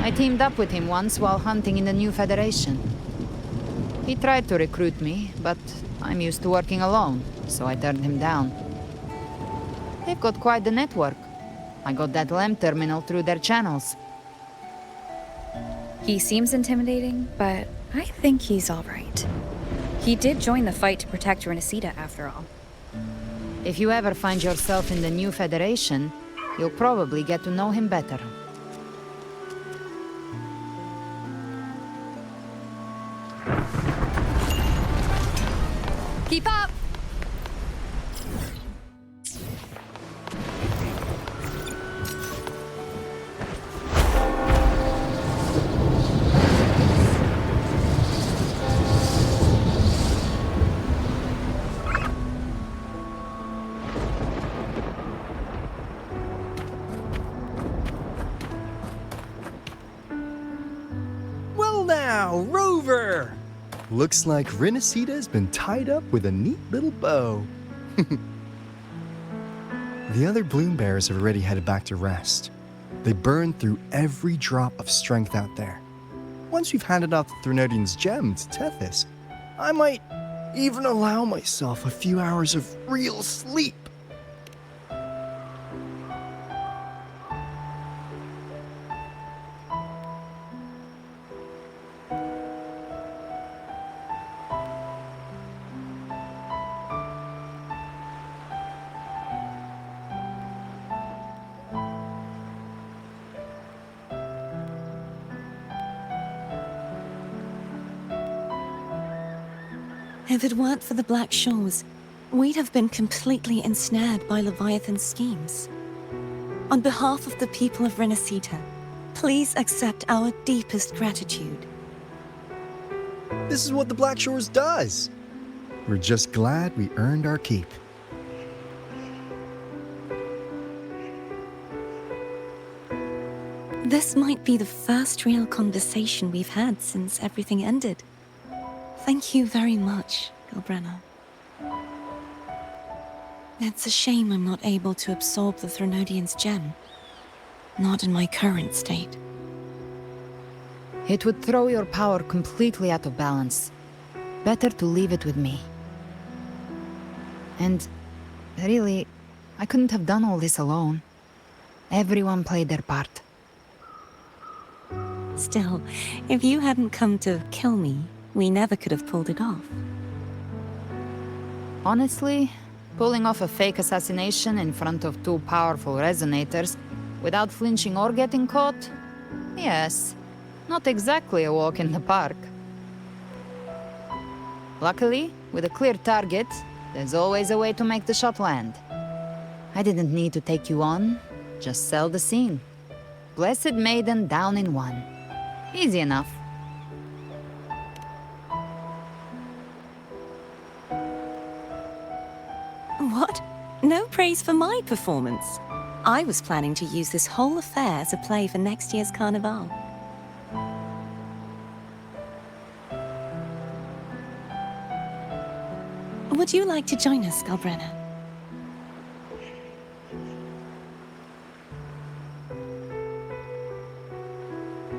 I teamed up with him once while hunting in the New Federation. He tried to recruit me, but I'm used to working alone, so I turned him down. They've got quite the network. I got that LEM terminal through their channels. He seems intimidating, but I think he's all right. He did join the fight to protect Renesita, after all. If you ever find yourself in the New Federation, you'll probably get to know him better. Keep up! Well now, Rover! Looks like Renacita's been tied up with a neat little bow. The other bloom bearers have already headed back to rest. They burned through every drop of strength out there. Once we've handed off the Threnodian's gem to Tethys, I might even allow myself a few hours of real sleep. If it weren't for the Black Shores, we'd have been completely ensnared by Leviathan's schemes. On behalf of the people of Renacita, please accept our deepest gratitude. This is what the Black Shores does. We're just glad we earned our keep. This might be the first real conversation we've had since everything ended. Thank you very much, Gilbrenna. It's a shame I'm not able to absorb the Threnodian's gem. Not in my current state. It would throw your power completely out of balance. Better to leave it with me. And really, I couldn't have done all this alone. Everyone played their part. Still, if you hadn't come to kill me, we never could have pulled it off. Honestly, pulling off a fake assassination in front of two powerful resonators without flinching or getting caught? Yes, not exactly a walk in the park. Luckily, with a clear target, there's always a way to make the shot land. I didn't need to take you on, just sell the scene. Blessed Maiden down in one. Easy enough. What? No praise for my performance. I was planning to use this whole affair as a play for next year's Carnival. Would you like to join us, Gilbrenna?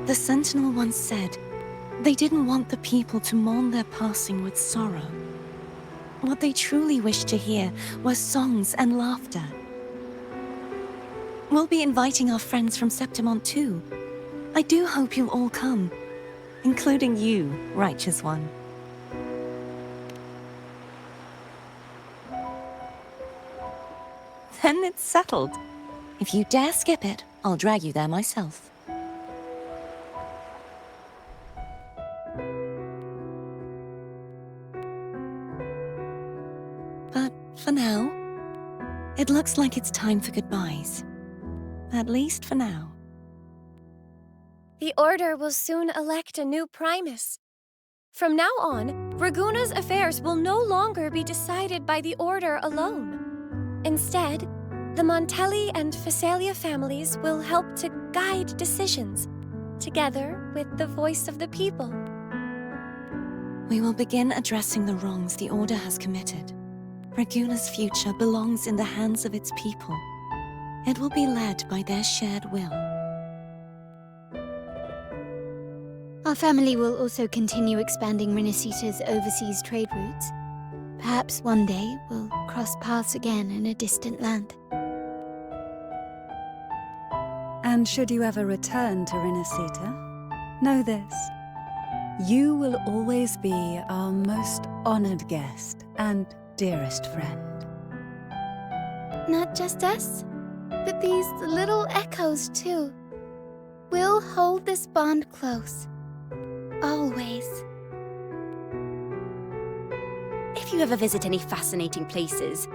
The Sentinel once said, they didn't want the people to mourn their passing with sorrow. What they truly wished to hear were songs and laughter. We'll be inviting our friends from Septimont too. I do hope you'll all come, including you, Righteous One. Then it's settled. If you dare skip it, I'll drag you there myself. But for now, it looks like it's time for goodbyes. At least for now. The Order will soon elect a new Primus. From now on, Raguna's affairs will no longer be decided by the Order alone. Instead, the Montelli and Phasalia families will help to guide decisions, together with the voice of the people. We will begin addressing the wrongs the Order has committed. Raguna's future belongs in the hands of its people. It will be led by their shared will. Our family will also continue expanding Renacita's overseas trade routes. Perhaps one day we'll cross paths again in a distant land. And should you ever return to Renacita, know this. You will always be our most honored guest and dearest friend. Not just us, but these little echoes too. We'll hold this bond close. Always. If you ever visit any fascinating places,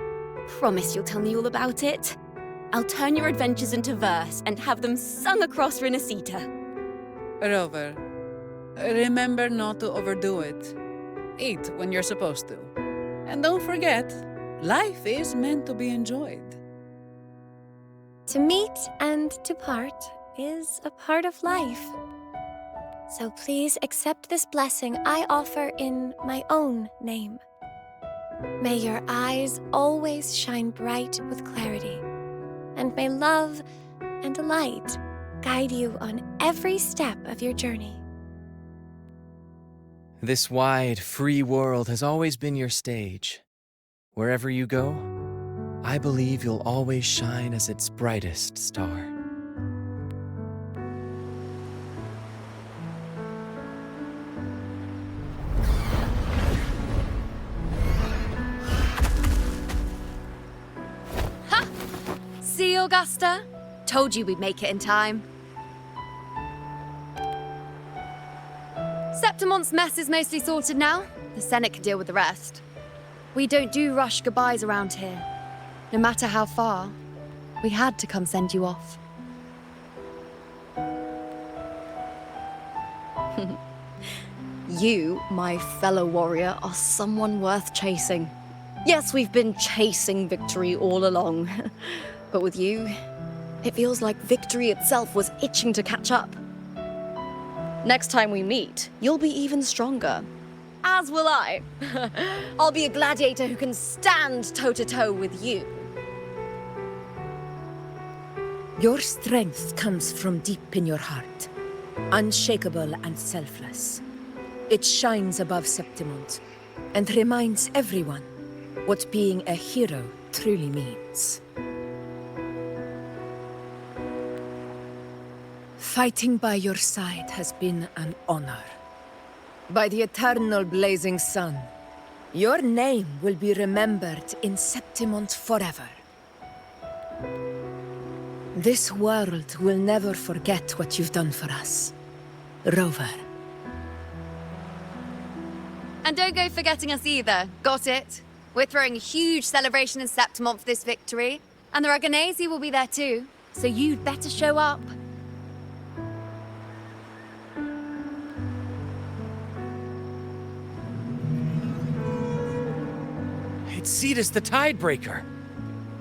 promise you'll tell me all about it. I'll turn your adventures into verse and have them sung across Renacita. Rover, remember not to overdo it. Eat when you're supposed to. And don't forget, life is meant to be enjoyed. To meet and to part is a part of life. So please accept this blessing I offer in my own name. May your eyes always shine bright with clarity, and may love and light guide you on every step of your journey. This wide, free world has always been your stage. Wherever you go, I believe you'll always shine as its brightest star. Ha! See, Augusta? Told you we'd make it in time. Septimon's mess is mostly sorted now. The Senate can deal with the rest. We don't do rush goodbyes around here. No matter how far, we had to come send you off. You, my fellow warrior, are someone worth chasing. Yes, we've been chasing victory all along. But with you, it feels like victory itself was itching to catch up. Next time we meet, you'll be even stronger. As will I. I'll be a gladiator who can stand toe-to-toe with you. Your strength comes from deep in your heart, unshakable and selfless. It shines above Septimont and reminds everyone what being a hero truly means. Fighting by your side has been an honor. By the eternal blazing sun, your name will be remembered in Septimont forever. This world will never forget what you've done for us, Rover. And don't go forgetting us either, got it? We're throwing a huge celebration in Septimont for this victory, and the Raganesi will be there too, so you'd better show up. It's Cetus the Tidebreaker.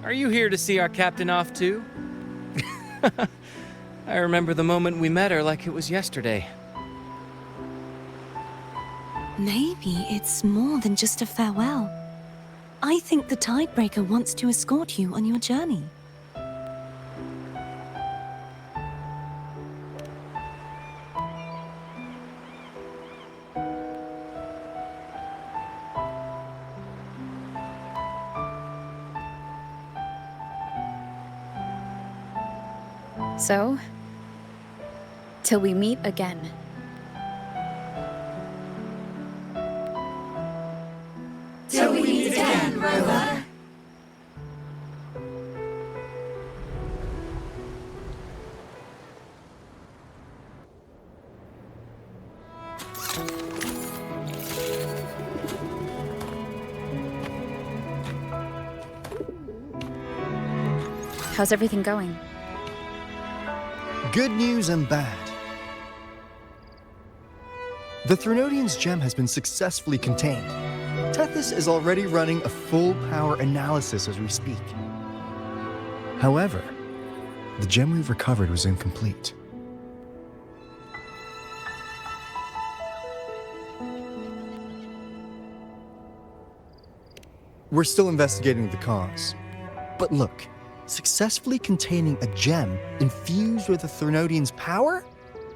Are you here to see our captain off too? I remember the moment we met her like it was yesterday. Maybe it's more than just a farewell. I think the Tidebreaker wants to escort you on your journey. So, till we meet again. Till we meet again, Rover. How's everything going? Good news and bad. The Threnodian's gem has been successfully contained. Tethys is already running a full power analysis as we speak. However, the gem we've recovered was incomplete. We're still investigating the cause. But look, successfully containing a gem infused with the Threnodian's power?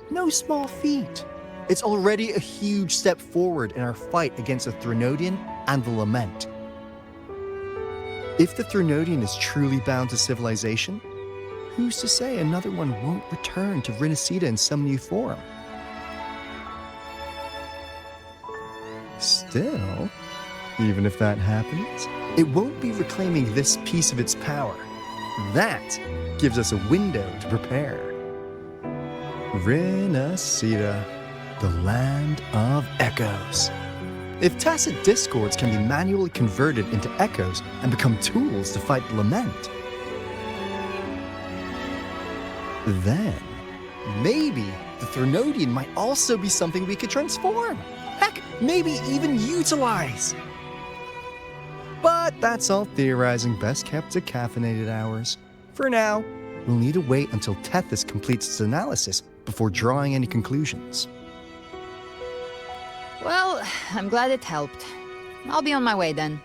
No small feat. It's already a huge step forward in our fight against the Threnodian and the Lament. If the Threnodian is truly bound to civilization, who's to say another one won't return to Rinascita in some new form? Still, even if that happens, it won't be reclaiming this piece of its power. That gives us a window to prepare. Rinascita, the land of echoes. If tacit discords can be manually converted into echoes and become tools to fight the Lament, then maybe the Threnodian might also be something we could transform. Heck, maybe even utilize. But that's all theorizing best kept to caffeinated hours. For now, we'll need to wait until Tethys completes its analysis before drawing any conclusions. I'm glad it helped. I'll be on my way then.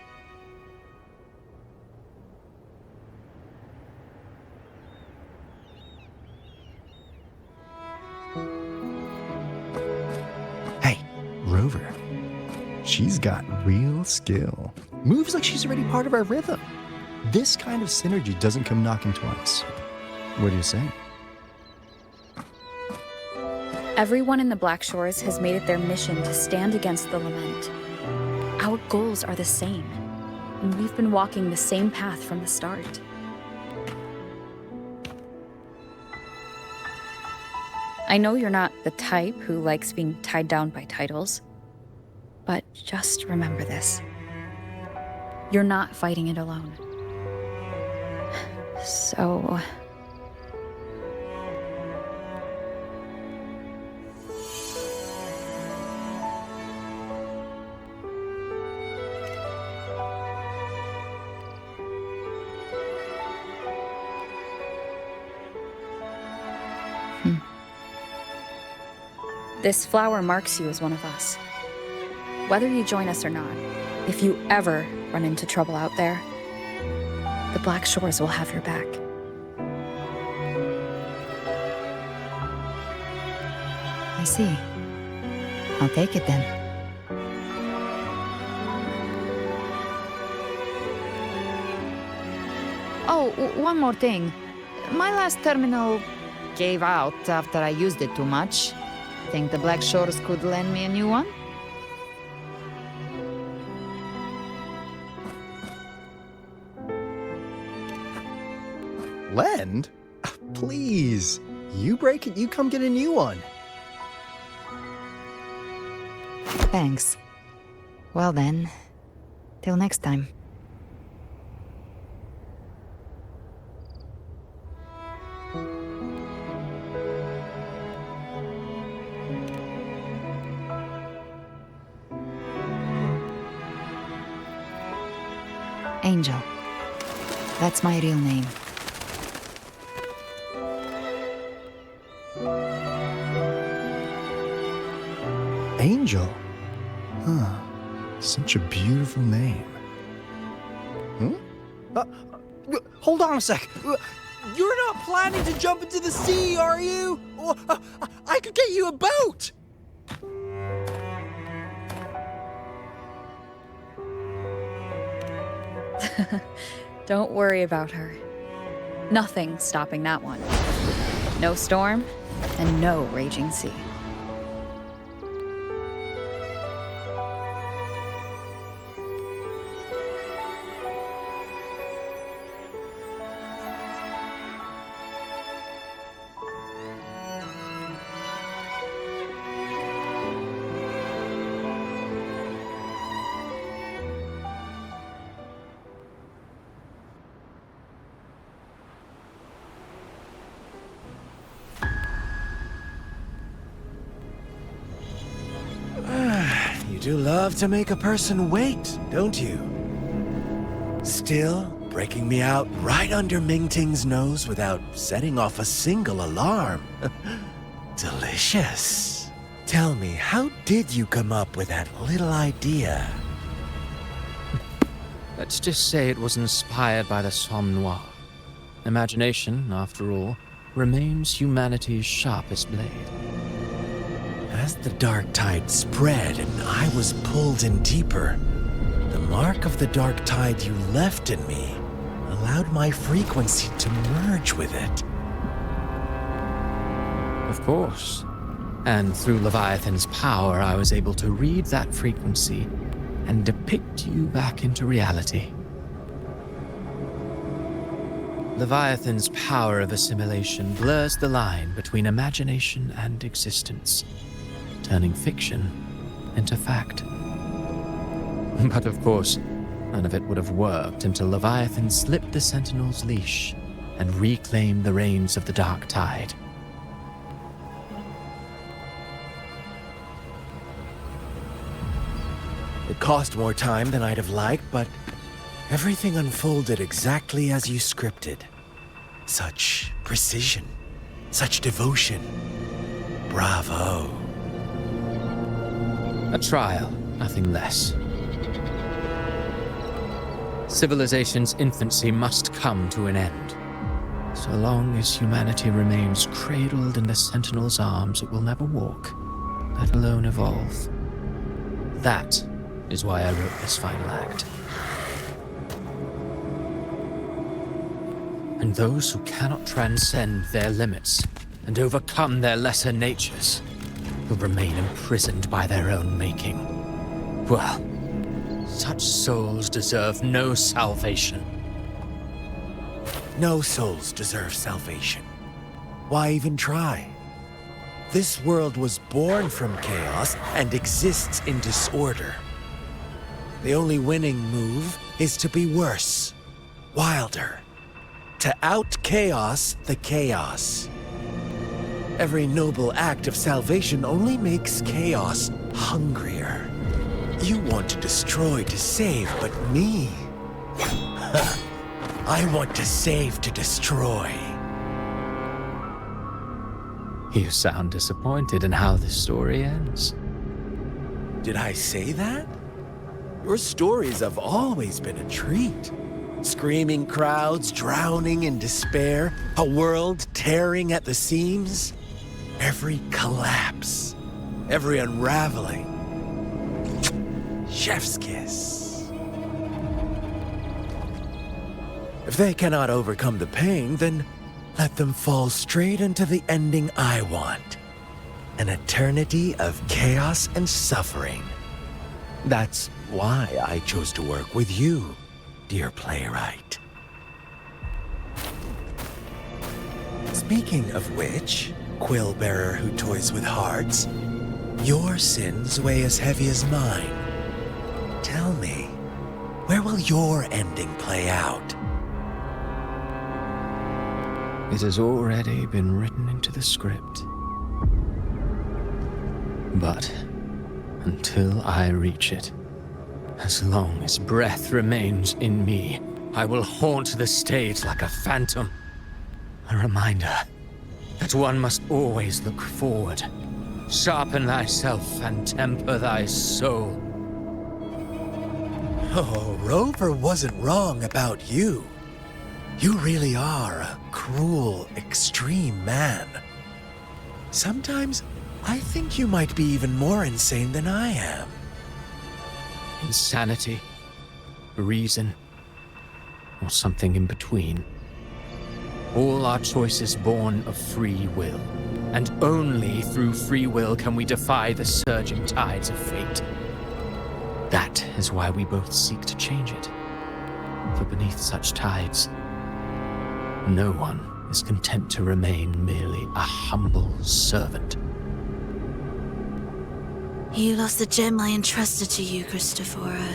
Hey, Rover. She's got real skill. Moves like she's already part of our rhythm. This kind of synergy doesn't come knocking twice. What do you say? Everyone in the Black Shores has made it their mission to stand against the lament. Our goals are the same, and we've been walking the same path from the start. I know you're not the type who likes being tied down by titles, but just remember this. You're not fighting it alone. So... This flower marks you as one of us. Whether you join us or not, if you ever run into trouble out there, the Black Shores will have your back. I see. I'll take it then. Oh, one more thing. My last terminal gave out after I used it too much. Think the Black Shores could lend me a new one? Lend? Please. You break it, you come get a new one. Thanks. Well then, till next time. Angel. That's my real name. Angel? Huh. Such a beautiful name. Hold on a sec. You're not planning to jump into the sea, are you? I could get you a boat! Don't worry about her. Nothing's stopping that one. No storm, and no raging sea. You do love to make a person wait, don't you? Still, breaking me out right under Mingting's nose without setting off a single alarm. Delicious. Tell me, how did you come up with that little idea? Let's just say it was inspired by the Somme Noire. Imagination, after all, remains humanity's sharpest blade. As the dark tide spread and I was pulled in deeper, the mark of the dark tide you left in me allowed my frequency to merge with it. Of course. And through Leviathan's power, I was able to read that frequency and depict you back into reality. Leviathan's power of assimilation blurs the line between imagination and existence, turning fiction into fact. But of course, none of it would have worked until Leviathan slipped the Sentinel's leash and reclaimed the reins of the Dark Tide. It cost more time than I'd have liked, but everything unfolded exactly as you scripted. Such precision, such devotion. Bravo. A trial, nothing less. Civilization's infancy must come to an end. So long as humanity remains cradled in the Sentinel's arms, it will never walk, let alone evolve. That is why I wrote this final act. And those who cannot transcend their limits and overcome their lesser natures will remain imprisoned by their own making. Well, such souls deserve no salvation. No souls deserve salvation. Why even try? This world was born from chaos and exists in disorder. The only winning move is to be worse, wilder, to out-chaos the chaos. Every noble act of salvation only makes chaos hungrier. You want to destroy to save, but me? I want to save to destroy. You sound disappointed in how this story ends. Did I say that? Your stories have always been a treat. Screaming crowds drowning in despair, a world tearing at the seams. Every collapse, every unraveling. Chef's kiss. If they cannot overcome the pain, then let them fall straight into the ending I want. An eternity of chaos and suffering. That's why I chose to work with you, dear playwright. Speaking of which, quill bearer who toys with hearts, your sins weigh as heavy as mine. Tell me, where will your ending play out? It has already been written into the script. But until I reach it, as long as breath remains in me, I will haunt the stage like a phantom. A reminder that one must always look forward. Sharpen thyself and temper thy soul. Oh, Rover wasn't wrong about you. You really are a cruel, extreme man. Sometimes I think you might be even more insane than I am. Insanity, reason, or something in between. All our choices born of free will, and only through free will can we defy the surging tides of fate. That is why we both seek to change it. For beneath such tides, no one is content to remain merely a humble servant. You lost the gem I entrusted to you, Christophora.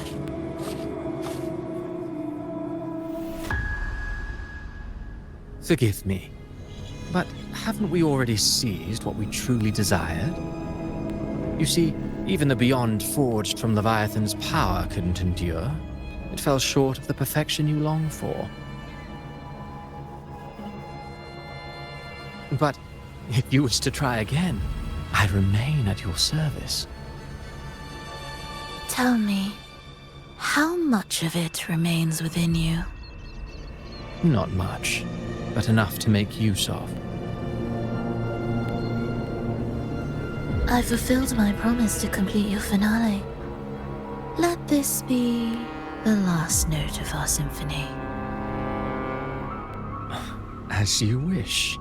Forgive me, but haven't we already seized what we truly desired? You see, even the beyond forged from Leviathan's power couldn't endure. It fell short of the perfection you long for. But if you wish to try again, I remain at your service. Tell me, how much of it remains within you? Not much, but enough to make use of. I fulfilled my promise to complete your finale. Let this be the last note of our symphony. As you wish.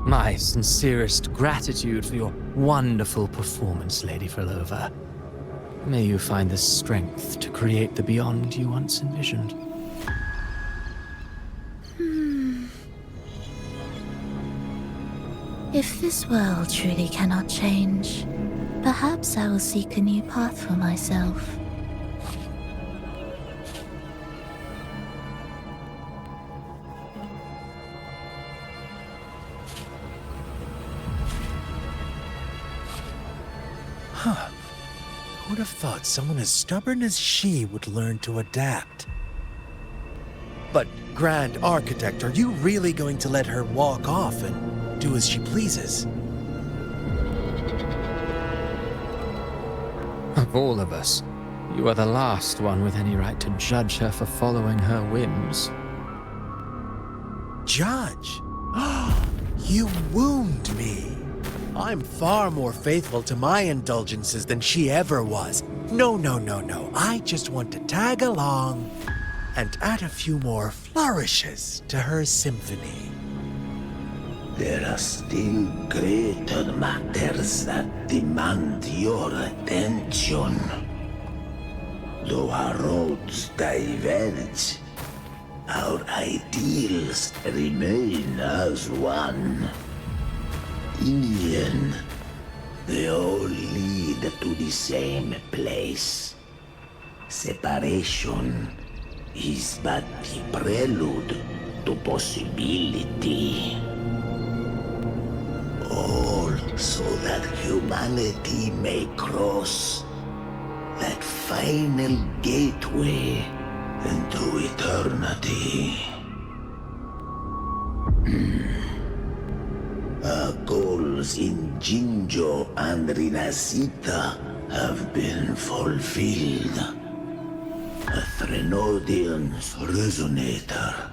My sincerest gratitude for your wonderful performance, Lady Frolova. May you find the strength to create the beyond you once envisioned. If this world truly cannot change, perhaps I will seek a new path for myself. Huh. Who would have thought someone as stubborn as she would learn to adapt? But, Grand Architect, are you really going to let her walk off and do as she pleases? Of all of us, You are the last one with any right to judge her for following her whims. Judge? You wound me. I'm far more faithful to my indulgences than she ever was. No. I just want to tag along and add a few more flourishes to her symphony. There are still greater matters that demand your attention. Though our roads diverge, our ideals remain as one. In the end, they all lead to the same place. Separation is but the prelude to possibility. All so that humanity may cross that final gateway into eternity. Our goals in Jinjo and Rinasita have been fulfilled. A Threnodian's resonator,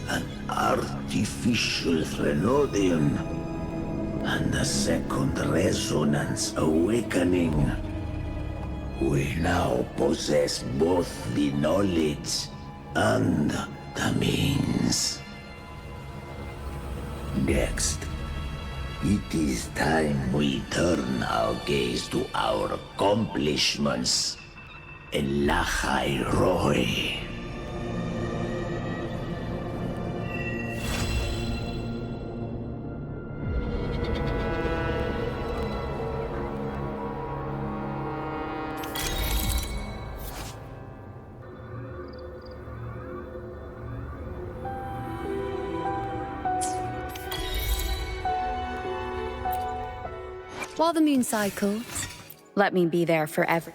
an artificial Threnodian, and a second resonance awakening. We now possess both the knowledge and the means. Next, it is time we turn our gaze to our accomplishments in Lahai Roy. While the moon cycles, let me be there forever.